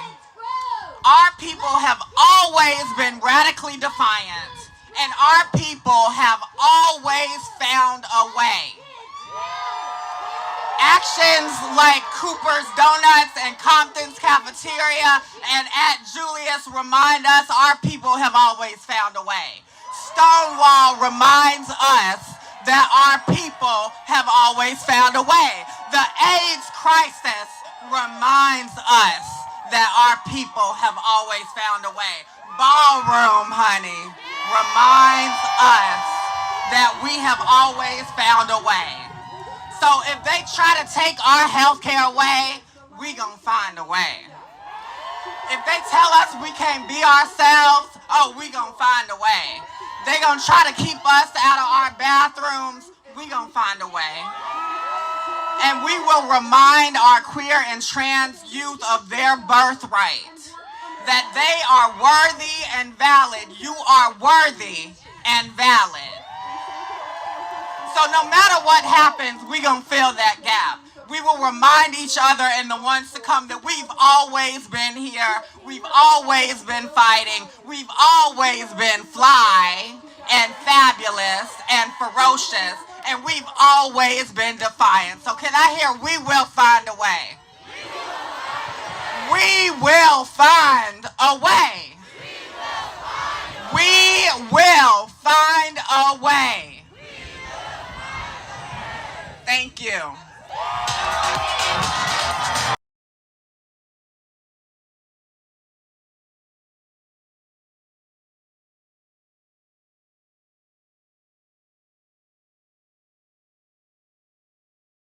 S5: our people have always been radically defiant, and our people have always found a way. Actions like Cooper's Donuts and Compton's Cafeteria and at Julius remind us our people have always found a way. Stonewall reminds us that our people have always found a way. The AIDS crisis reminds us that our people have always found a way. Ballroom, honey, reminds us that we have always found a way. So if they try to take our health care away, we gonna find a way. If they tell us we can't be ourselves, oh, we gonna find a way. They gonna try to keep us out of our bathrooms, we gonna find a way. And we will remind our queer and trans youth of their birthright, that they are worthy and valid. You are worthy and valid. So no matter what happens, we gonna fill that gap. We will remind each other and the ones to come that we've always been here. We've always been fighting. We've always been fly and fabulous and ferocious. And we've always been defiant. So can I hear, we will find a way. We will find a way. We will find a way. Thank you.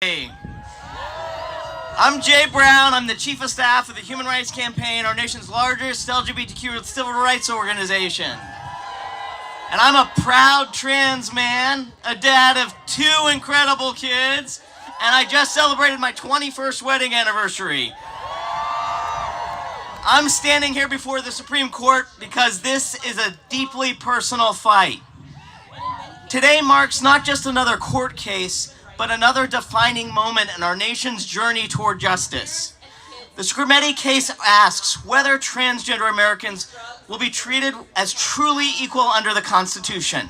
S6: Hey. I'm Jay Brown. I'm the Chief of Staff of the Human Rights Campaign, our nation's largest LGBTQ civil rights organization. And I'm a proud trans man, a dad of 2 incredible kids, and I just celebrated my 21st wedding anniversary. I'm standing here before the Supreme Court because this is a deeply personal fight. Today marks not just another court case, but another defining moment in our nation's journey toward justice. The Scrimeti case asks whether transgender Americans will be treated as truly equal under the Constitution,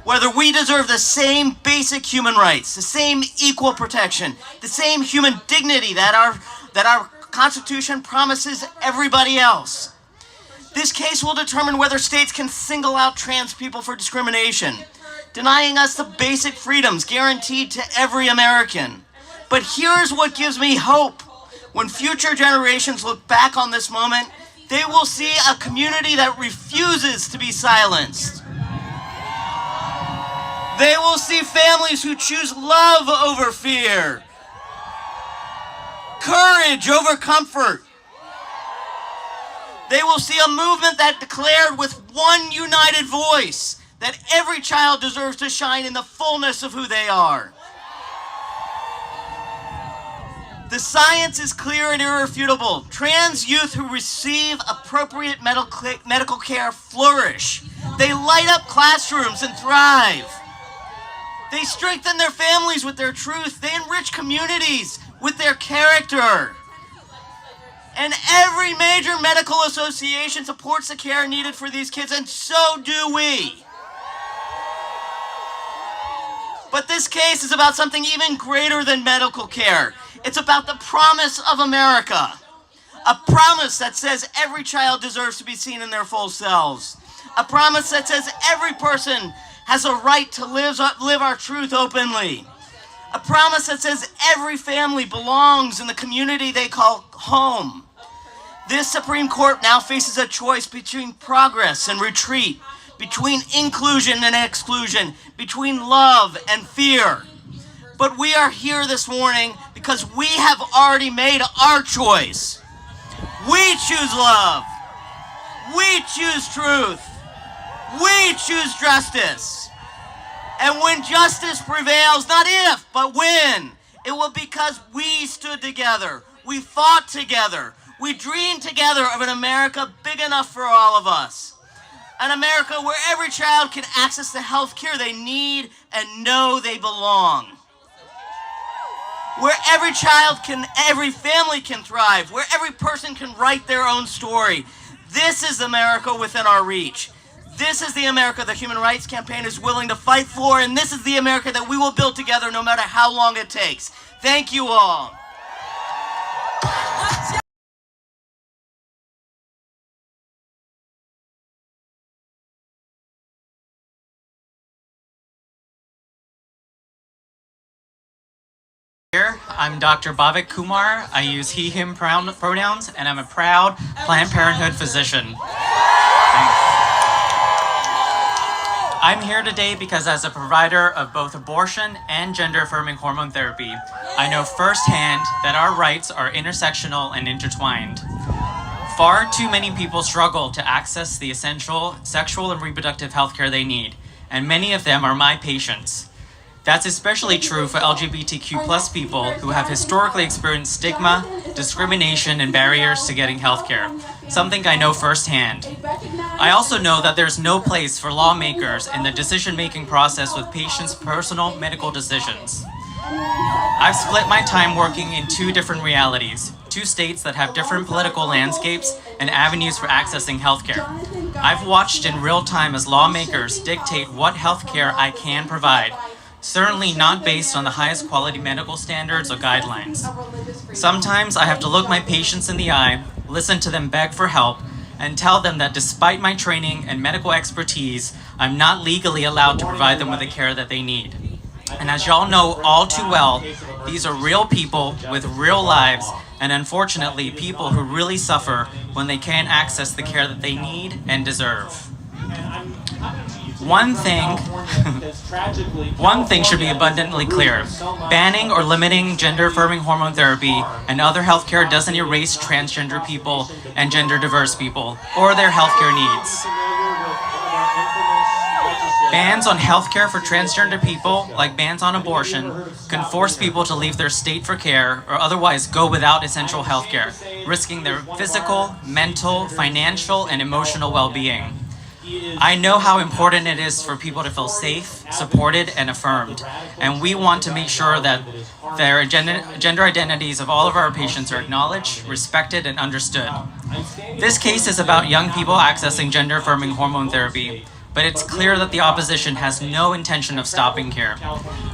S6: whether we deserve the same basic human rights, the same equal protection, the same human dignity that our Constitution promises everybody else. This case will determine whether states can single out trans people for discrimination, denying us the basic freedoms guaranteed to every American. But here's what gives me hope. When future generations look back on this moment, they will see a community that refuses to be silenced. They will see families who choose love over fear, courage over comfort. They will see a movement that declared with one united voice that every child deserves to shine in the fullness of who they are. The science is clear and irrefutable. Trans youth who receive appropriate medical care flourish. They light up classrooms and thrive. They strengthen their families with their truth. They enrich communities with their character. And every major medical association supports the care needed for these kids, and so do we. But this case is about something even greater than medical care. It's about the promise of America. A promise that says every child deserves to be seen in their full selves. A promise that says every person has a right to live our truth openly. A promise that says every family belongs in the community they call home. This Supreme Court now faces a choice between progress and retreat, between inclusion and exclusion, between love and fear. But we are here this morning because we have already made our choice. We choose love. We choose truth. We choose justice. And when justice prevails, not if, but when, it will be because we stood together, we fought together, we dreamed together of an America big enough for all of us. An America where every child can access the health care they need and know they belong. Where every child can, every family can thrive, where every person can write their own story. This is America within our reach. This is the America the Human Rights Campaign is willing to fight for, and this is the America that we will build together no matter how long it takes. Thank you all.
S12: I'm Dr. Bhavik Kumar. I use he, him pronouns, and I'm a proud Planned Parenthood physician. Thanks. I'm here today because as a provider of both abortion and gender-affirming hormone therapy, I know firsthand that our rights are intersectional and intertwined. Far too many people struggle to access the essential sexual and reproductive health care they need, and many of them are my patients. That's especially true for LGBTQ+ people who have historically experienced stigma, discrimination, and barriers to getting healthcare, something I know firsthand. I also know that there's no place for lawmakers in the decision-making process with patients' personal medical decisions. I've split my time working in two different realities, two states that have different political landscapes and avenues for accessing healthcare. I've watched in real time as lawmakers dictate what healthcare I can provide, certainly not based on the highest quality medical standards or guidelines. Sometimes I have to look my patients in the eye, listen to them beg for help, and tell them that despite my training and medical expertise, I'm not legally allowed to provide them with the care that they need. And as y'all know all too well, these are real people with real lives, and unfortunately people who really suffer when they can't access the care that they need and deserve. One thing should be abundantly clear. Banning or limiting gender-affirming hormone therapy and other healthcare doesn't erase transgender people and gender-diverse people or their healthcare needs. Bans on healthcare for transgender people, like bans on abortion, can force people to leave their state for care or otherwise go without essential healthcare, risking their physical, mental, financial, and emotional well-being. I know how important it is for people to feel safe, supported, and affirmed, and we want to make sure that their gender identities of all of our patients are acknowledged, respected, and understood. This case is about young people accessing gender-affirming hormone therapy, but it's clear that the opposition has no intention of stopping care.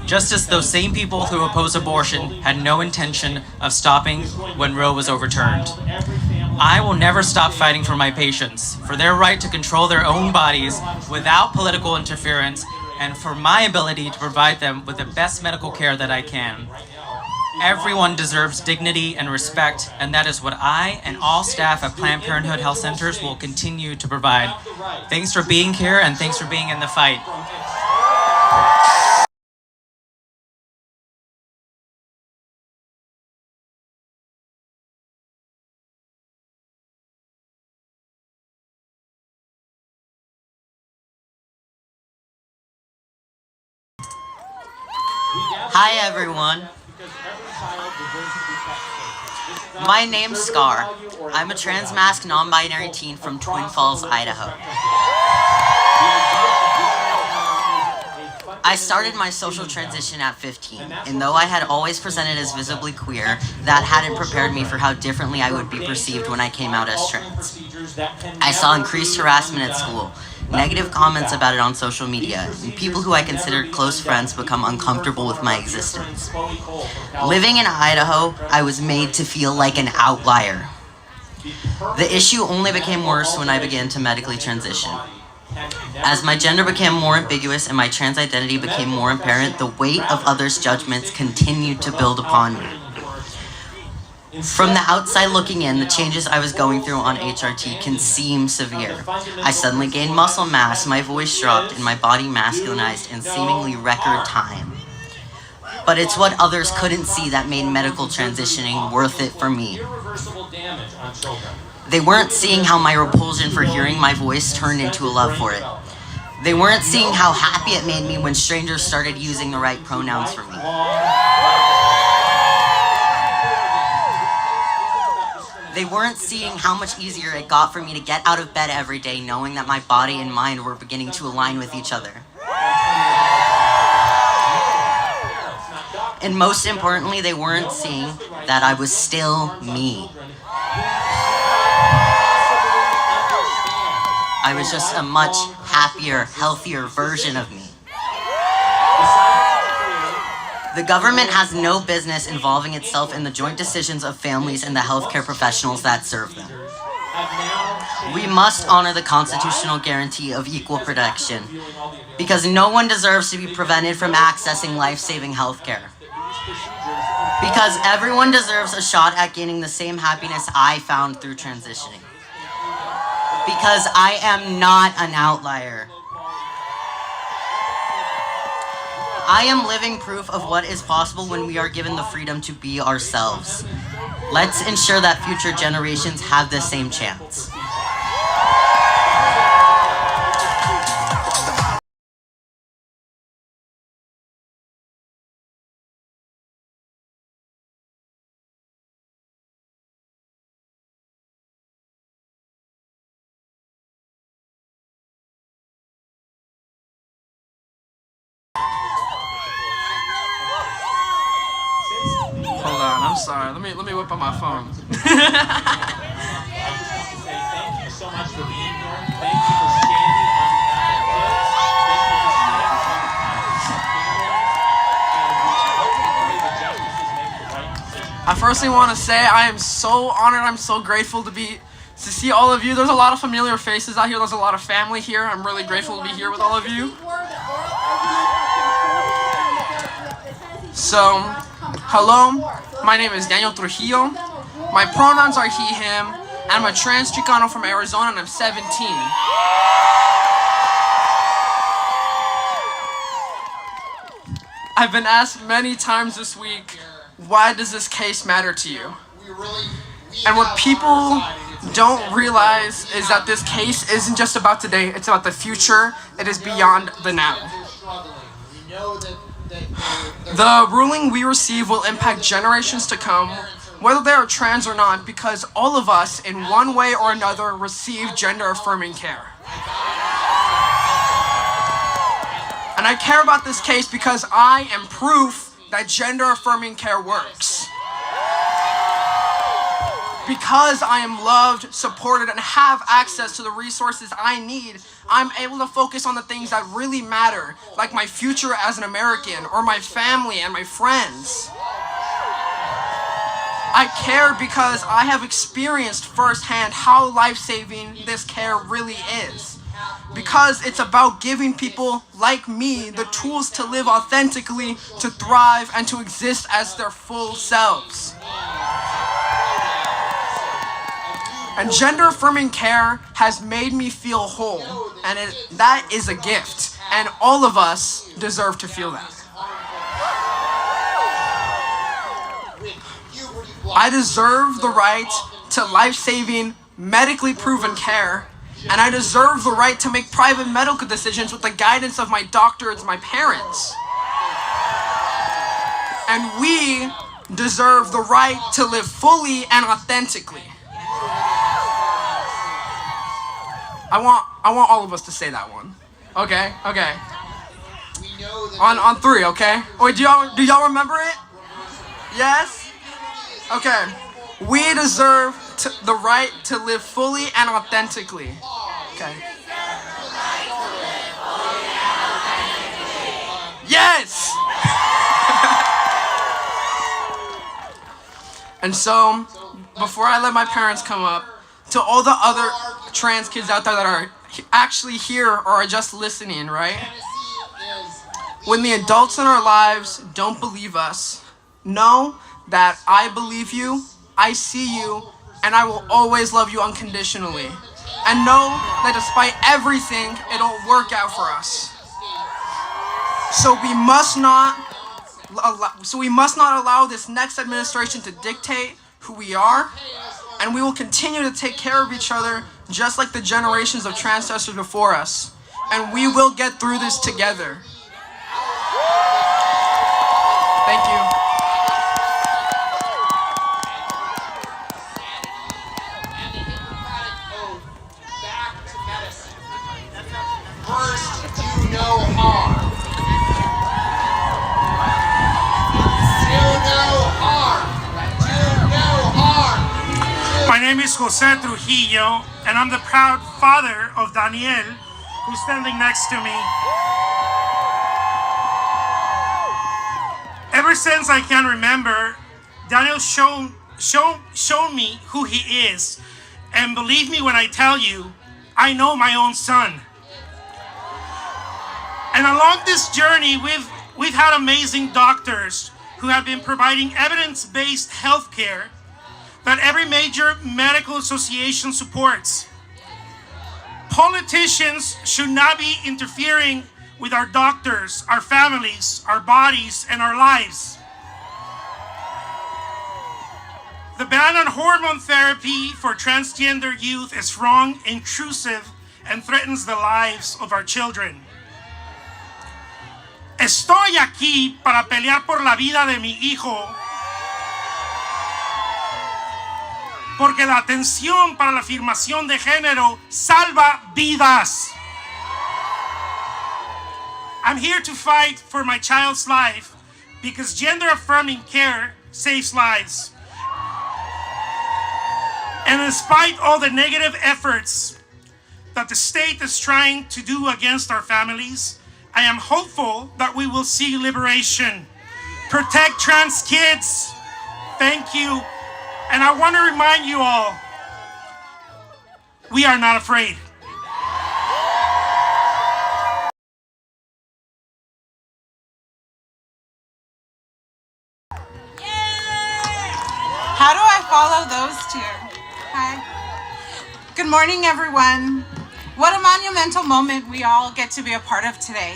S12: Just as those same people who oppose abortion had no intention of stopping when Roe was overturned. I will never stop fighting for my patients, for their right to control their own bodies without political interference, and for my ability to provide them with the best medical care that I can. Everyone deserves dignity and respect, and that is what I and all staff at Planned Parenthood Health Centers will continue to provide. Thanks for being here, and thanks for being in the fight.
S14: Hi everyone. My name's Scar. I'm a trans-masked, non-binary teen from Twin Falls, Idaho. I started my social transition at 15, and though I had always presented as visibly queer, that hadn't prepared me for how differently I would be perceived when I came out as trans. I saw increased harassment at school, negative comments about it on social media, and people who I considered close friends become uncomfortable with my existence. Living in Idaho, I was made to feel like an outlier. The issue only became worse when I began to medically transition. As my gender became more ambiguous and my trans identity became more apparent, the weight of others' judgments continued to build upon me. From the outside looking in, the changes I was going through on HRT can seem severe. I suddenly gained muscle mass, my voice dropped, and my body masculinized in seemingly record time. But it's what others couldn't see that made medical transitioning worth it for me. They weren't seeing how my repulsion for hearing my voice turned into a love for it. They weren't seeing how happy it made me when strangers started using the right pronouns for me. They weren't seeing how much easier it got for me to get out of bed every day knowing that my body and mind were beginning to align with each other. And most importantly, they weren't seeing that I was still me. I was just a much happier, healthier version of me. The government has no business involving itself in the joint decisions of families and the healthcare professionals that serve them. We must honor the constitutional guarantee of equal protection because no one deserves to be prevented from accessing life-saving healthcare. Because everyone deserves a shot at gaining the same happiness I found through transitioning. Because I am not an outlier. I am living proof of what is possible when we are given the freedom to be ourselves. Let's ensure that future generations have the same chance.
S15: Hold on, I'm sorry. Let me whip out my phone.
S4: Thank you so much for being here. Thank you for standing on behalf of kids. Thank you for standing on behalf of families. And we hope and pray that justices make the right decision.
S15: I firstly want to say I am so honored. I'm so grateful to see all of you. There's a lot of familiar faces out here. There's a lot of family here. I'm really grateful to be here with all of you. So, hello, my name is Daniel Trujillo. My pronouns are he, him, and I'm a trans Chicano from Arizona and I'm 17. I've been asked many times this week, why does this case matter to you? And what people don't realize is that this case isn't just about today, it's about the future. It is beyond the now. The ruling we receive will impact generations to come, whether they are trans or not, because all of us, in one way or another, receive gender-affirming care. And I care about this case because I am proof that gender-affirming care works. Because I am loved, supported, and have access to the resources I need, I'm able to focus on the things that really matter, like my future as an American, or my family and my friends. I care because I have experienced firsthand how life-saving this care really is. Because it's about giving people like me the tools to live authentically, to thrive, and to exist as their full selves. And gender-affirming care has made me feel whole, and that is a gift, and all of us deserve to feel that. I deserve the right to life-saving, medically proven care, and I deserve the right to make private medical decisions with the guidance of my doctors, my parents. And we deserve the right to live fully and authentically. I want all of us to say that one. Okay. On three, okay? Wait, do y'all remember it? Yes? Okay. We deserve the right to live fully and authentically. Okay. Yes! And so, before I let my parents come up, to all the other trans kids out there that are actually here or are just listening, right? When the adults in our lives don't believe us, know that I believe you, I see you, and I will always love you unconditionally. And know that despite everything, it'll work out for us. So we must not allow this next administration to dictate who we are, and we will continue to take care of each other just like the generations of transgressors before us. and we will get through this together. Thank you.
S4: First, do no harm. Do no harm. Do no harm.
S11: My name is Jose Trujillo, and I'm the proud father of Daniel, who's standing next to me. Ever since I can remember, Daniel shown me who he is, and believe me when I tell you, I know my own son. And along this journey, we've had amazing doctors who have been providing evidence-based healthcare that every major medical association supports. Politicians should not be interfering with our doctors, our families, our bodies, and our lives. The ban on hormone therapy for transgender youth is wrong, intrusive, and threatens the lives of our children. Estoy aquí para pelear por la vida de mi hijo, porque la atención para la afirmación de género salva vidas. I'm here to fight for my child's life because gender-affirming care saves lives. And despite all the negative efforts that the state is trying to do against our families, I am hopeful that we will see liberation. Protect trans kids. Thank you. And I want to remind you all, we are not afraid.
S16: How do I follow those two? Hi. Good morning, everyone. What a monumental moment we all get to be a part of today.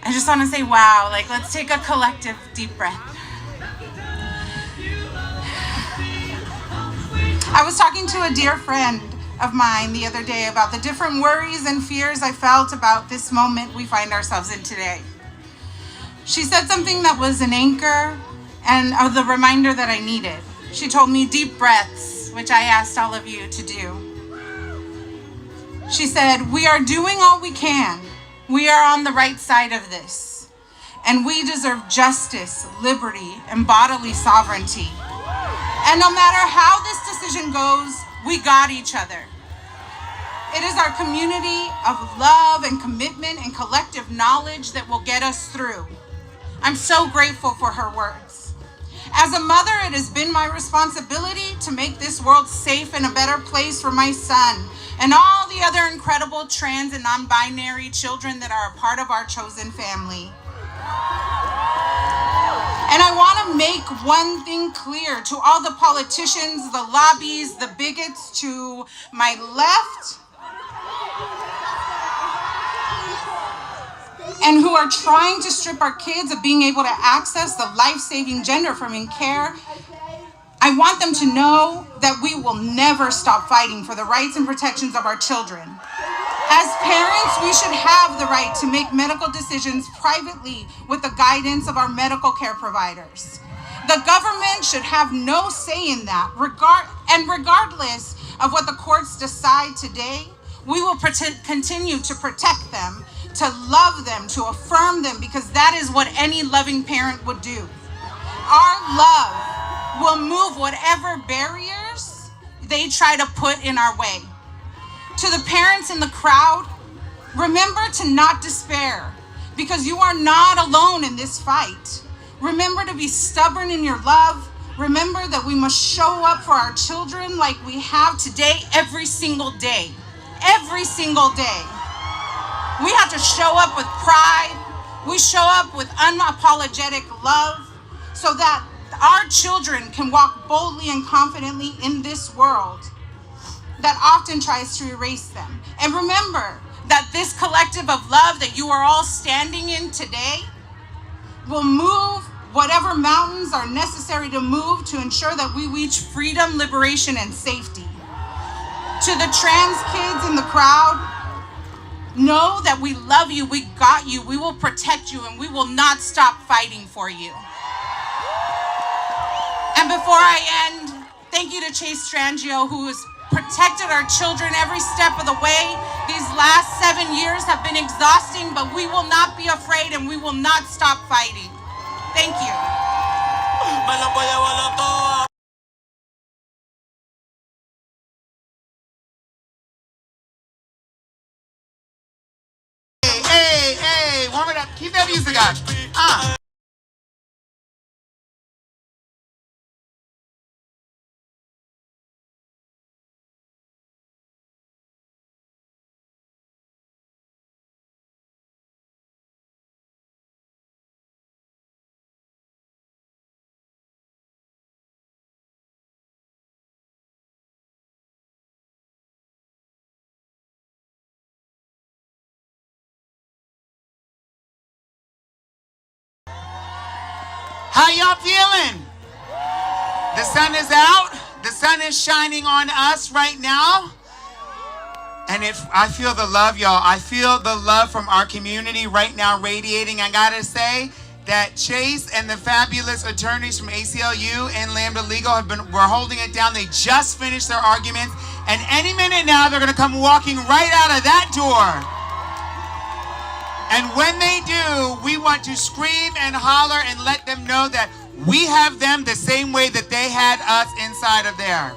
S16: I just want to say, wow, let's take a collective deep breath. I was talking to a dear friend of mine the other day about the different worries and fears I felt about this moment we find ourselves in today. She said something that was an anchor and the reminder that I needed. She told me deep breaths, which I asked all of you to do. She said, we are doing all we can. We are on the right side of this. And we deserve justice, liberty, and bodily sovereignty. And no matter how this decision goes, we got each other. It is our community of love and commitment and collective knowledge that will get us through. I'm so grateful for her words. As a mother, it has been my responsibility to make this world safe and a better place for my son and all the other incredible trans and non-binary children that are a part of our chosen family. And I want to make one thing clear to all the politicians, the lobbies, the bigots to my left, and who are trying to strip our kids of being able to access the life-saving gender-affirming care. I want them to know that we will never stop fighting for the rights and protections of our children. As parents, we should have the right to make medical decisions privately with the guidance of our medical care providers. The government should have no say in that. Regardless of what the courts decide today, we will continue to protect them, to love them, to affirm them, because that is what any loving parent would do. Our love will move whatever barriers they try to put in our way. To the parents in the crowd, remember to not despair, because you are not alone in this fight. Remember to be stubborn in your love. Remember that we must show up for our children like we have today, every single day. Every single day. We have to show up with pride. We show up with unapologetic love so that our children can walk boldly and confidently in this world that often tries to erase them. And remember that this collective of love that you are all standing in today will move whatever mountains are necessary to move to ensure that we reach freedom, liberation, and safety. To the trans kids in the crowd, Know that we love you, we got you, we will protect you, and we will not stop fighting for you. And before I end, thank you to Chase Strangio, who has protected our children every step of the way. These last 7 years have been exhausting, but we will not be afraid and we will not stop fighting. Thank you.
S7: Hey, warm it up. Keep that music on. How y'all feeling? The sun is out. The sun is shining on us right now. And I feel the love, y'all. I feel the love from our community right now radiating. I gotta say that Chase and the fabulous attorneys from ACLU and Lambda Legal we're holding it down. They just finished their arguments. And any minute now, they're gonna come walking right out of that door. And when they do, we want to scream and holler and let them know that we have them the same way that they had us inside of there.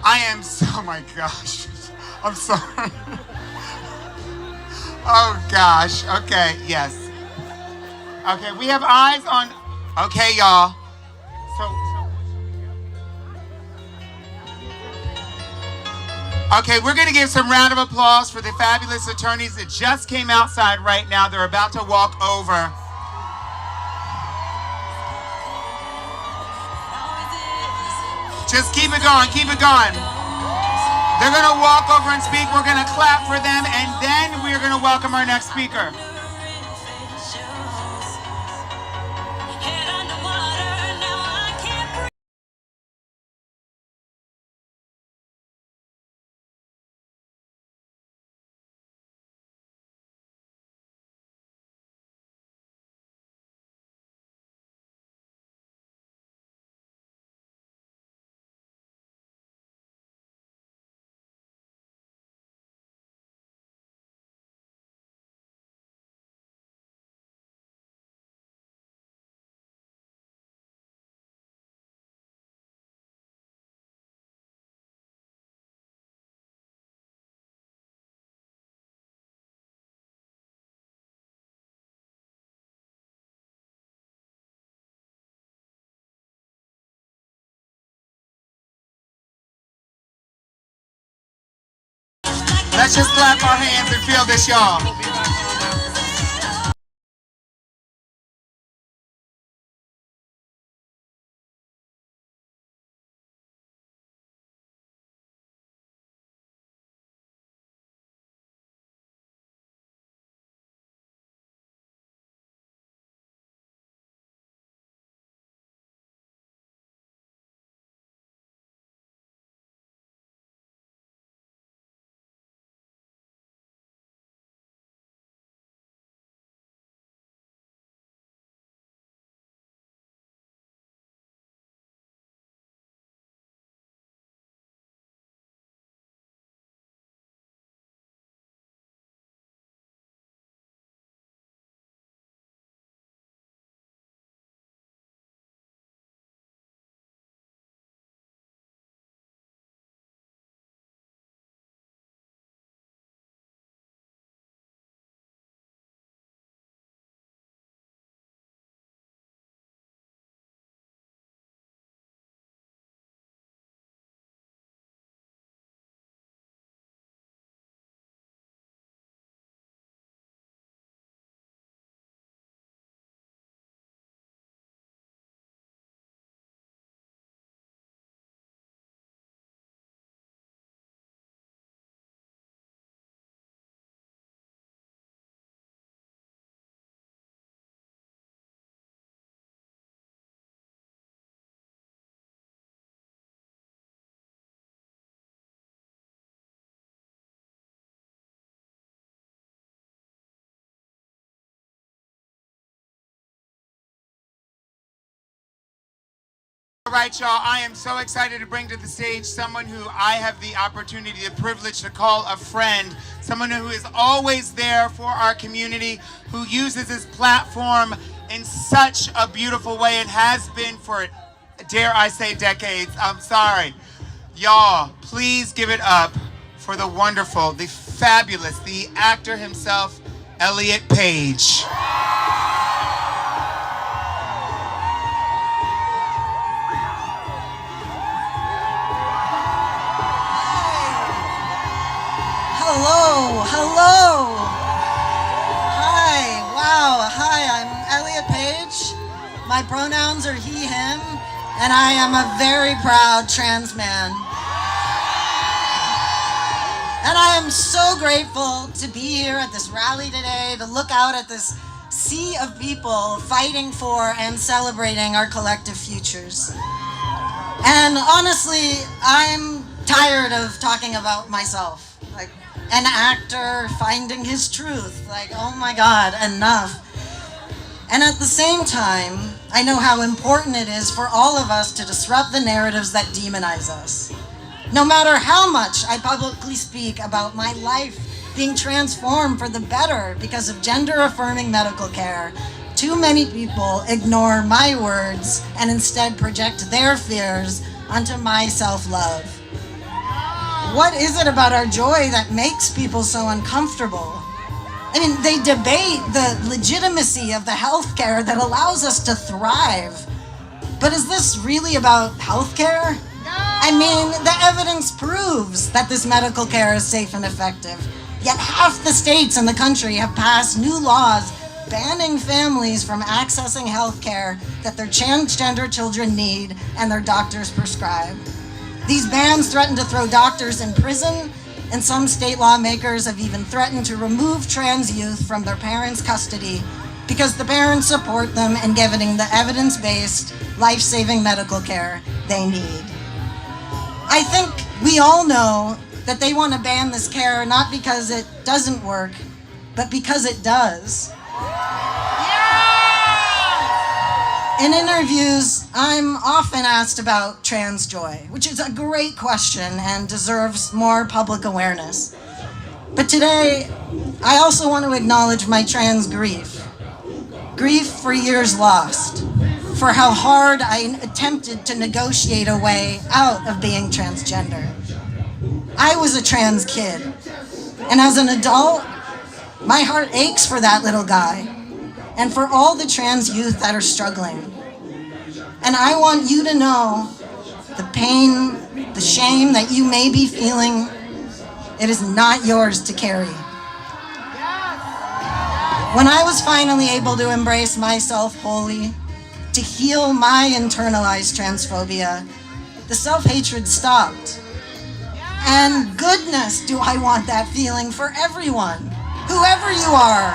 S7: Oh my gosh, I'm sorry. Oh gosh, okay, yes. Okay, we have eyes on, okay y'all. Okay, we're gonna give some round of applause for the fabulous attorneys that just came outside right now. They're about to walk over. Just keep it going, keep it going. They're gonna walk over and speak. We're gonna clap for them, and then we're gonna welcome our next speaker. Let's just clap our hands and feel this, y'all. All right, y'all, I am so excited to bring to the stage someone who I have the opportunity, the privilege to call a friend, someone who is always there for our community, who uses his platform in such a beautiful way and has been for, dare I say, decades. I'm sorry. Y'all, please give it up for the wonderful, the fabulous, the actor himself, Elliot Page.
S17: Hello, hello. Hi, wow, hi, I'm Elliot Page. My pronouns are he, him, and I am a very proud trans man. And I am so grateful to be here at this rally today, to look out at this sea of people fighting for and celebrating our collective futures. And honestly, I'm tired of talking about myself. Like, an actor finding his truth. Like, oh my God, enough. And at the same time, I know how important it is for all of us to disrupt the narratives that demonize us. No matter how much I publicly speak about my life being transformed for the better because of gender-affirming medical care, too many people ignore my words and instead project their fears onto my self-love. What is it about our joy that makes people so uncomfortable? I mean, they debate the legitimacy of the healthcare that allows us to thrive. But is this really about healthcare? I mean, the evidence proves that this medical care is safe and effective. Yet half the states in the country have passed new laws banning families from accessing healthcare that their transgender children need and their doctors prescribe. These bans threaten to throw doctors in prison, and some state lawmakers have even threatened to remove trans youth from their parents' custody because the parents support them in giving the evidence-based, life-saving medical care they need. I think we all know that they want to ban this care not because it doesn't work, but because it does. In interviews, I'm often asked about trans joy, which is a great question and deserves more public awareness. But today, I also want to acknowledge my trans grief. Grief for years lost, for how hard I attempted to negotiate a way out of being transgender. I was a trans kid, and as an adult, my heart aches for that little guy and for all the trans youth that are struggling. And I want you to know the pain, the shame that you may be feeling, it is not yours to carry. When I was finally able to embrace myself wholly, to heal my internalized transphobia, the self-hatred stopped. And goodness, do I want that feeling for everyone, whoever you are,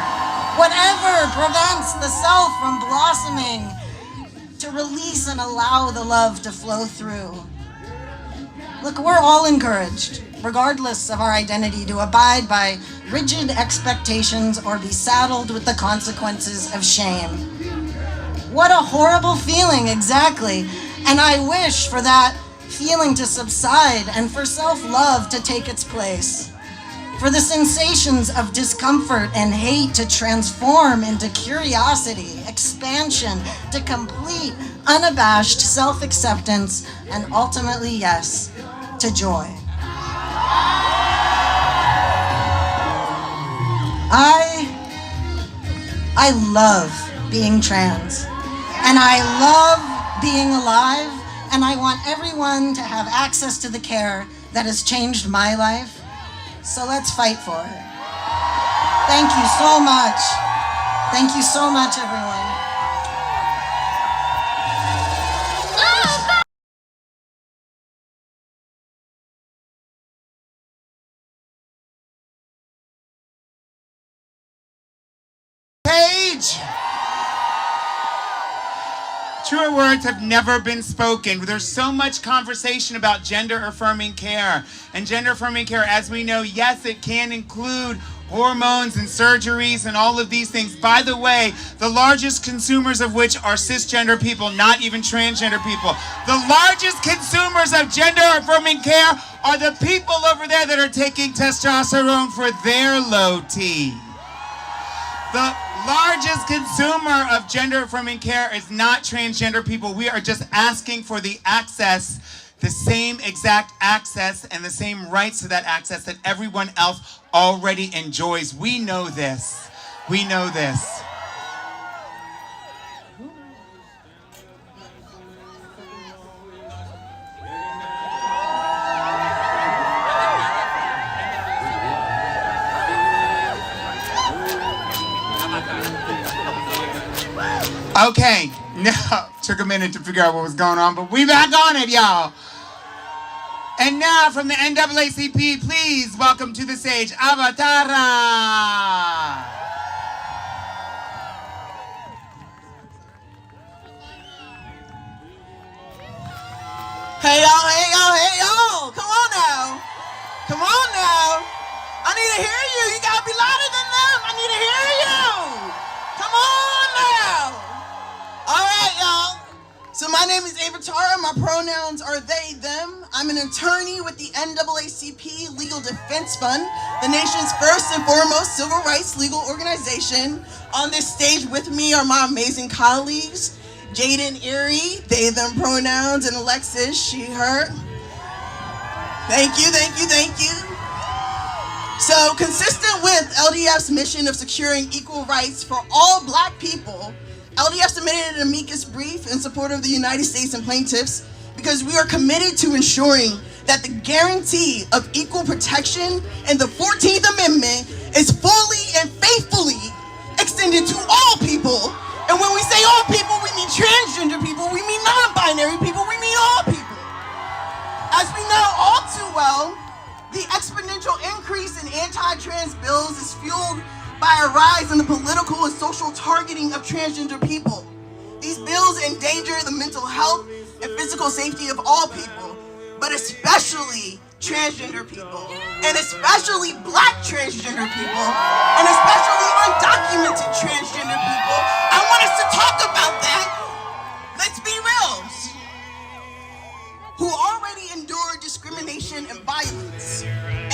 S17: whatever prevents the self from blossoming, to release and allow the love to flow through. Look, we're all encouraged, regardless of our identity, to abide by rigid expectations or be saddled with the consequences of shame. What a horrible feeling, exactly. And I wish for that feeling to subside and for self-love to take its place. For the sensations of discomfort and hate to transform into curiosity, expansion, to complete, unabashed self-acceptance, and ultimately, yes, to joy. I love being trans, and I love being alive, and I want everyone to have access to the care that has changed my life. So let's fight for it. Thank you so much. Thank you so much, everyone.
S7: Page! Truer words have never been spoken. There's so much conversation about gender-affirming care. And gender-affirming care, as we know, yes, it can include hormones and surgeries and all of these things. By the way, the largest consumers of which are cisgender people, not even transgender people. The largest consumers of gender-affirming care are the people over there that are taking testosterone for their low T. The largest consumer of gender-affirming care is not transgender people. We are just asking for the access, the same exact access and the same rights to that access that everyone else already enjoys. We know this. We know this. Okay, now, took a minute to figure out what was going on, but we back on it, y'all. And now from the NAACP, please welcome to the stage, Avatara.
S18: Hey y'all, hey y'all, hey y'all. Come on now. Come on now. I need to hear you. You gotta be louder than them. I need to hear you. Come on now. All right, y'all. So my name is Avatara. My pronouns are they, them. I'm an attorney with the NAACP Legal Defense Fund, the nation's first and foremost civil rights legal organization. On this stage with me are my amazing colleagues, Jaden Erie, they, them pronouns, and Alexis, she, her. Thank you, thank you, thank you. So, consistent with LDF's mission of securing equal rights for all Black people, LDF submitted an amicus brief in support of the United States and plaintiffs because we are committed to ensuring that the guarantee of equal protection in the 14th Amendment is fully and faithfully extended to all people. And when we say all people, we mean transgender people, we mean non-binary people, we mean all people. As we know all too well, the exponential increase in anti-trans bills is fueled by a rise in the political and social targeting of transgender people. These bills endanger the mental health and physical safety of all people, but especially transgender people, and especially Black transgender people, and especially undocumented transgender people. I want us to talk about that. Let's be real. Who already endure discrimination and violence.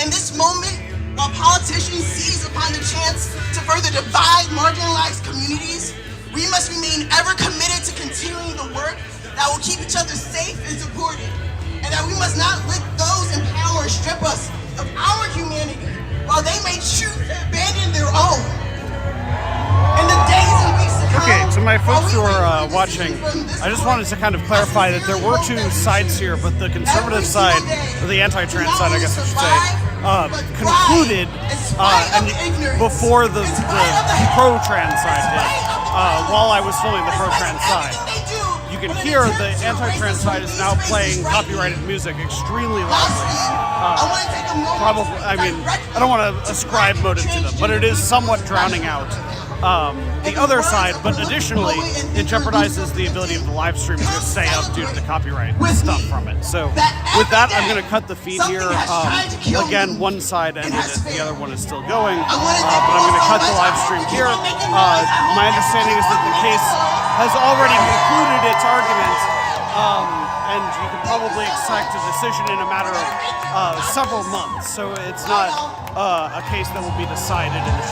S18: In this moment, while politicians seize upon the chance to further divide marginalized communities, we must remain ever committed to continuing the work that will keep each other safe and supported, and that we must not let those in power strip us of our humanity while they may choose to abandon their own. In the days and weeks to come,
S20: okay, to my folks who are watching, I just wanted to kind of clarify that there were two sides here, but the conservative side, or the anti-trans side, I guess I should say, concluded before the pro-trans side did, while I was filming the pro-trans side. You can hear the anti-trans side is now playing copyrighted music extremely loudly. Probably, I mean, I don't want to ascribe motive to them, but it is somewhat drowning out the other side, but additionally, it jeopardizes the ability of the live stream to stay up due to the copyright stuff from it. So with that, I'm going to cut the feed here. Again, one side ended it, the other one is still going, but I'm going to cut the live stream here. My understanding is that the case has already concluded its argument, and you can probably expect a decision in a matter of several months. So it's not a case that will be decided in the